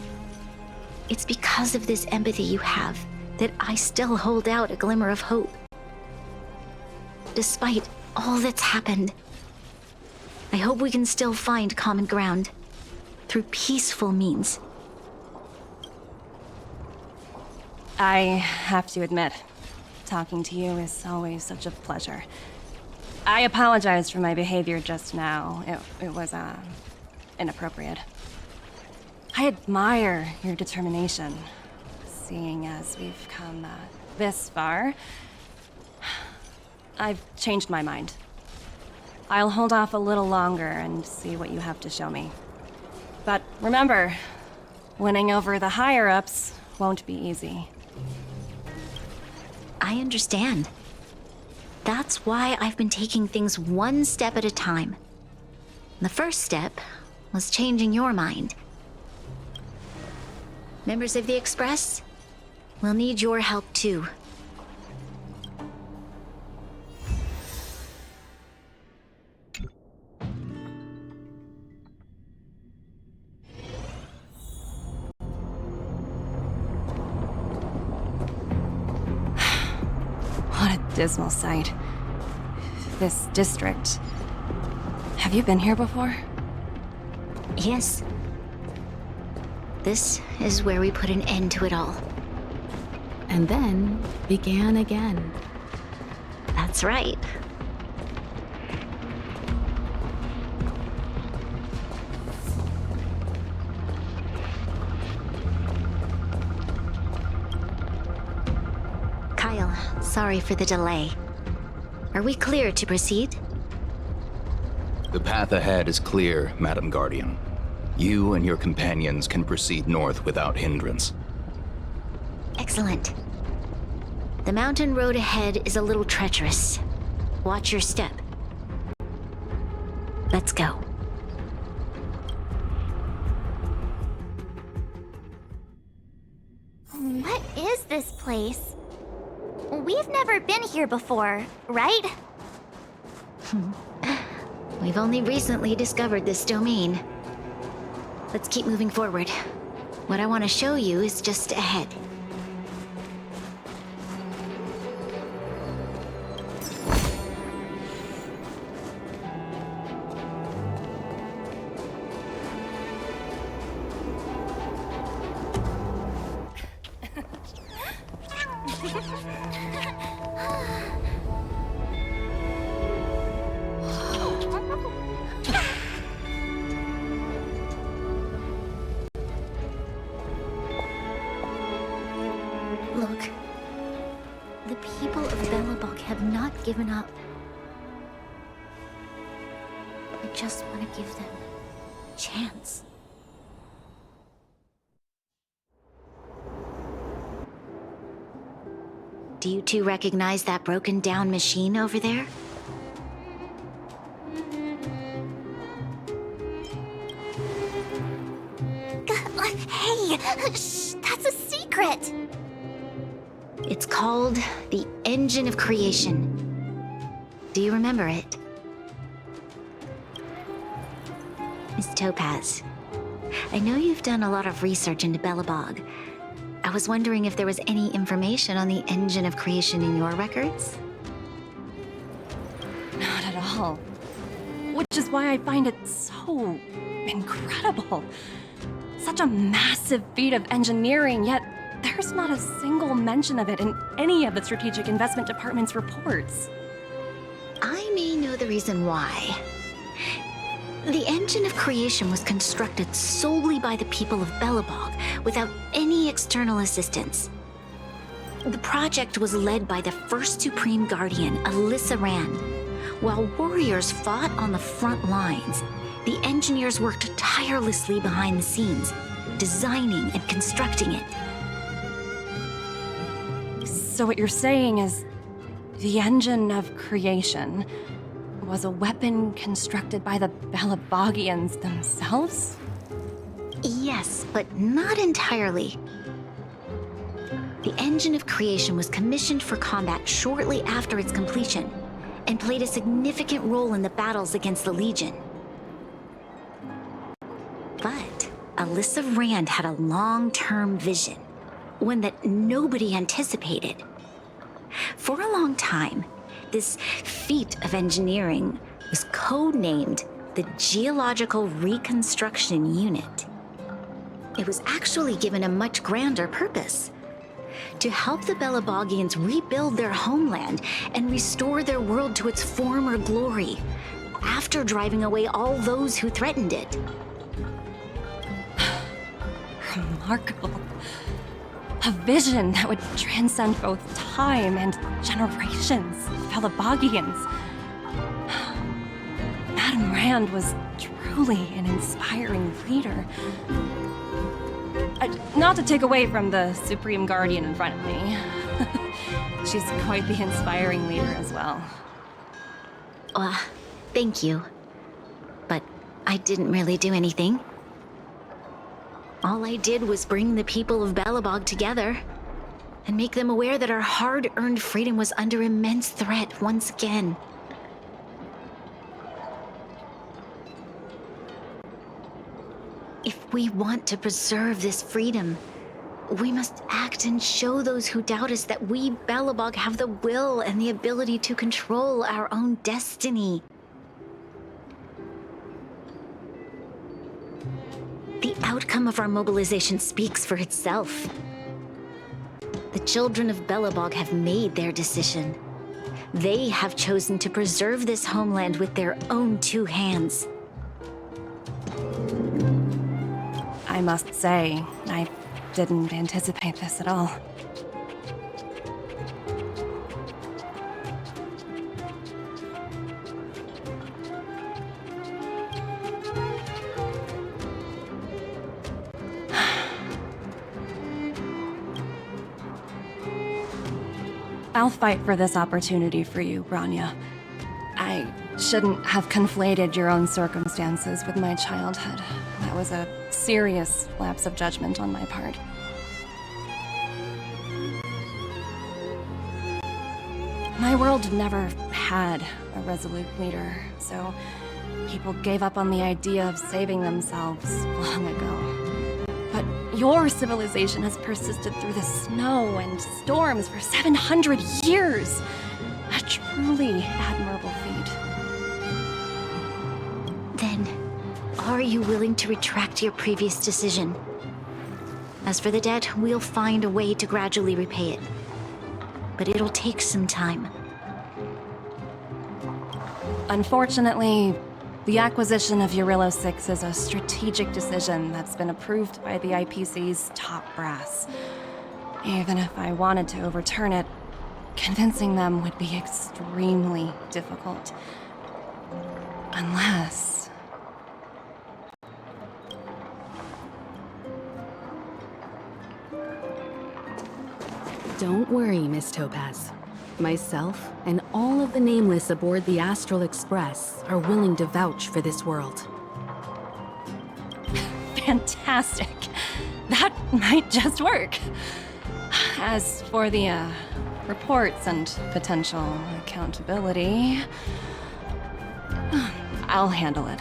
It's because of this empathy you have that I still hold out a glimmer of hope. Despite all that's happened, I hope we can still find common ground through peaceful means. I have to admit, talking to you is always such a pleasure. I apologize for my behavior just now. It was, inappropriate. I admire your determination. Seeing as we've come, this far, I've changed my mind. I'll hold off a little longer and see what you have to show me. But remember, winning over the higher-ups won't be easy. I understand. That's why I've been taking things one step at a time. The first step was changing your mind. Members of the Express, we'll need your help too. dismal sight. This district. Have you been here before? Yes. This is where we put an end to it all. And then began again. That's right. Kyle, sorry for the delay. Are we clear to proceed? The path ahead is clear, Madam Guardian. You and your companions can proceed north without hindrance. Excellent. The mountain road ahead is a little treacherous. Watch your step. Let's go. What is this place? We've never been here before, right? We've only recently discovered this domain. Let's keep moving forward. What I want to show you is just ahead. Look, the people of Belobog have not given up. I just want to give them a chance. Do you two recognize that broken down machine over there? Hey, shh, that's a secret. It's called the Engine of Creation. Do you remember it? Miss Topaz, I know you've done a lot of research into Belobog. I was wondering if there was any information on the Engine of Creation in your records? Not at all. Which is why I find it so incredible. Such a massive feat of engineering, yet there's not a single mention of it in any of the Strategic Investment Department's reports. I may know the reason why. The Engine of Creation was constructed solely by the people of Belobog, without any external assistance. The project was led by the first Supreme Guardian, Alyssa Rand. While warriors fought on the front lines, the engineers worked tirelessly behind the scenes, designing and constructing it. So what you're saying is, the Engine of Creation was a weapon constructed by the Belabogians themselves? Yes, but not entirely. The Engine of Creation was commissioned for combat shortly after its completion, and played a significant role in the battles against the Legion. But Alyssa Rand had a long-term vision, one that nobody anticipated. For a long time, this feat of engineering was codenamed the Geological Reconstruction Unit. It was actually given a much grander purpose: to help the Belabogians rebuild their homeland and restore their world to its former glory, after driving away all those who threatened it. Remarkable. A vision that would transcend both time and generations of Belabogians. Madame Rand was truly an inspiring leader. Not to take away from the Supreme Guardian in front of me. She's quite the inspiring leader as well. Thank you. But I didn't really do anything. All I did was bring the people of Belobog together and make them aware that our hard-earned freedom was under immense threat once again. If we want to preserve this freedom, We must act and show those who doubt us that we, Belobog, have the will and the ability to control our own destiny. The outcome of our mobilization speaks for itself. The children of Belobog have made their decision. They have chosen to preserve this homeland with their own two hands. I must say, I didn't anticipate this at all. I'll fight for this opportunity for you, Branya. I shouldn't have conflated your own circumstances with my childhood. That was a serious lapse of judgment on my part. My world never had a resolute leader, so people gave up on the idea of saving themselves long ago. But your civilization has persisted through the snow and storms for 700 years. A truly admirable feat. Then, are you willing to retract your previous decision? As for the debt, we'll find a way to gradually repay it. But it'll take some time. Unfortunately, the acquisition of Eurillo 6 is a strategic decision that's been approved by the IPC's top brass. Even if I wanted to overturn it, convincing them would be extremely difficult. Unless... Don't worry, Miss Topaz. Myself and all of the Nameless aboard the Astral Express are willing to vouch for this world. Fantastic. That might just work. As for the, reports and potential accountability, I'll handle it.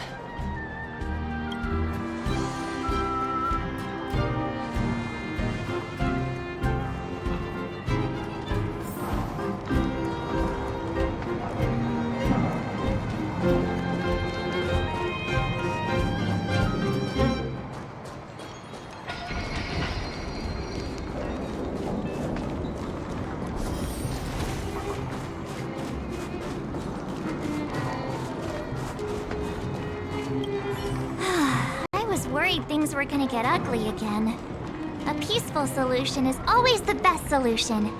Worried things were gonna get ugly again. A peaceful solution is always the best solution.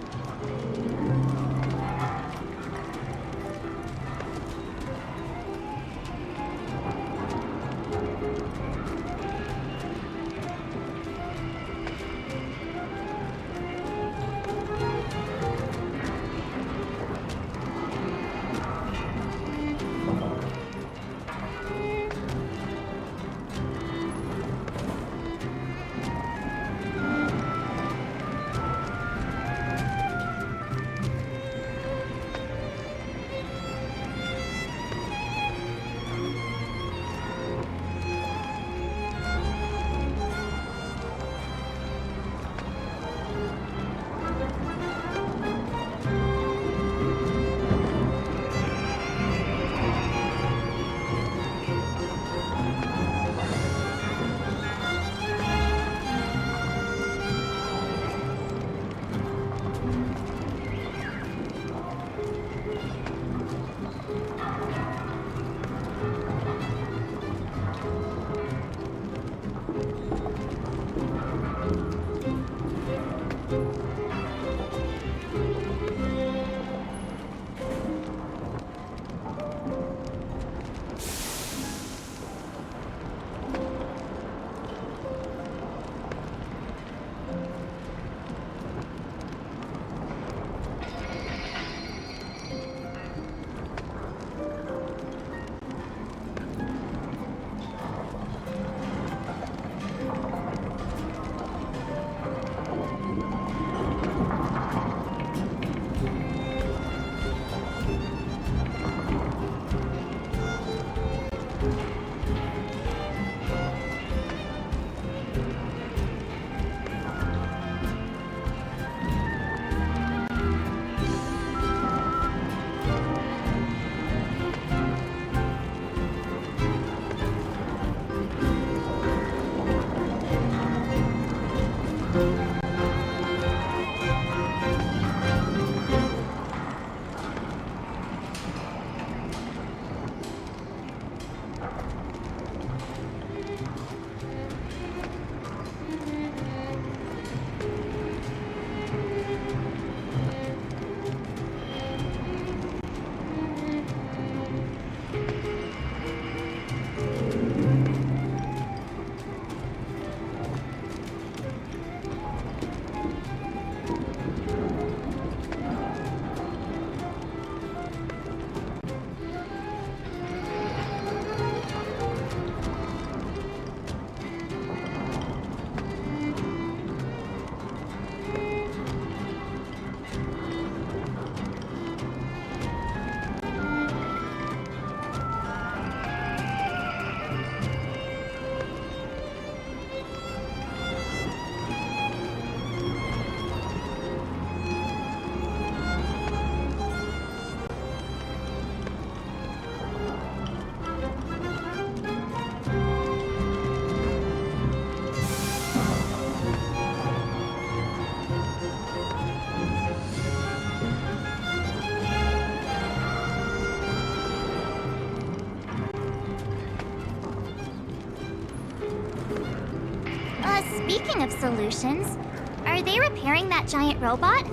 Speaking of solutions, are they repairing that giant robot?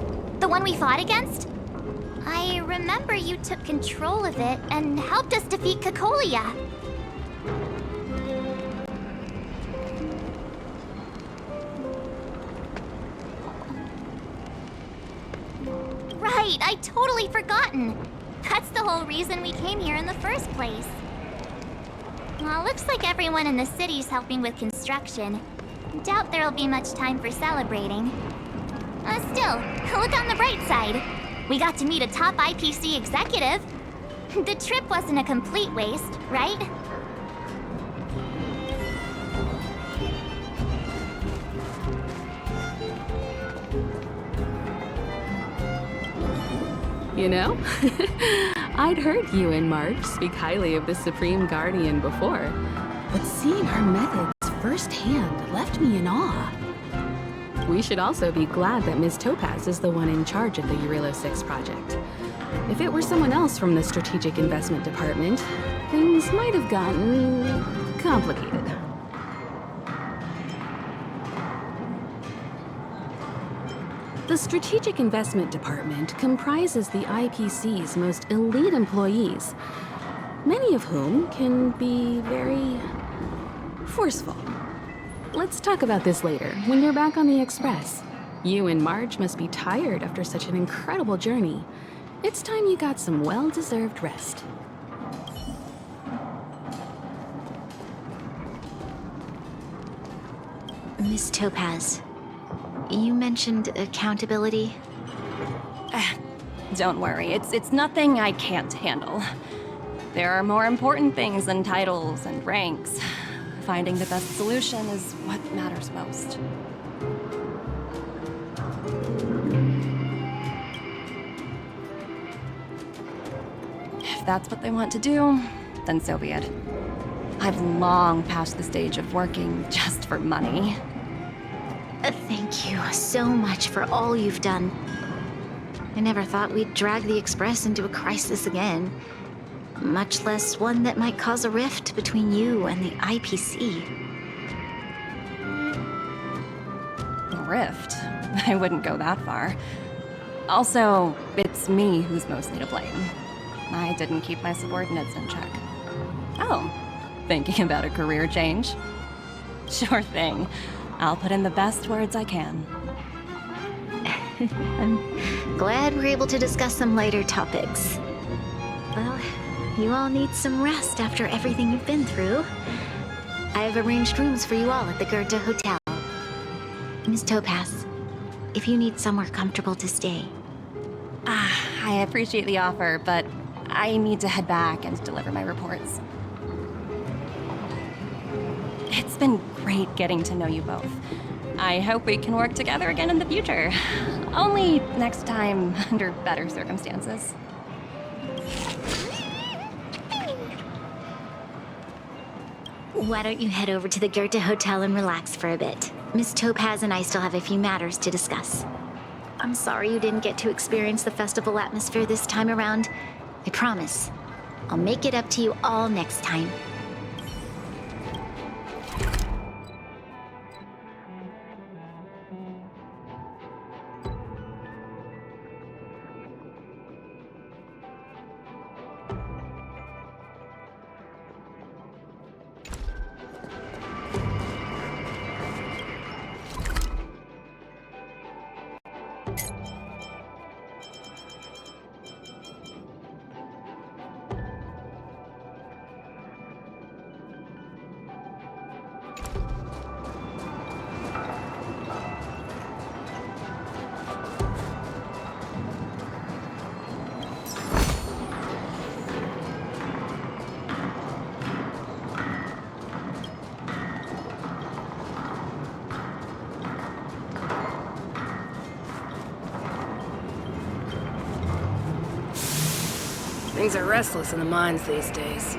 The one we fought against? I remember you took control of it and helped us defeat Cocolia. Right, I totally forgotten. That's the whole reason we came here in the first place. Well, looks like everyone in the city's helping with construction. Doubt there'll be much time for celebrating. Still, look on the bright side. We got to meet a top IPC executive. The trip wasn't a complete waste, right? You know, I'd heard you and Marge speak highly of the Supreme Guardian before, but seeing her methods firsthand left me in awe. We should also be glad that Ms. Topaz is the one in charge of the Eurilo 6 project. If it were someone else from the Strategic Investment Department, things might have gotten complicated. The Strategic Investment Department comprises the IPC's most elite employees, many of whom can be very forceful. Let's talk about this later, when you're back on the Express. You and Marge must be tired after such an incredible journey. It's time you got some well-deserved rest. Miss Topaz, you mentioned accountability. Don't worry, it's nothing I can't handle. There are more important things than titles and ranks. Finding the best solution is what matters most. If that's what they want to do, then so be it. I've long passed the stage of working just for money. Thank you so much for all you've done. I never thought we'd drag the Express into a crisis again. Much less one that might cause a rift between you and the IPC. A rift? I wouldn't go that far. Also, it's me who's mostly to blame. I didn't keep my subordinates in check. Oh, thinking about a career change? Sure thing. I'll put in the best words I can. I'm glad we're able to discuss some lighter topics. Well, you all need some rest after everything you've been through. I've arranged rooms for you all at the Goethe Hotel. Miss Topaz, if you need somewhere comfortable to stay. I appreciate the offer, but I need to head back and deliver my reports. It's been great getting to know you both. I hope we can work together again in the future. Only next time under better circumstances. Why don't you head over to the Goethe Hotel and relax for a bit? Miss Topaz and I still have a few matters to discuss. I'm sorry you didn't get to experience the festival atmosphere this time around. I promise. I'll make it up to you all next time. Things are restless in the mines these days.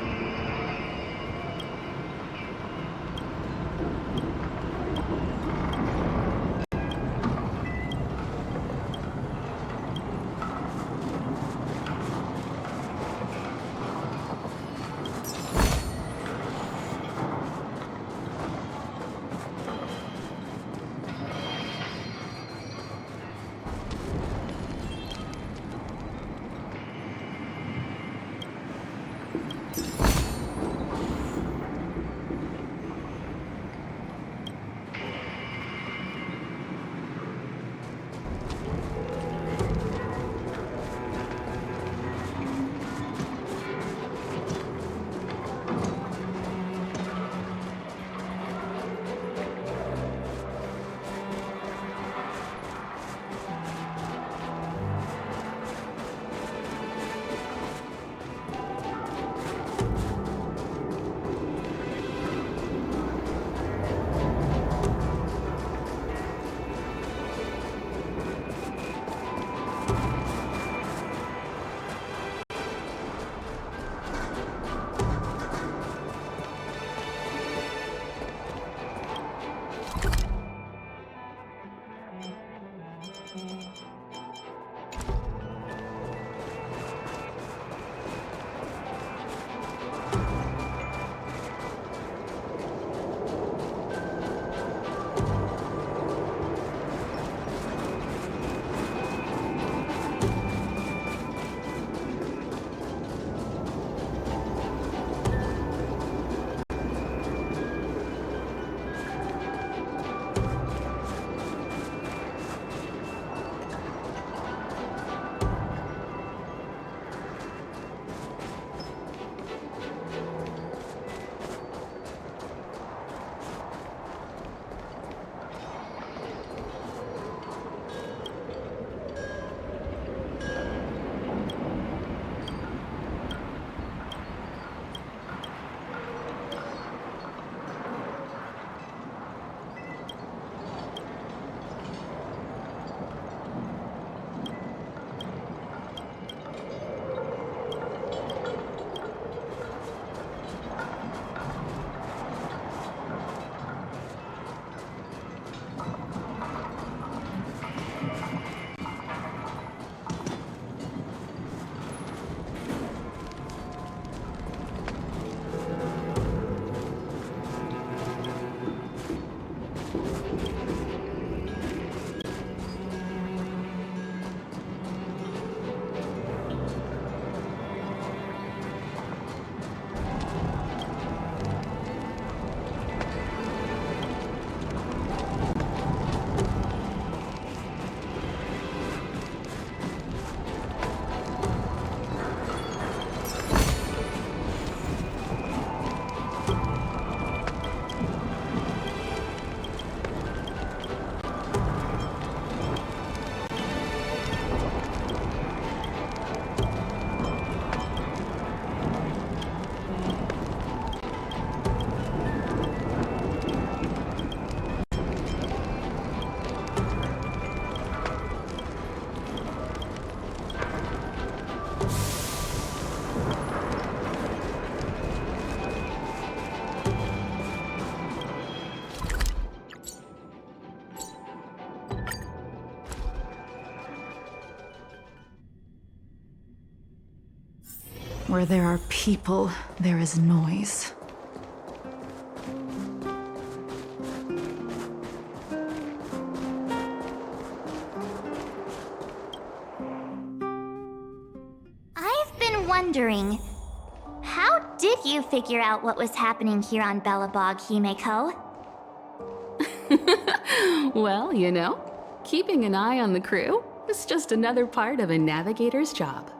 Where there are people, there is noise. I've been wondering, how did you figure out what was happening here on Belobog, Himeko? Well, you know, keeping an eye on the crew is just another part of a navigator's job.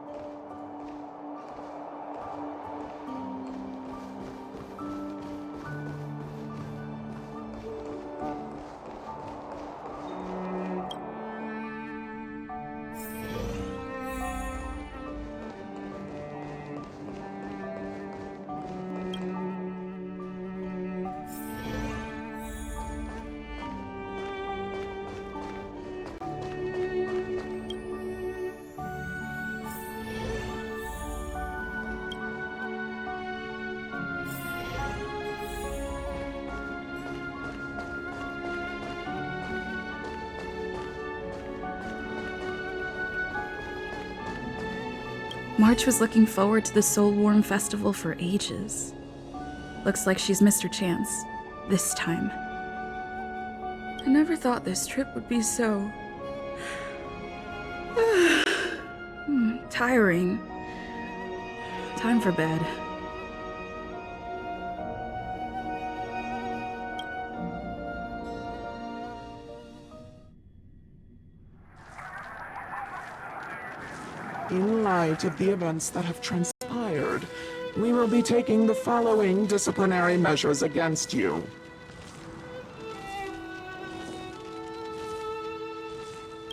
March was looking forward to the Soulwarm Festival for ages. Looks like she's missed her chance. This time. I never thought this trip would be so... tiring. Time for bed. In light of the events that have transpired, we will be taking the following disciplinary measures against you.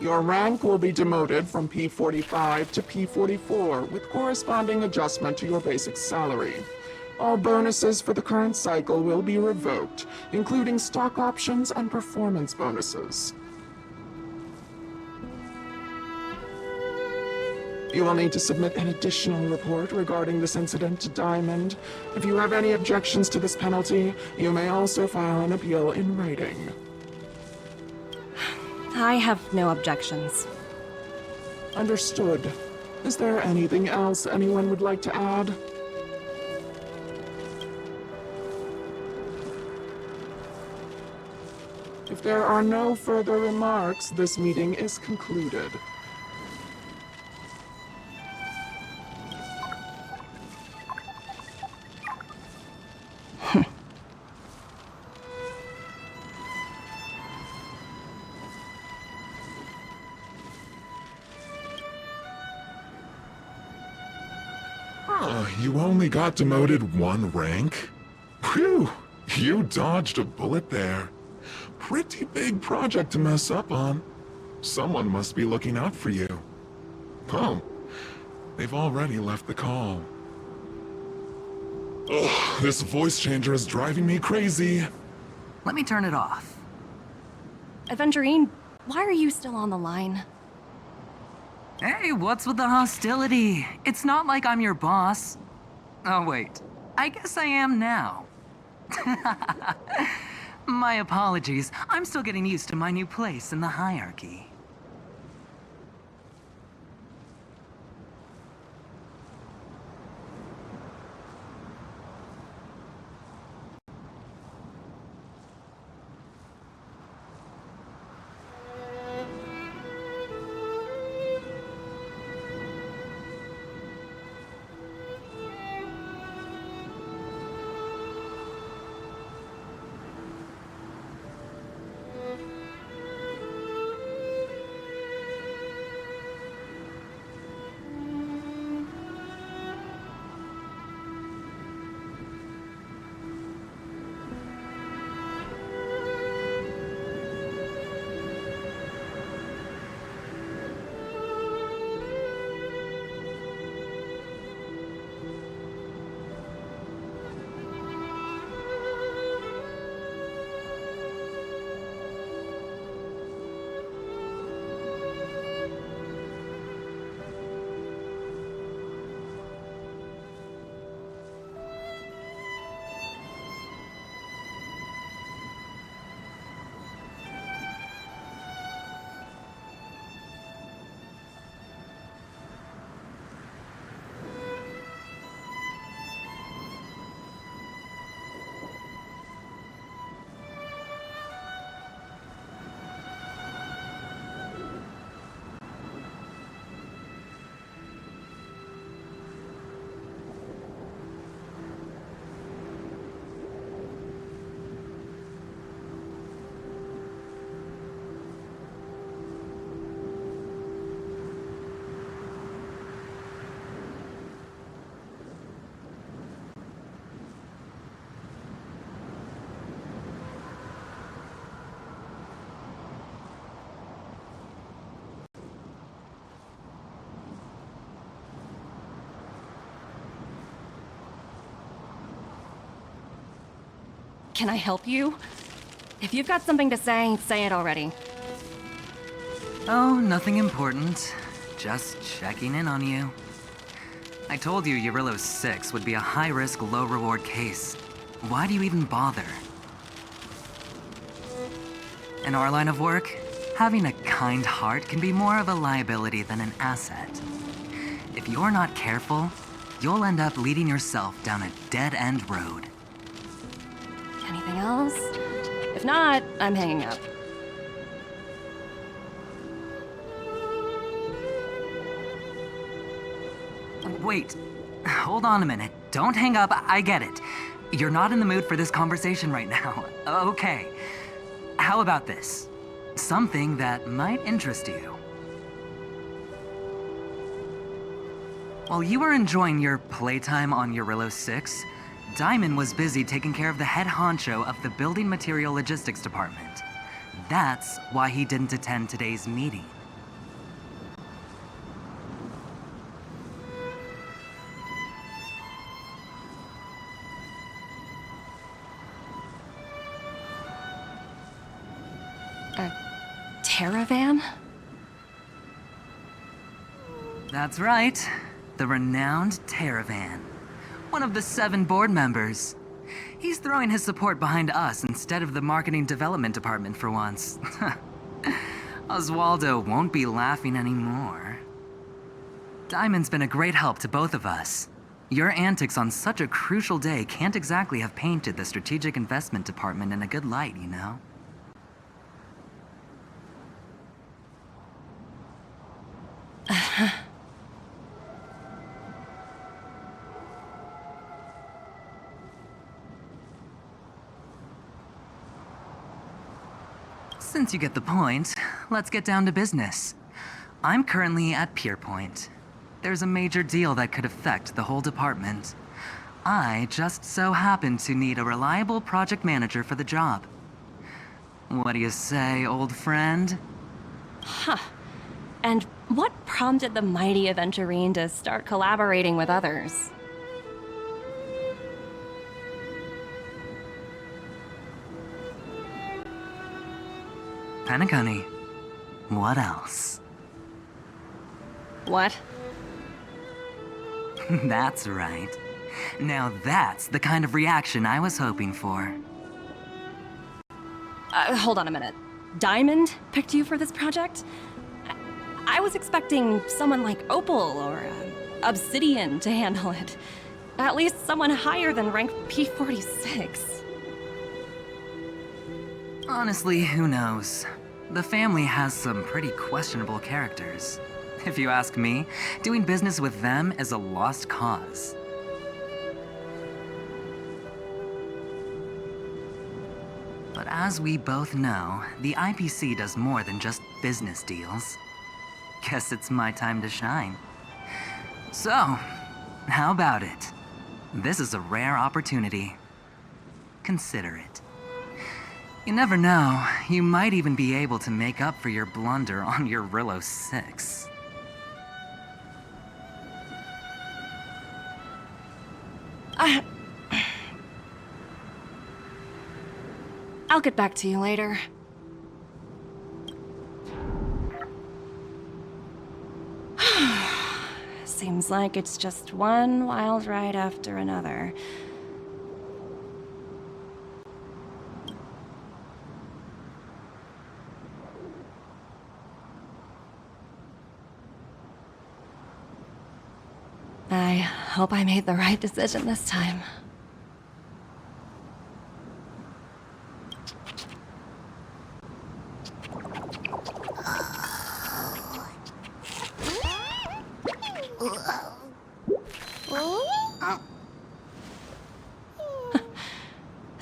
Your rank will be demoted from P45 to P44 with corresponding adjustment to your basic salary. All bonuses for the current cycle will be revoked, including stock options and performance bonuses. You will need to submit an additional report regarding this incident to Diamond. If you have any objections to this penalty, you may also file an appeal in writing. I have no objections. Understood. Is there anything else anyone would like to add? If there are no further remarks, this meeting is concluded. You only got demoted one rank? Phew, you dodged a bullet there. Pretty big project to mess up on. Someone must be looking out for you. Oh, they've already left the call. Ugh, this voice changer is driving me crazy. Let me turn it off. Aventurine, why are you still on the line? Hey, what's with the hostility? It's not like I'm your boss. Oh, wait. I guess I am now. My apologies. I'm still getting used to my new place in the hierarchy. Can I help you? If you've got something to say it already. Oh, nothing important. Just checking in on you. I told you Eurillo 6 would be a high-risk, low-reward case. Why do you even bother? In our line of work, having a kind heart can be more of a liability than an asset. If you're not careful, you'll end up leading yourself down a dead-end road. Anything else? If not, I'm hanging up. Wait, hold on a minute. Don't hang up, I get it. You're not in the mood for this conversation right now. Okay. How about this? Something that might interest you. While you were enjoying your playtime on Eurillo 6, Diamond was busy taking care of the head honcho of the Building Material Logistics Department. That's why he didn't attend today's meeting. Caravan? That's right. The renowned Trailblaze. One of the 7 board members. He's throwing his support behind us instead of the marketing development department for once. Oswaldo won't be laughing anymore. Diamond's been a great help to both of us. Your antics on such a crucial day can't exactly have painted the strategic investment department in a good light, you know? Since you get the point, let's get down to business. I'm currently at Pier Point. There's a major deal that could affect the whole department. I just so happen to need a reliable project manager for the job. What do you say, old friend? Huh. And what prompted the mighty Aventurine to start collaborating with others? Penacony. What else? What? That's right. Now that's the kind of reaction I was hoping for. Hold on a minute. Diamond picked you for this project? I was expecting someone like Opal or Obsidian to handle it. At least someone higher than rank P46. Honestly, who knows? The family has some pretty questionable characters. If you ask me, doing business with them is a lost cause. But as we both know, the IPC does more than just business deals. Guess it's my time to shine. So, how about it? This is a rare opportunity. Consider it. You never know, you might even be able to make up for your blunder on Eurillo 6. I'll get back to you later. Seems like it's just one wild ride after another. I hope I made the right decision this time.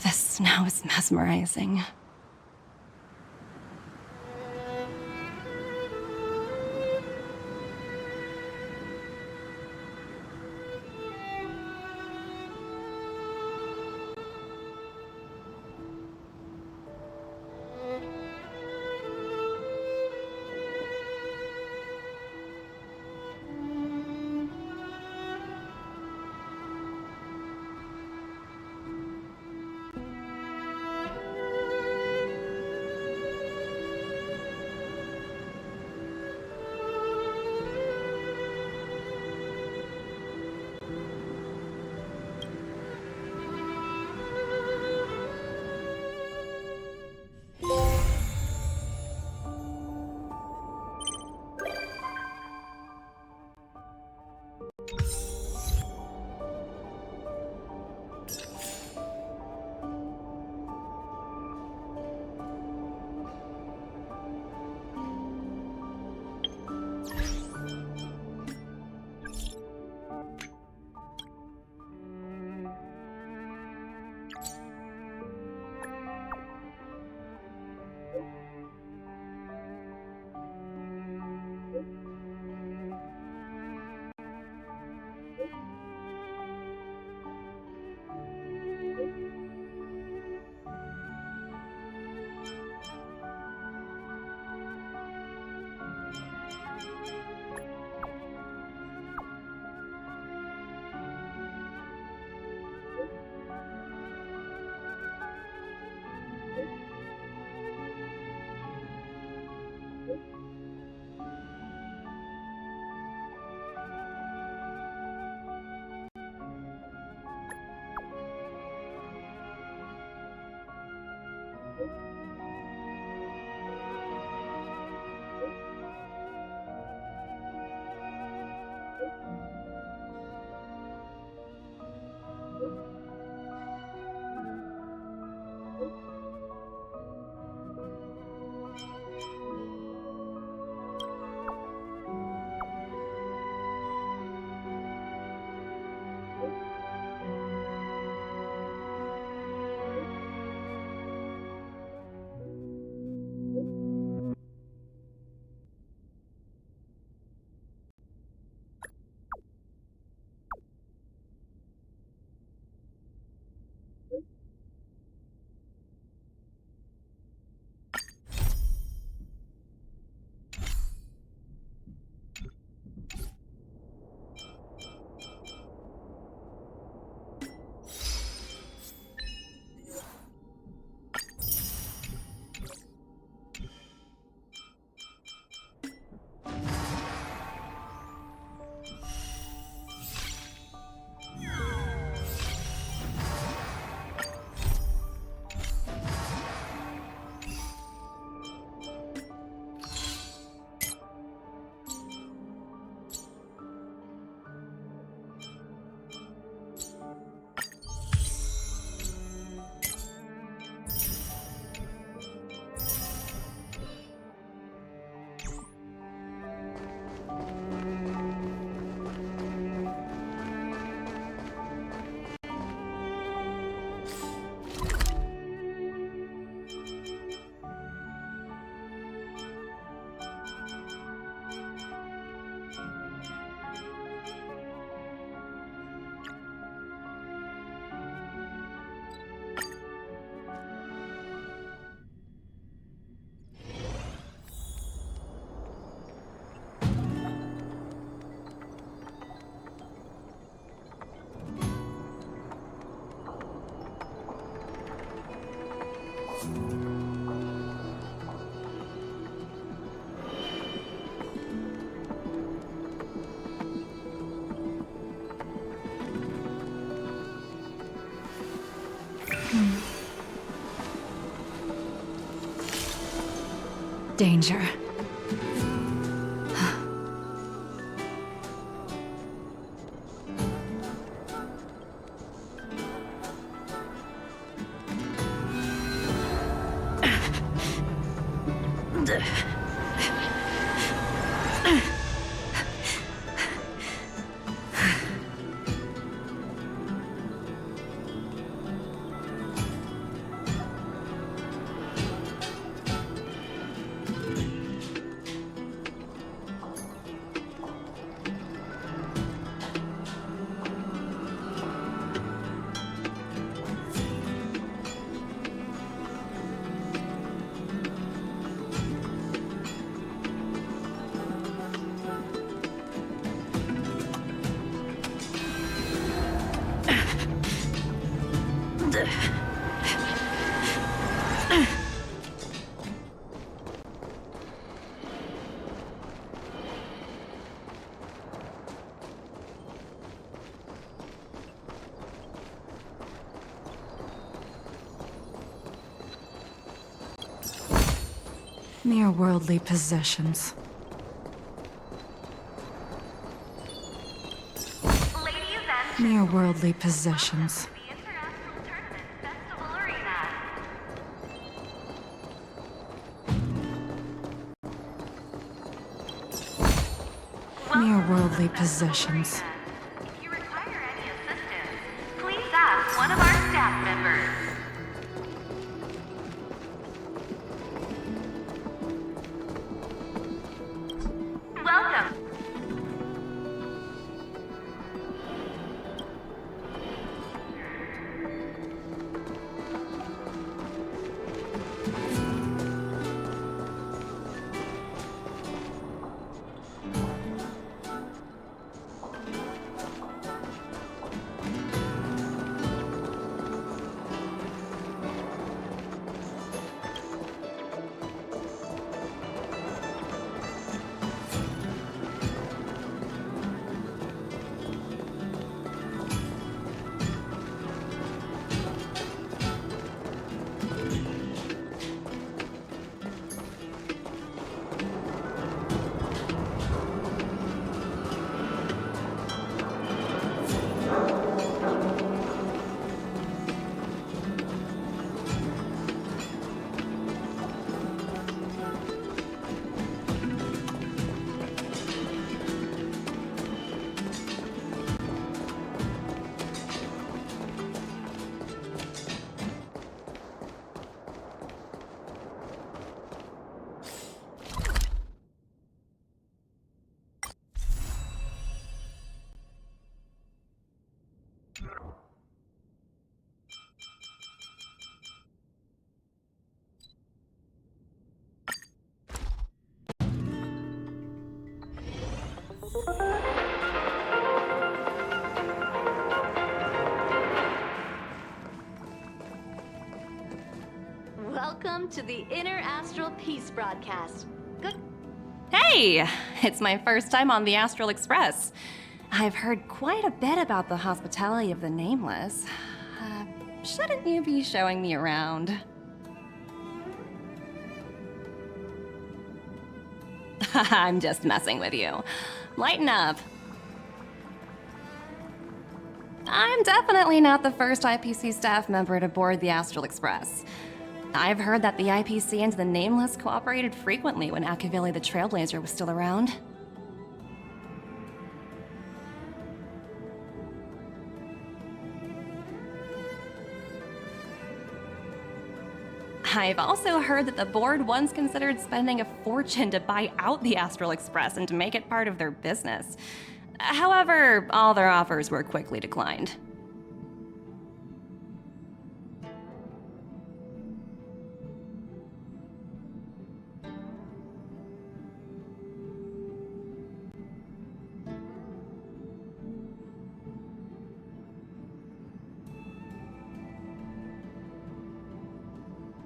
The snow is mesmerizing. Danger. Mere worldly possessions. Mere worldly possessions. Mere worldly possessions. If you require any assistance, please ask one of our staff members. Welcome. Welcome to the Inter-Astral Peace broadcast. Good. Hey! It's my first time on the Astral Express. I've heard quite a bit about the hospitality of the Nameless. Shouldn't you be showing me around? I'm just messing with you. Lighten up. I'm definitely not the first IPC staff member to board the Astral Express. I've heard that the IPC and the Nameless cooperated frequently when Akavili the Trailblazer was still around. I've also heard that the board once considered spending a fortune to buy out the Astral Express and to make it part of their business. However, all their offers were quickly declined.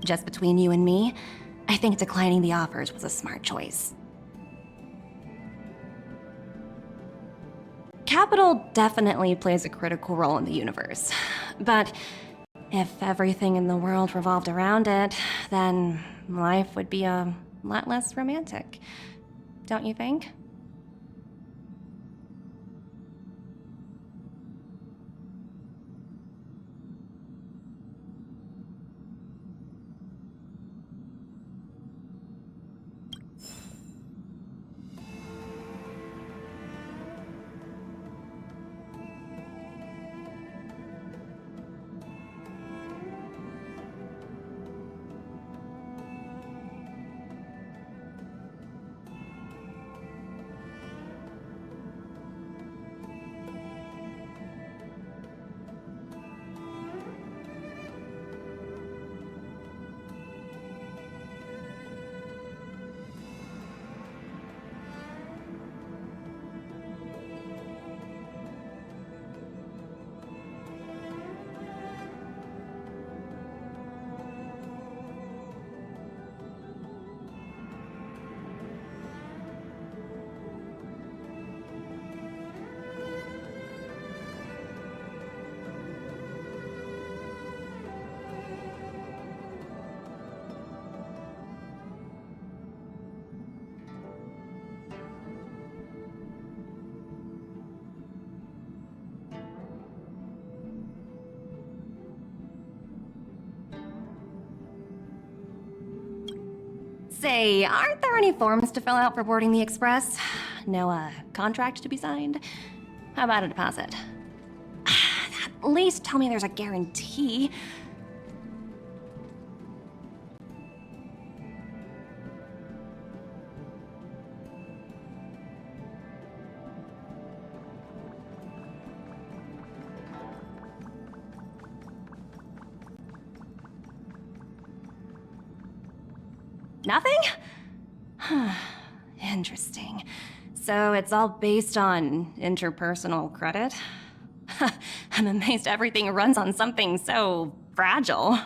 Just between you and me, I think declining the offers was a smart choice. Capital definitely plays a critical role in the universe, but if everything in the world revolved around it, then life would be a lot less romantic, don't you think? Say, aren't there any forms to fill out for boarding the Express? No, contract to be signed? How about a deposit? At least tell me there's a guarantee. Nothing? Interesting. So it's all based on interpersonal credit? I'm amazed everything runs on something so fragile.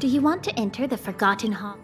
Do you want to enter the Forgotten Hall?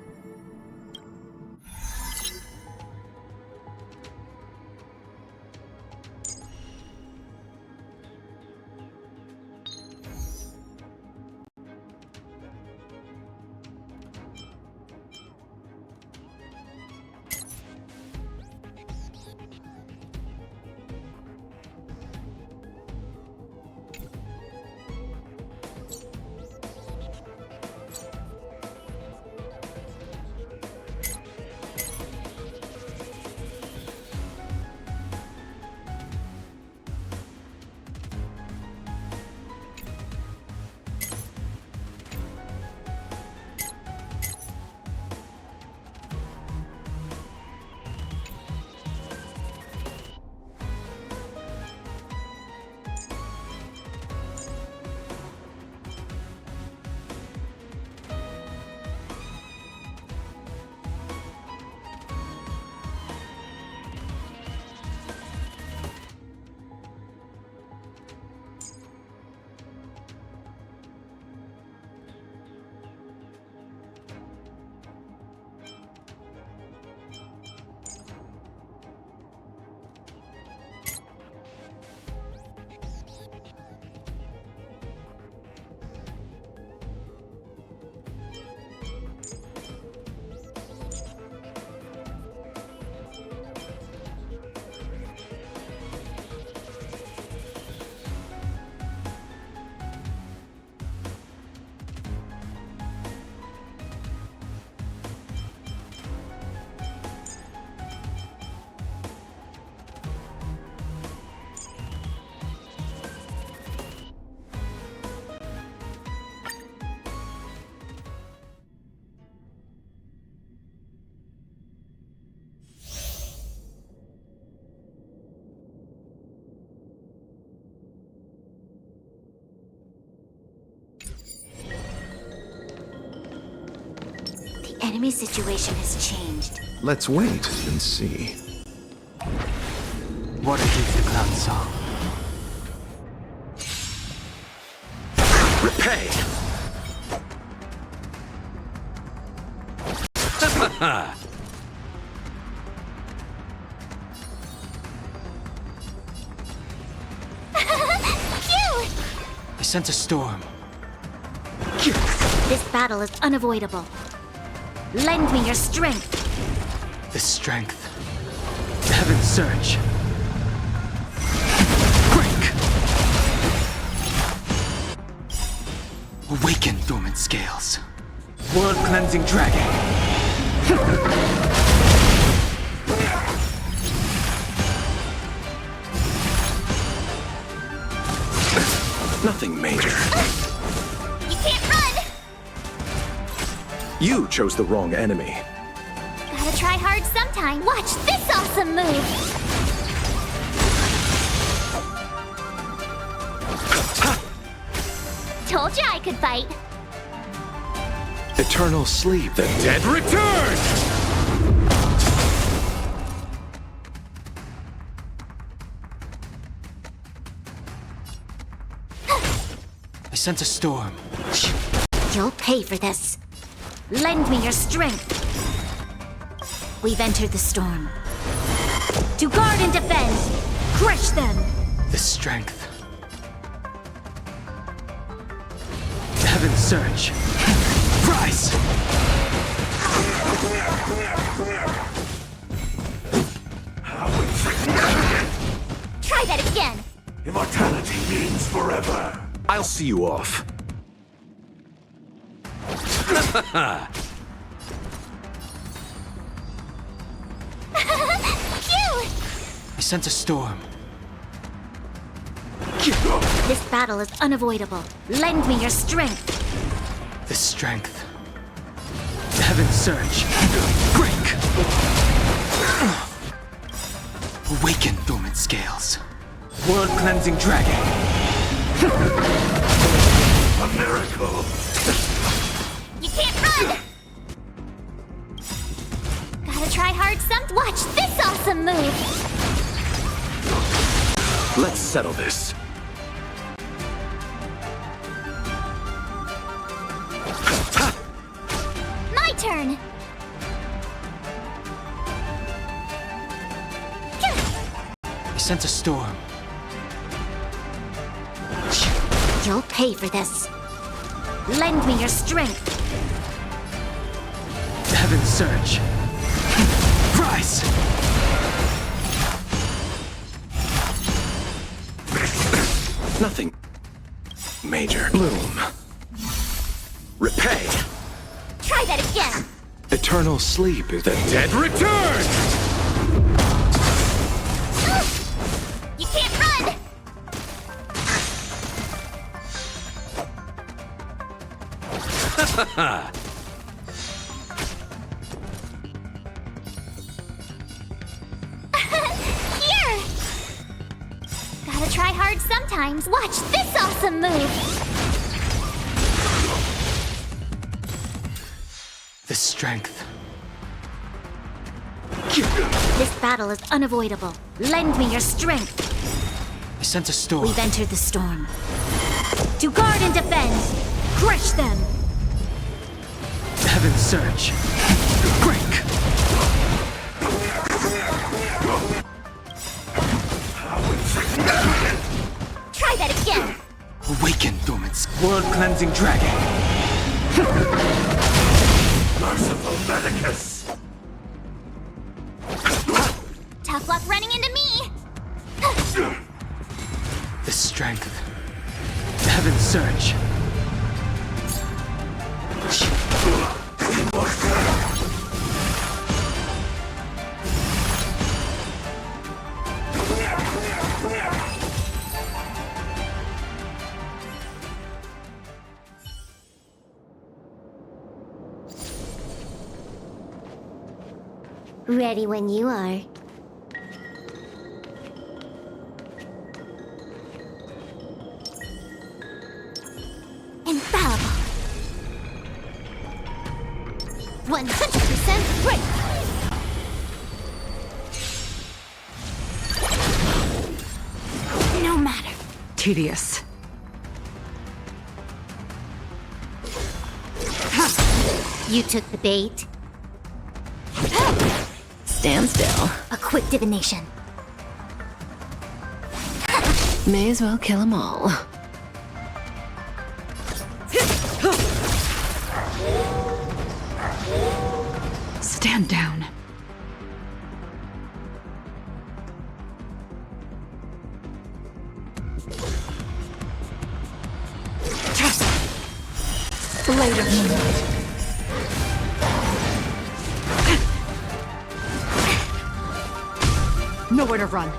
Enemy situation has changed. Let's wait and see. What is the cloud song? Repay! I sense a storm. This battle is unavoidable. Lend me your strength. The strength. Heaven's surge. Break! Awaken dormant scales. World-cleansing dragon. Nothing major. You can't run! You chose the wrong enemy. Gotta try hard sometime. Watch this awesome move! Told you I could fight. Eternal sleep. The dead return! I sense a storm. You'll pay for this. Lend me your strength. We've entered the storm. To guard and defend. Crush them. The strength. Heaven's surge. Rise! Try that again. Immortality means forever. I'll see you off. I sense a storm. This battle is unavoidable. Lend me your strength. The strength. Heaven's surge. Break! Awaken dormant scales. World-cleansing dragon. A miracle. You can't run! Gotta try hard some. Watch this awesome move! Let's settle this. sense a storm. You'll pay for this. Lend me your strength. Heaven's surge. Rise! Nothing major. Bloom. Repay. Try that again. Eternal sleep is the Dead return! You can't run. Here. Gotta try hard sometimes. Watch this awesome move. The strength. This battle is unavoidable. Lend me your strength. I sense a storm. We've entered the storm. To guard and defend. Crush them. Heaven's surge. Break! Try that again. Awaken, dormant world-cleansing dragon. Merciful Medicus! Tough luck running into me. The strength. Heaven's surge. Ready when you are. Infallible. 100% break. No matter. Tedious. You took the bait. Stand still. A quick divination. May as well kill them all. Stand down. Later, moonlight. Nowhere to run.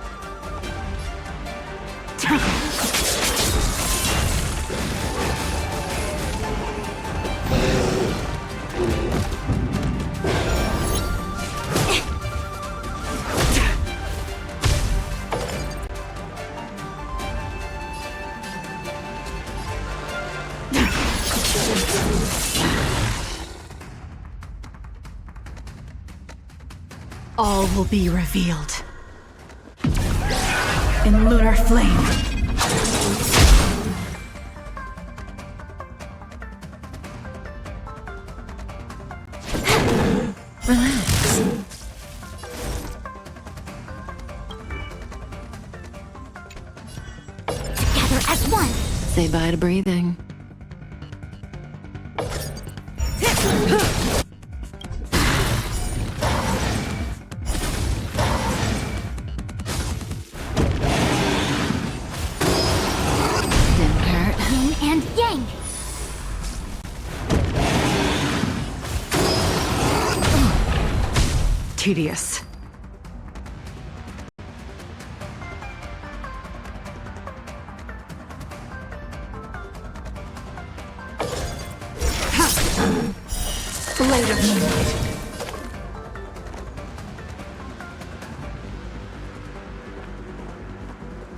All will be revealed. In lunar flame. Relax. Together as one. Say bye to breathing. Tedious. Later, moonlight.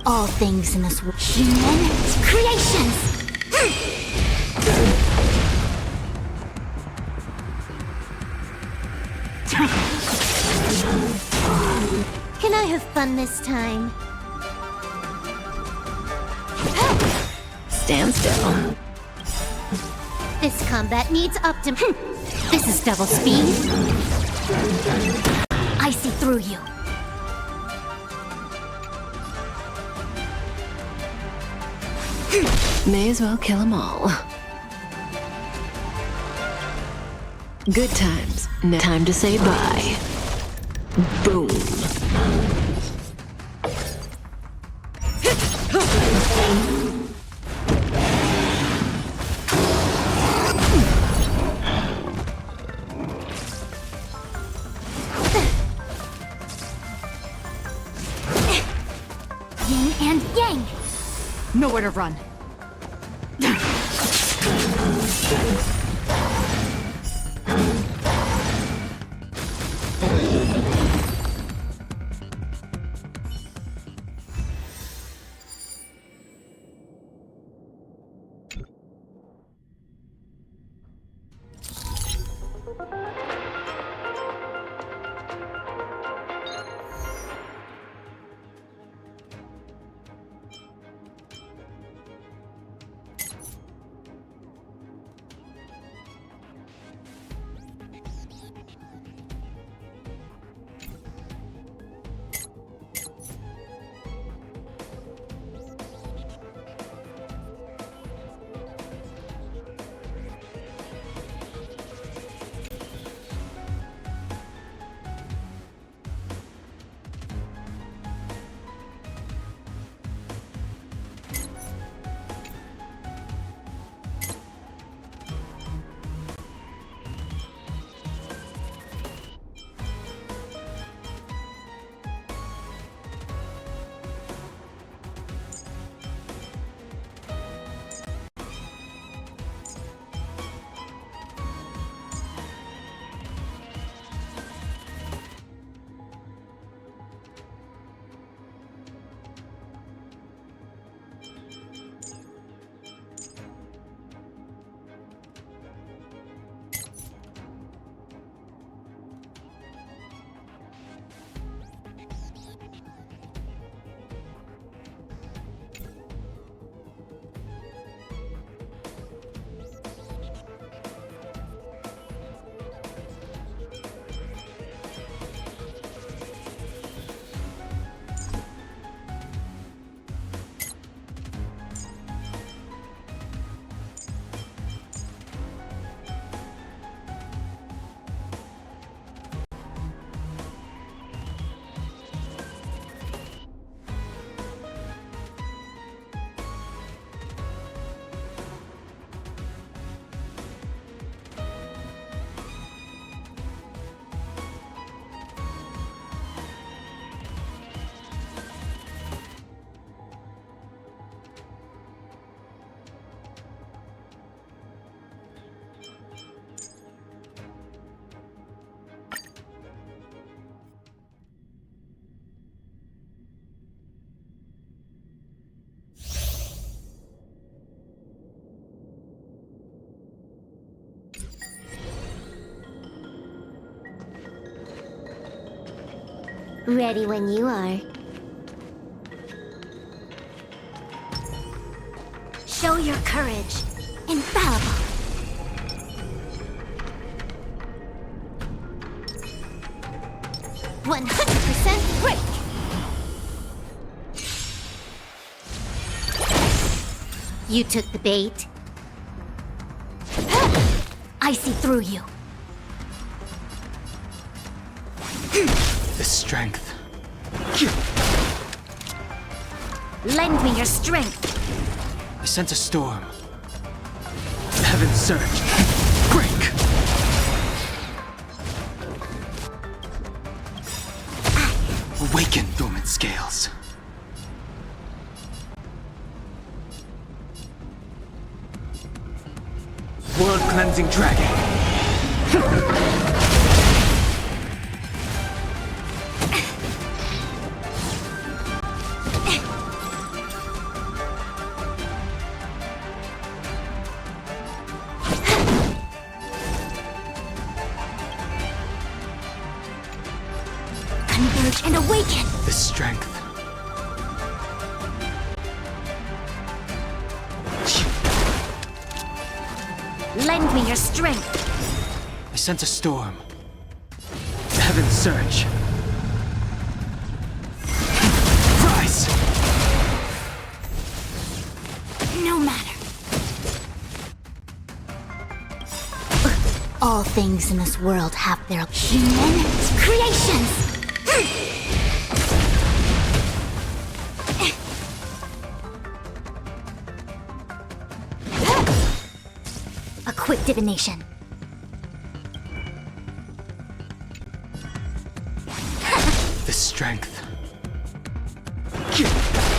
All things in this world. Human creations! Can I have fun this time? Stand still. This combat needs optim. This is double speed. I see through you. May as well kill them all. Good times. Now time to say bye. Boom. Yin and yang! Nowhere to run. Ready when you are. Show your courage. Infallible. %100% break. You took the bait. I see through you. The strength. Lend me your strength. I sense a storm. Heaven surge. Break! Awaken, dormant scales. World-cleansing dragon. Converge and awaken. The strength. Lend me your strength. I sense a storm. Heaven surge. Rise! No matter. All things in this world have their human creations! A quick divination. The strength.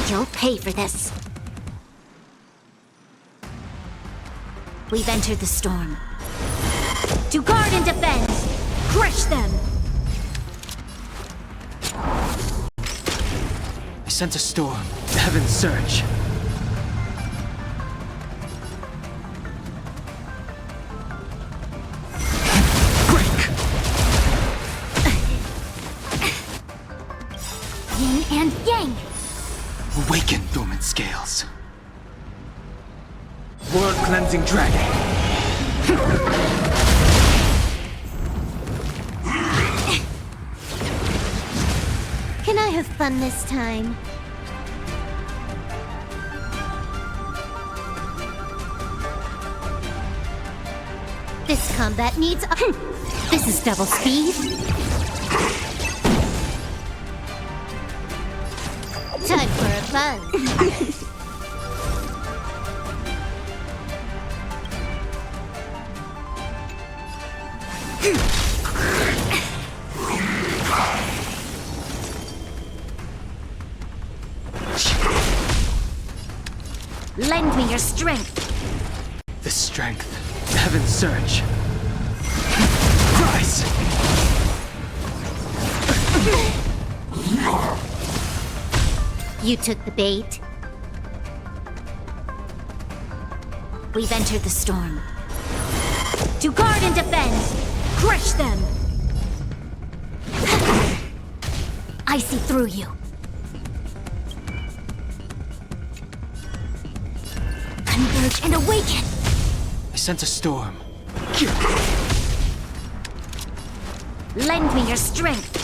You'll pay for this. We've entered the storm. To guard and defend! Crush them! I sense a storm. Heaven surge. Yin and yang! Awaken, dormant scales. World-cleansing dragon. Can I have fun this time? This combat needs a... This is double speed. Time for a buzz. Lend me your strength. The strength. Heaven surge. Rise! You took the bait. We've entered the storm. To guard and defend! Crush them! I see through you. Converge and awaken! I sense a storm. Lend me your strength.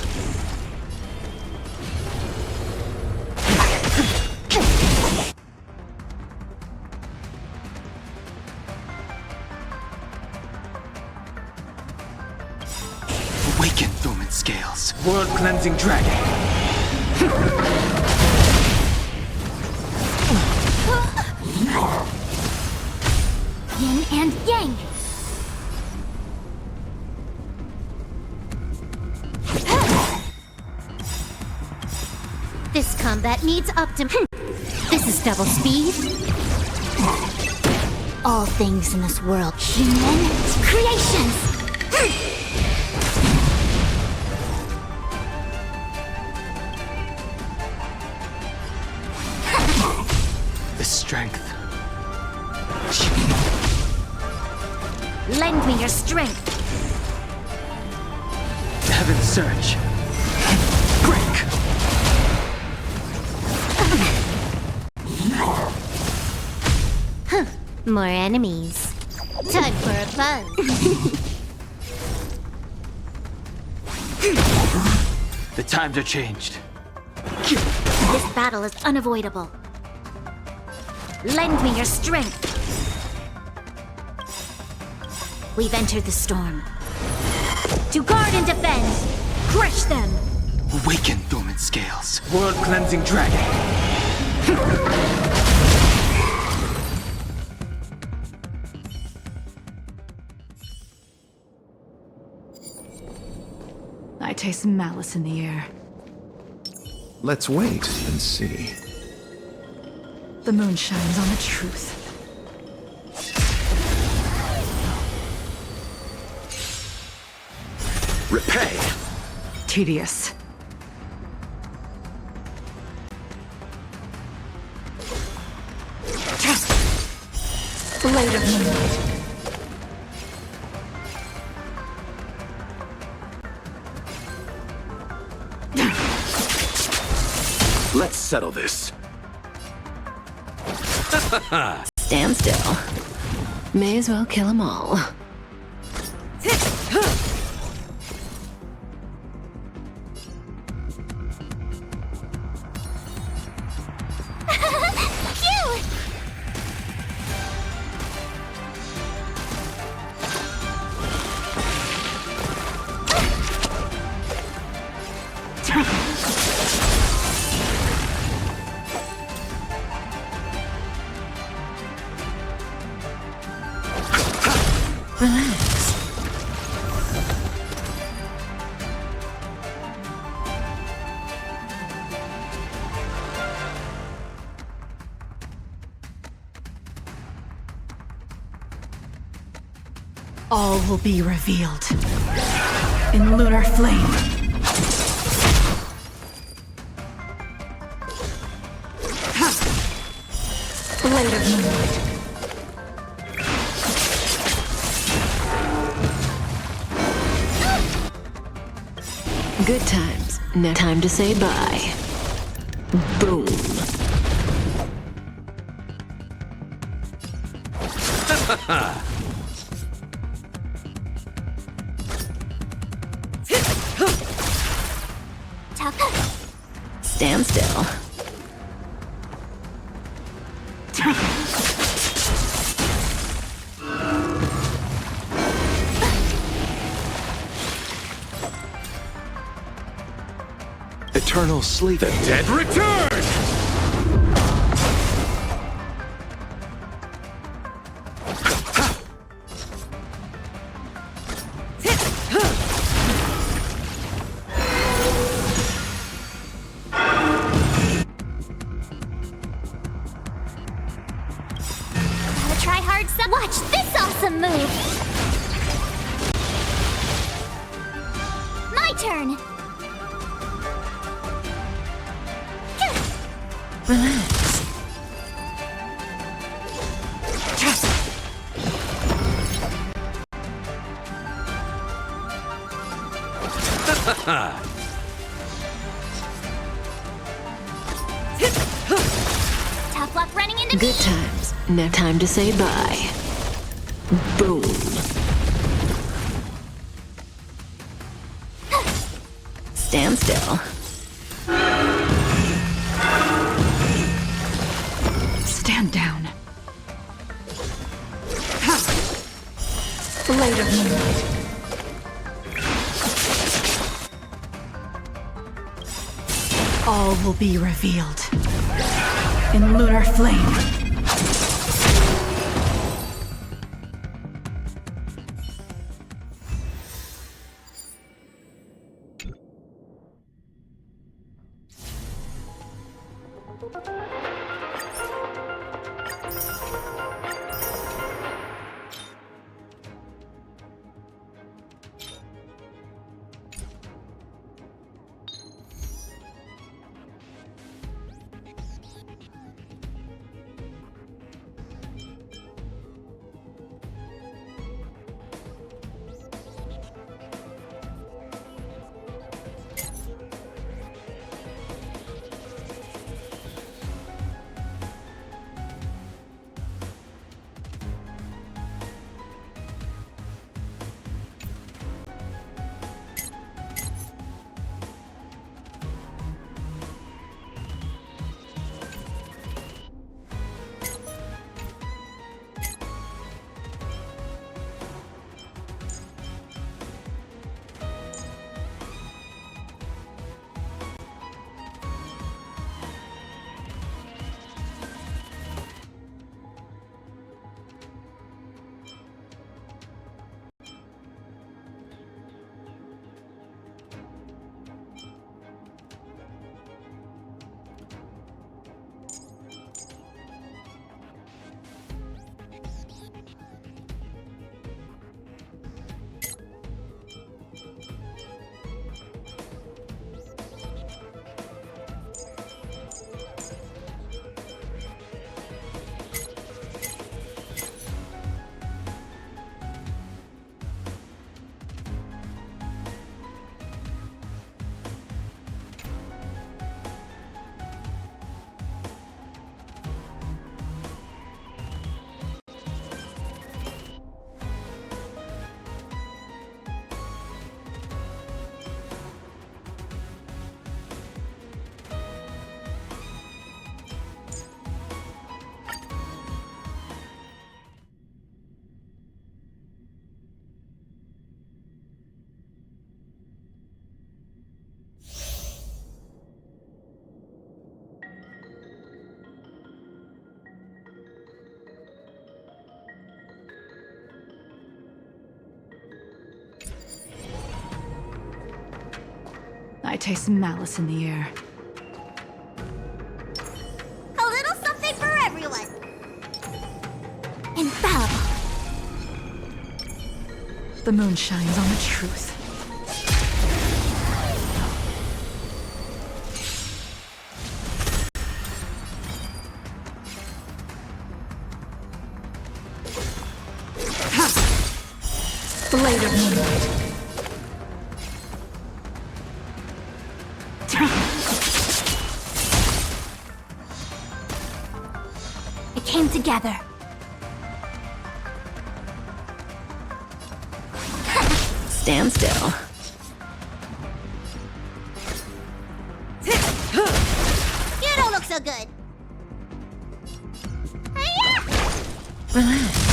Awaken, dormant scales. World-cleansing dragon. Yin and yang. This combat needs This is double speed. All things in this world, human creations. The strength. Lend me your strength. Heaven surge. Break. More enemies. Time for a buzz. The times are changed. This battle is unavoidable. Lend me your strength. We've entered the storm. To guard and defend! Crush them! Awaken, dormant scales. World-cleansing dragon. I taste malice in the air. Let's wait and see. The moon shines on the truth. Repay! Tedious. Blade of moonlight. Let's settle this. Stand still. May as well kill them all. Relax. All will be revealed in lunar flame. Blade of moonlight. Good times. Now time to say bye. Boom. Stand still. Eternal sleep. The dead return! Gotta try hard some. Watch this awesome move! My turn! Relax. Tough luck running into Good me! times. Now time to say bye. Boom. Stand still. Stand down. Blade of moonlight. All will be revealed in lunar flame. I taste malice in the air. A little something for everyone. Infallible. The moon shines on the truth. Blade of moonlight. It came together. Stand still. You don't look so good. Relax.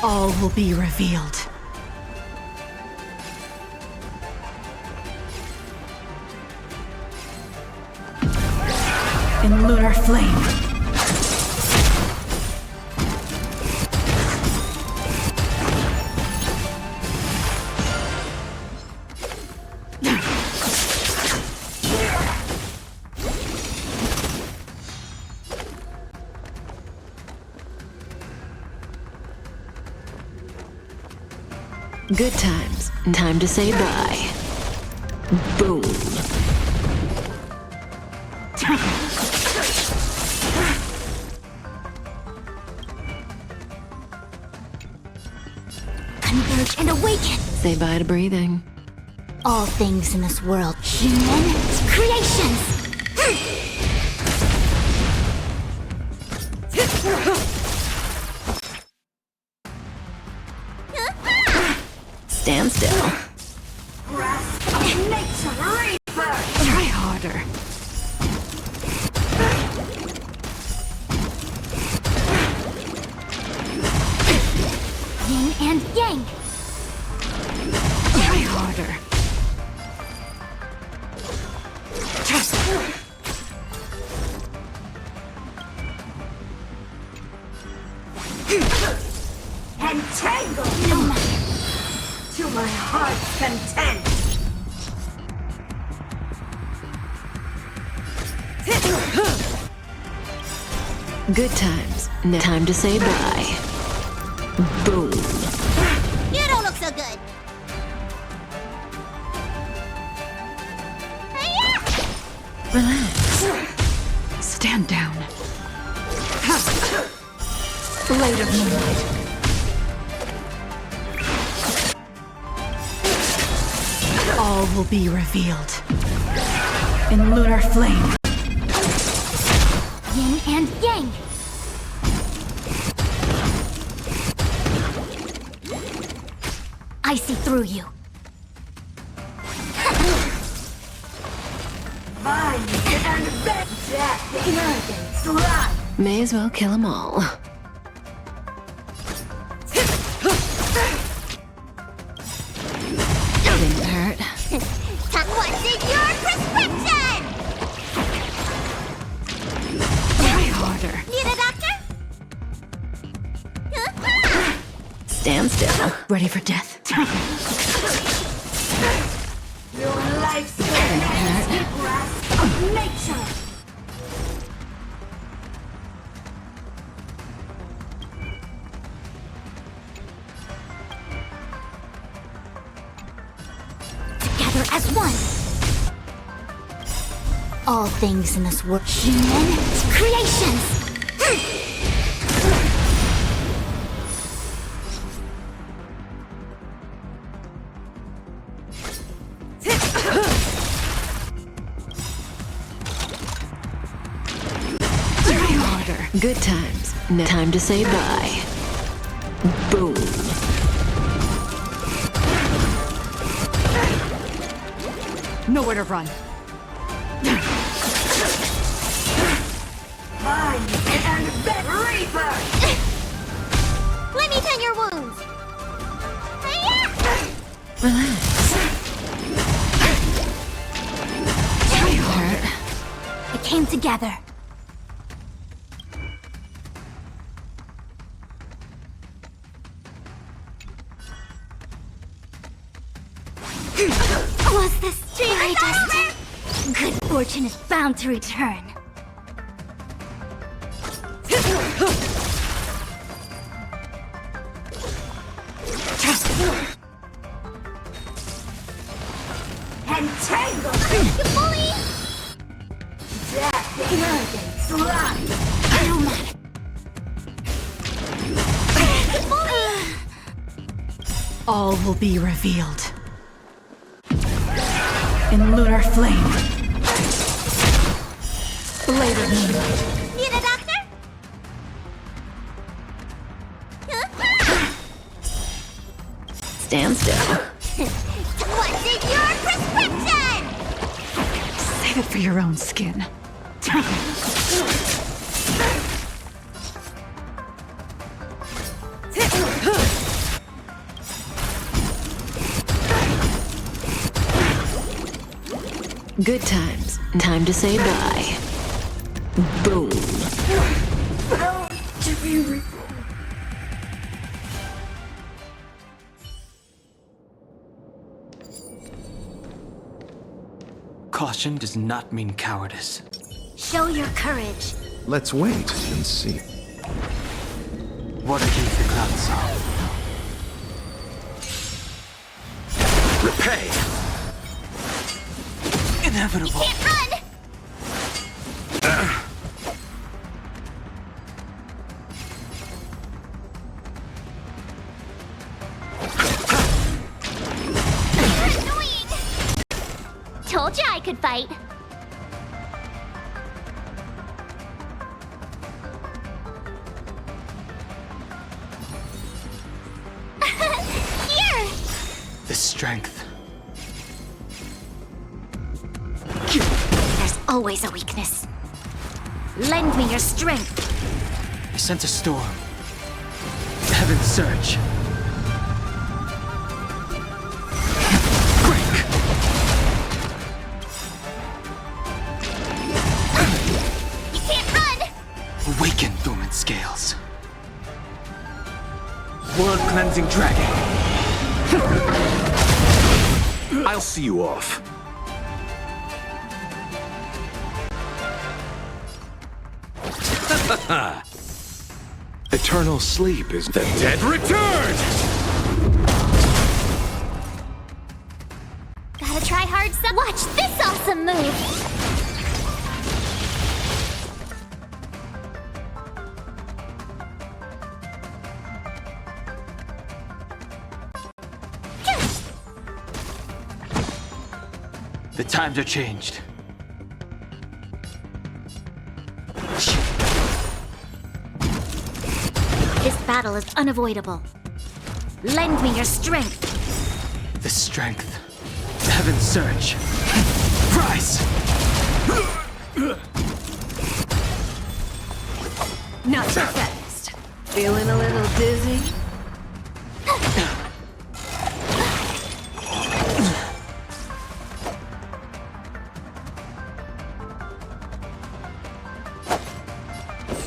All will be revealed. In lunar flame. Good times. Time to say bye. Boom. Converge and awaken. Say bye to breathing. All things in this world, human creations. Stand still. Try harder. Yin and yang. Try harder. Entangle. No matter. To my heart's content. Good times. Time to say bye. Boom. You don't look so good. Relax. Stand down. Blade of moonlight. All will be revealed. In lunar flame. Yin and yang. I see through you. May as well kill them all. Didn't hurt. What's in your prescription? Try harder. Need a doctor? Stand still. Ready for death. Your life's deep grasp of nature. Together as one. All things in this world, human creations. Good times. Time to say bye. Boom. Nowhere to run. Reaper! Let me tend your wounds. Relax. It came together. Was this really just... Good fortune is bound to return. Entangle! You bully! Death in arrogance lies! All will be revealed. In lunar flame. Blade of moonlight. Need a doctor? Stand still. What's in your prescription? Save it for your own skin. Good times. Time to say bye. Boom. Caution does not mean cowardice. Show your courage. Let's wait and see. What against the cloud song? Repay! Inevitable. Can't run! Annoying! Told you I could fight. Here! The strength. There's always a weakness. Lend me your strength. I sent a storm. Heaven surge. You can't run! Awaken dormant scales. World cleansing dragon. I'll see you off. Eternal sleep is the dead return! Gotta try hard some. Watch this awesome move! The times are changed. This battle is unavoidable. Lend me your strength. The strength. Heaven surge. Rise! Not so fast. Feeling a little dizzy?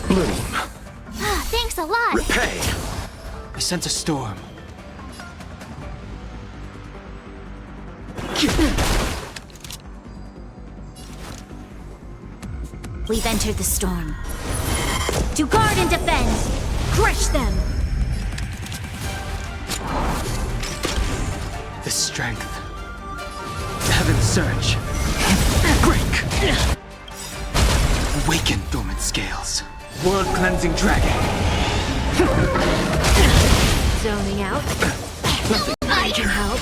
Bloom. Thanks a lot. Repay! I sent a storm. We've entered the storm. To guard and defend! Crush them! The strength. Heaven surge. Break! Awaken dormant scales. World cleansing dragon. Zoning out. I can help.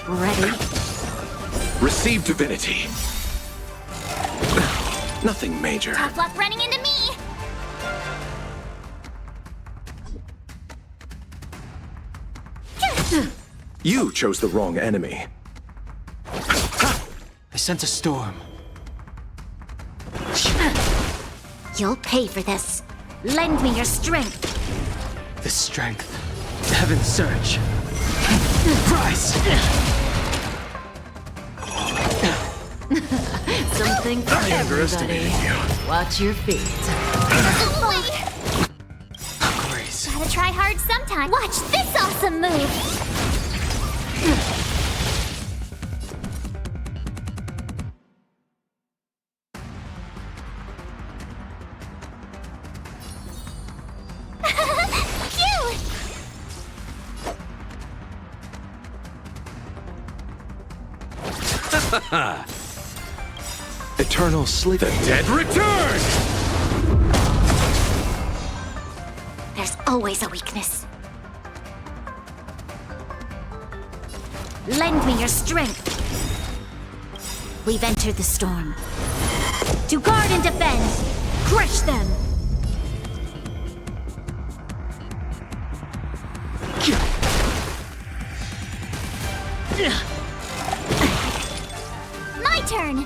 Ready? Receive divinity. Nothing major. Tough luck running into me! You chose the wrong enemy. I sent a storm. You'll pay for this. Lend me your strength. The strength. Heaven surge. Rise! Something for I underestimated everybody. you. Watch your feet. Grace. Gotta try hard sometime. Watch this awesome move! Eternal sleep. The dead return! There's always a weakness. Lend me your strength. We've entered the storm. To guard and defend, crush them! My turn!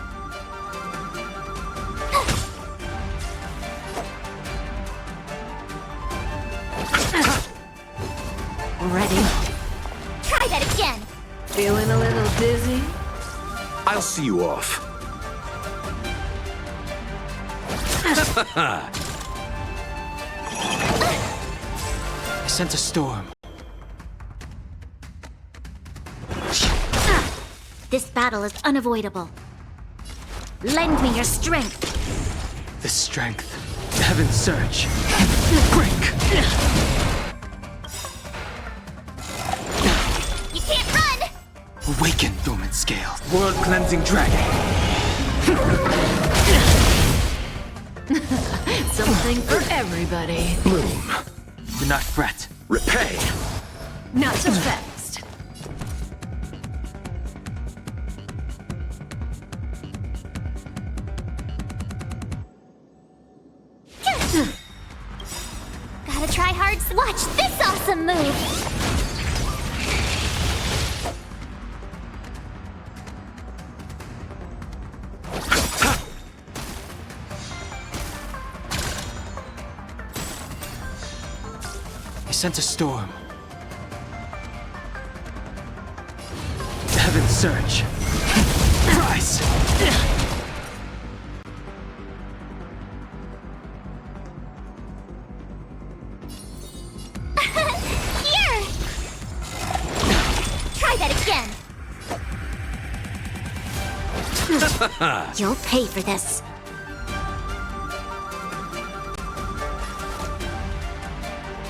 Ready? Try that again! Feeling a little dizzy? I'll see you off. I sense a storm. This battle is unavoidable. Lend me your strength. The strength. Heaven's surge. Break! You can't run! Awaken, dormant scale. World-cleansing dragon. Something for everybody. Bloom. Do not fret. Repay. Not so fast. Gotta try hard. Watch this awesome move! I sense a storm. Heaven's surge. Rise! Here! Try that again! You'll pay for this.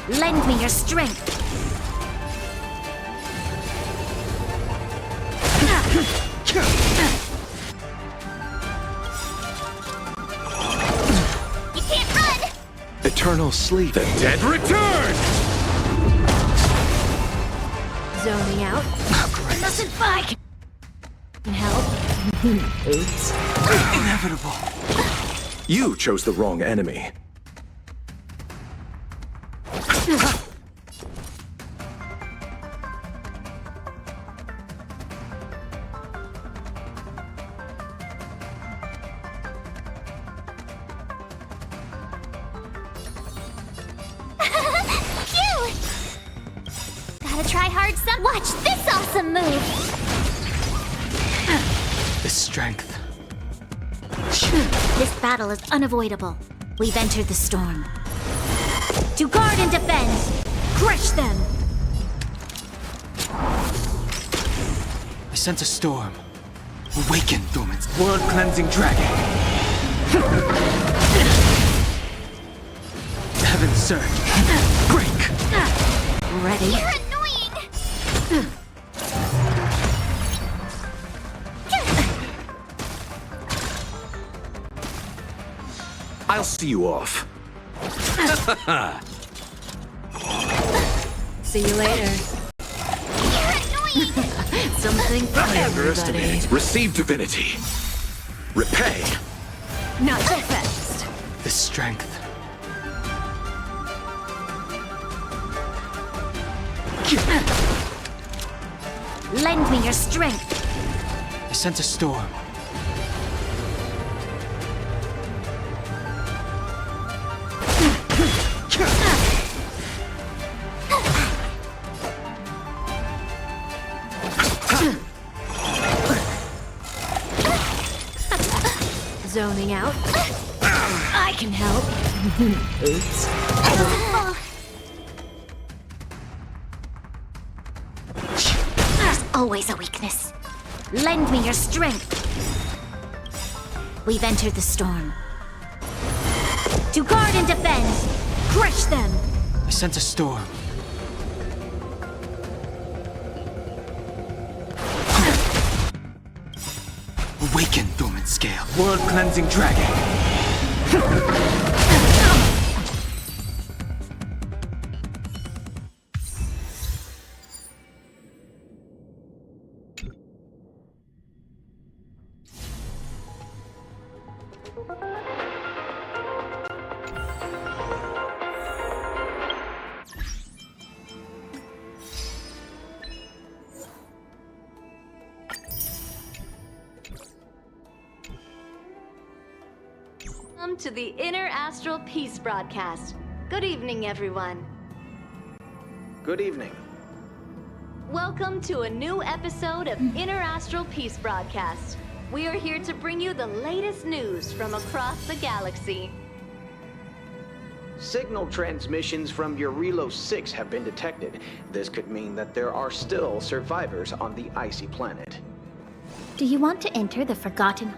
Lend me your strength. You can't run! Eternal sleep. The dead return! Zoning out. I mustn't fight. Help. Oops. Inevitable. You chose the wrong enemy. Phew! Gotta try hard some. Watch this awesome move! The strength. This battle is unavoidable. We've entered the storm. To guard and defend, crush them! I sense a storm. Awaken, dormant. World-cleansing dragon. Heaven's surge. Break! Ready? You're annoying! I'll see you off. See you later. You're annoying! Something for everybody. Underestimate. Receive divinity. Repay. Not so fast. The strength. Lend me your strength. I sense a storm. Zoning out. I can help. Oops. There's always a weakness. Lend me your strength. We've entered the storm. To guard and defend, crush them! I sense a storm. Awaken, dormant scale. World-cleansing dragon. Welcome to the Inner Astral Peace broadcast. Good evening, everyone. Good evening. Welcome to a new episode of Inner Astral Peace broadcast. We are here to bring you the latest news from across the galaxy. Signal transmissions from Eurilo 6 have been detected. This could mean that there are still survivors on the icy planet. Do you want to enter the Forgotten?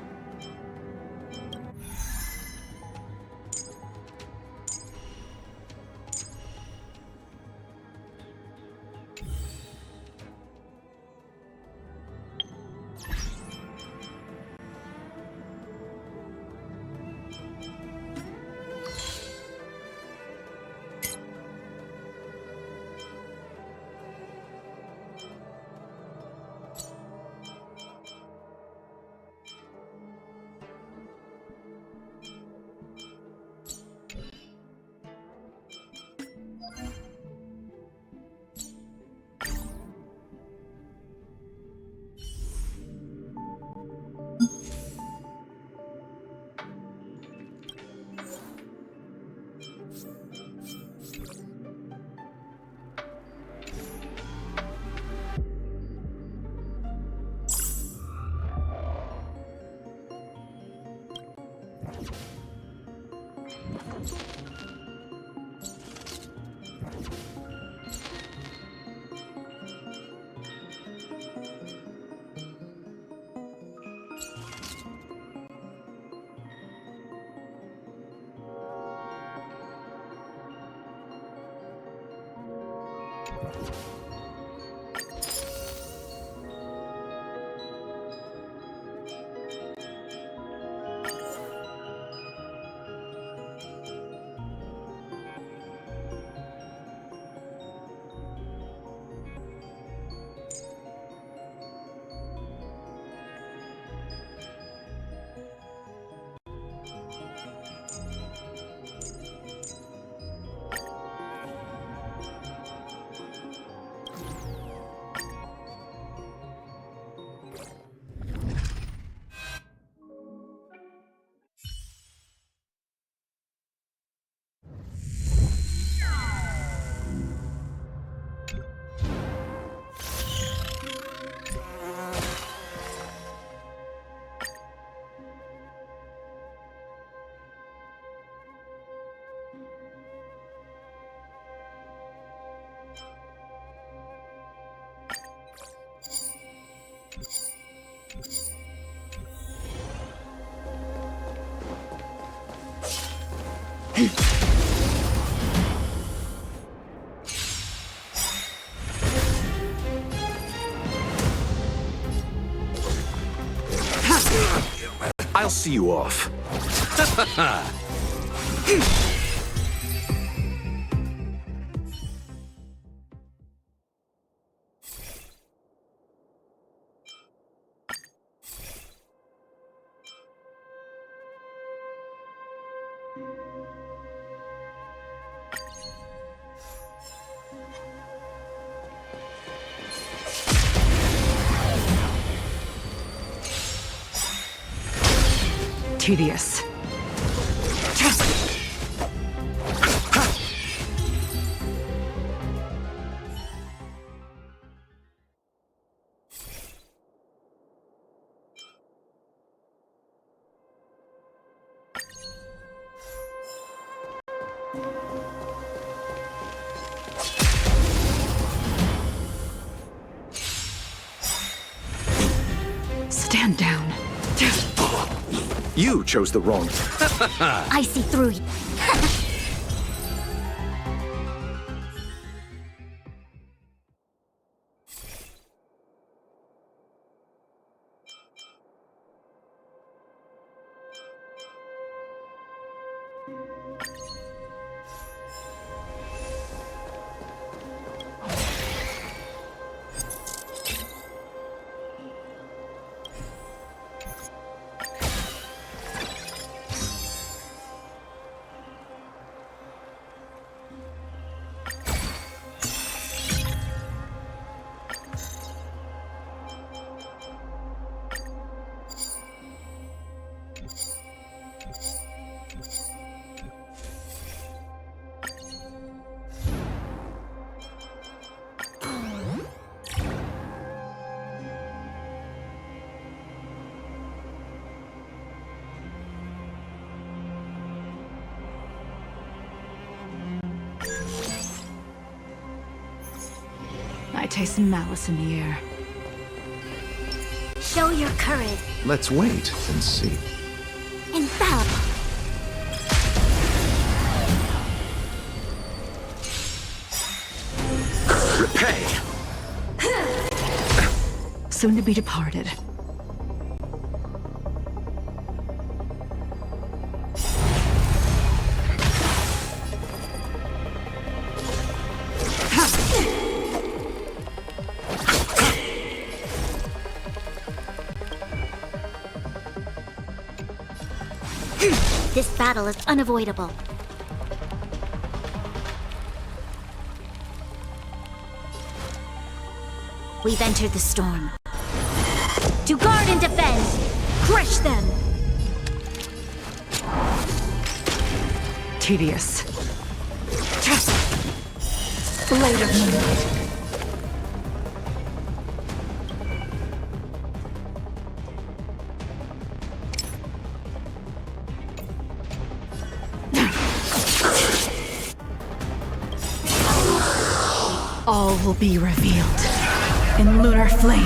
I'll see you off. Tedious. Stand down. You chose the wrong. I see through you. taste malice in the air. Show your courage. Let's wait and see. Infallible. Repay! Soon to be departed. This battle is unavoidable. We've entered the storm. To guard and defend! Crush them! Tedious. Blade of moonlight. All will be revealed in lunar flame.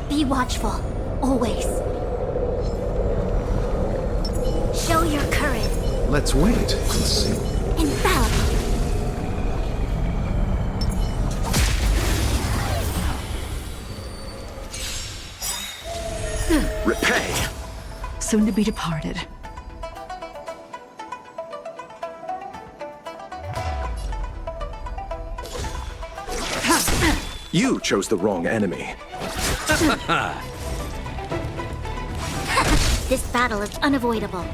Be watchful, always. Show your courage. Let's wait and see. Infallible. Repay! Soon to be departed. You chose the wrong enemy. This battle is unavoidable.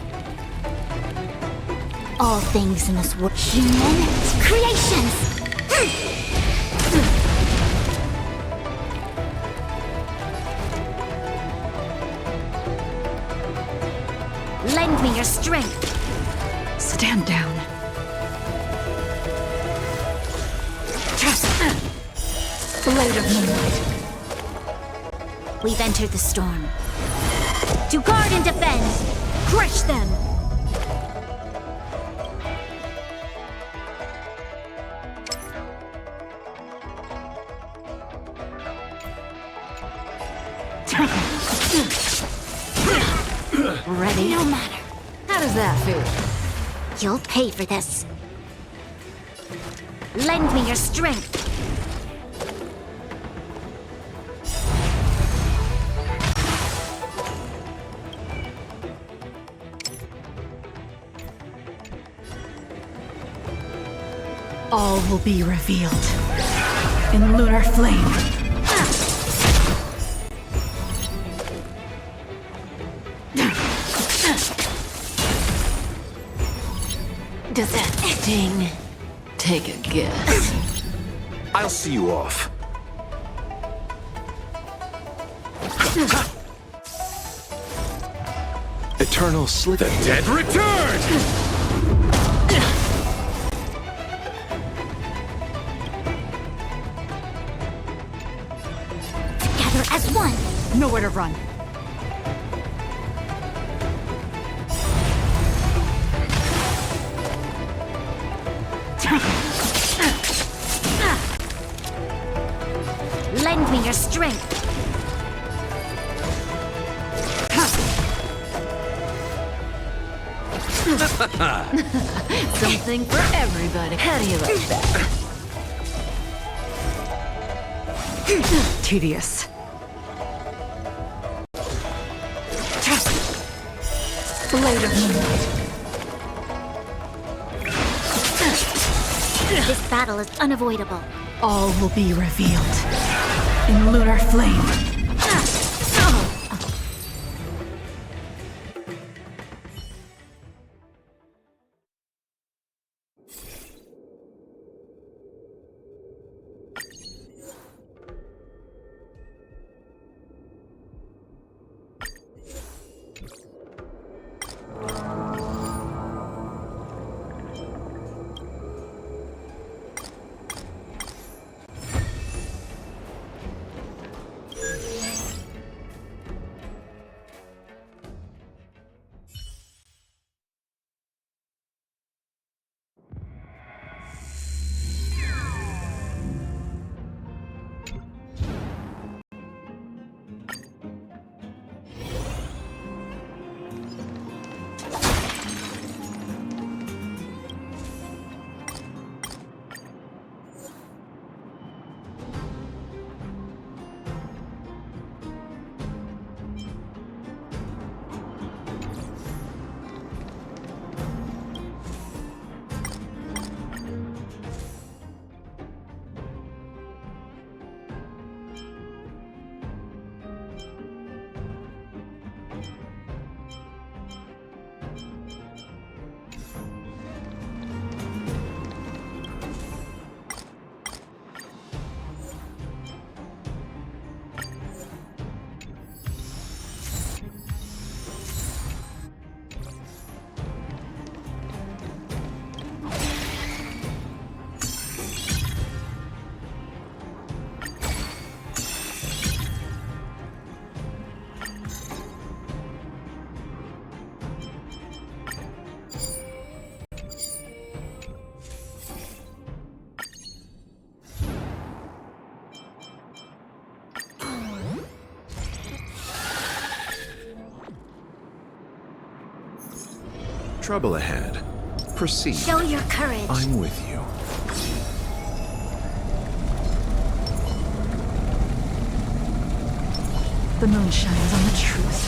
All things in this world. Human creations! Lend me your strength. Stand down. Blade of moonlight. We've entered the storm. To guard and defend! Crush them! Ready? No matter. How does that feel? You'll pay for this. Lend me your strength. All will be revealed in lunar flame. Does that sting? Take a guess. I'll see you off. Eternal Slither. The dead return! Together as one. Nowhere to run. Lend me your strength. Something for everybody. How do you like that? Tedious. Blade of moonlight. This battle is unavoidable. All will be revealed in lunar flame. Trouble ahead. Proceed. Show your courage. I'm with you. The moon shines on the truth.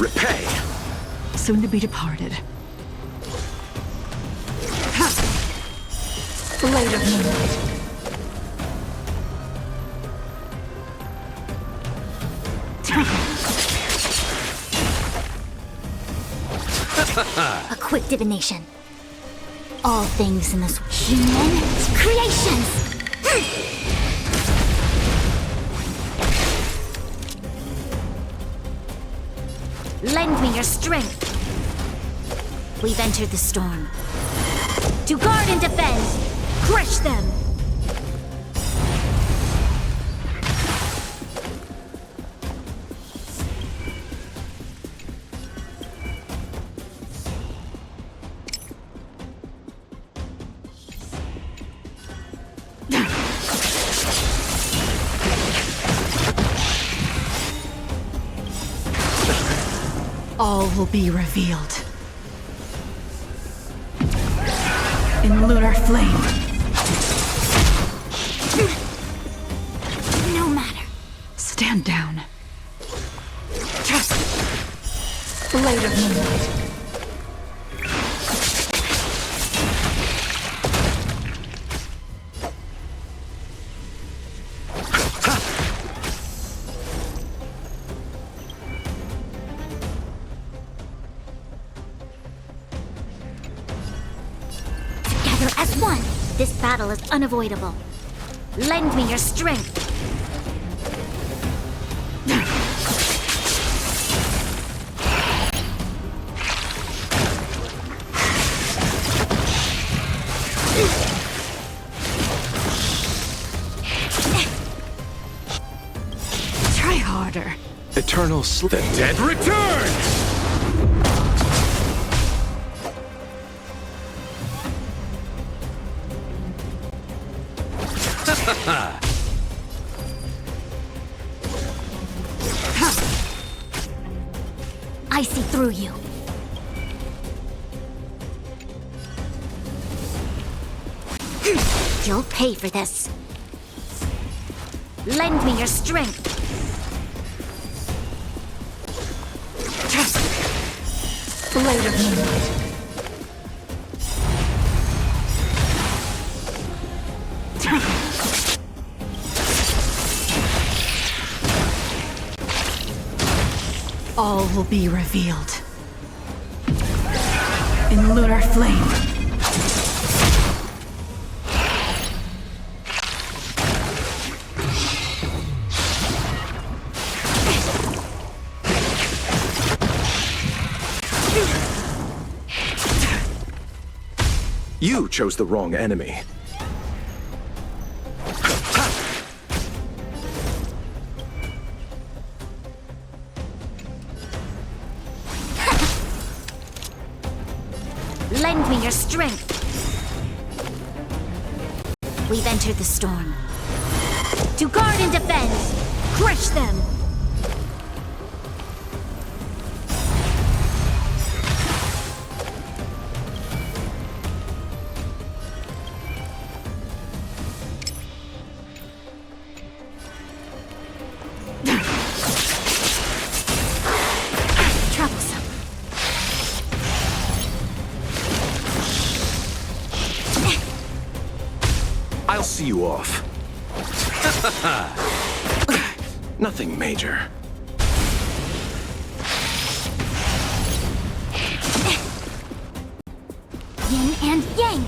Repay! Soon to be departed. Blade of moonlight. A quick divination. All things in this human creations. Lend me your strength. We've entered the storm. To guard and defend. Crush them. All will be revealed in lunar flame. No matter. Stand down. Blade of moonlight. As one, this battle is unavoidable. Lend me your strength. Try harder. Eternal sleep. The dead returns! I see through you. You'll pay for this. Lend me your strength. Blade of moonlight. All will be revealed. In lunar flame. You chose the wrong enemy. Lend me your strength. We've entered the storm. To guard and defend! Crush them! Troublesome. I'll see you off. Nothing major. Yin and yang!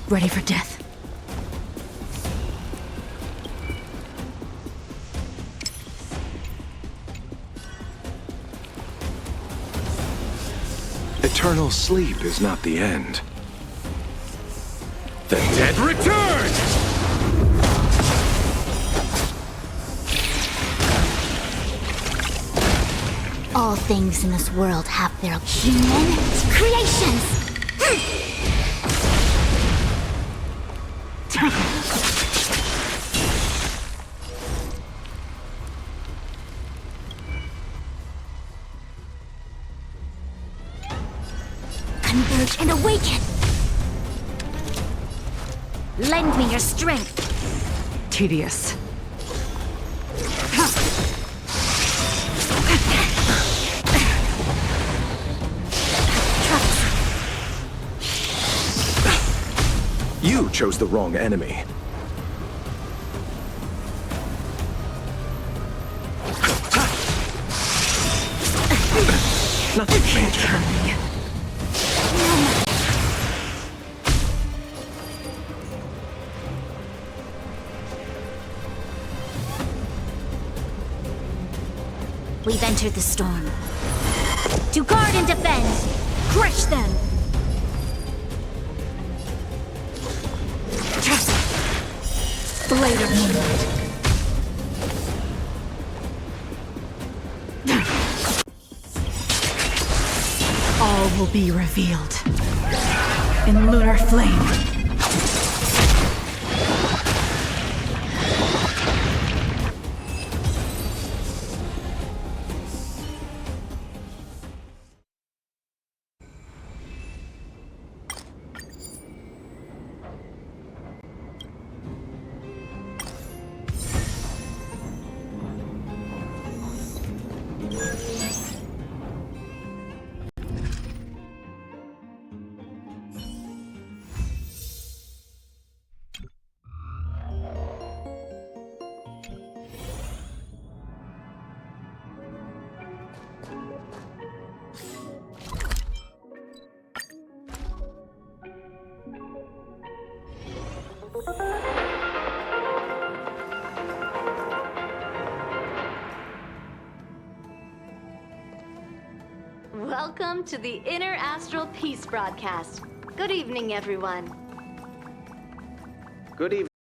Ready for death. Eternal sleep is not the end. The dead returns! All things in this world have their human creations! Converge and awaken! Lend me your strength! Tedious. You chose the wrong enemy. Nothing major. We've entered the storm. To guard and defend! Crush them! Blade of moonlight. All will be revealed. In lunar flame. Welcome to the Interastral Peace broadcast. Good evening, everyone. Good evening.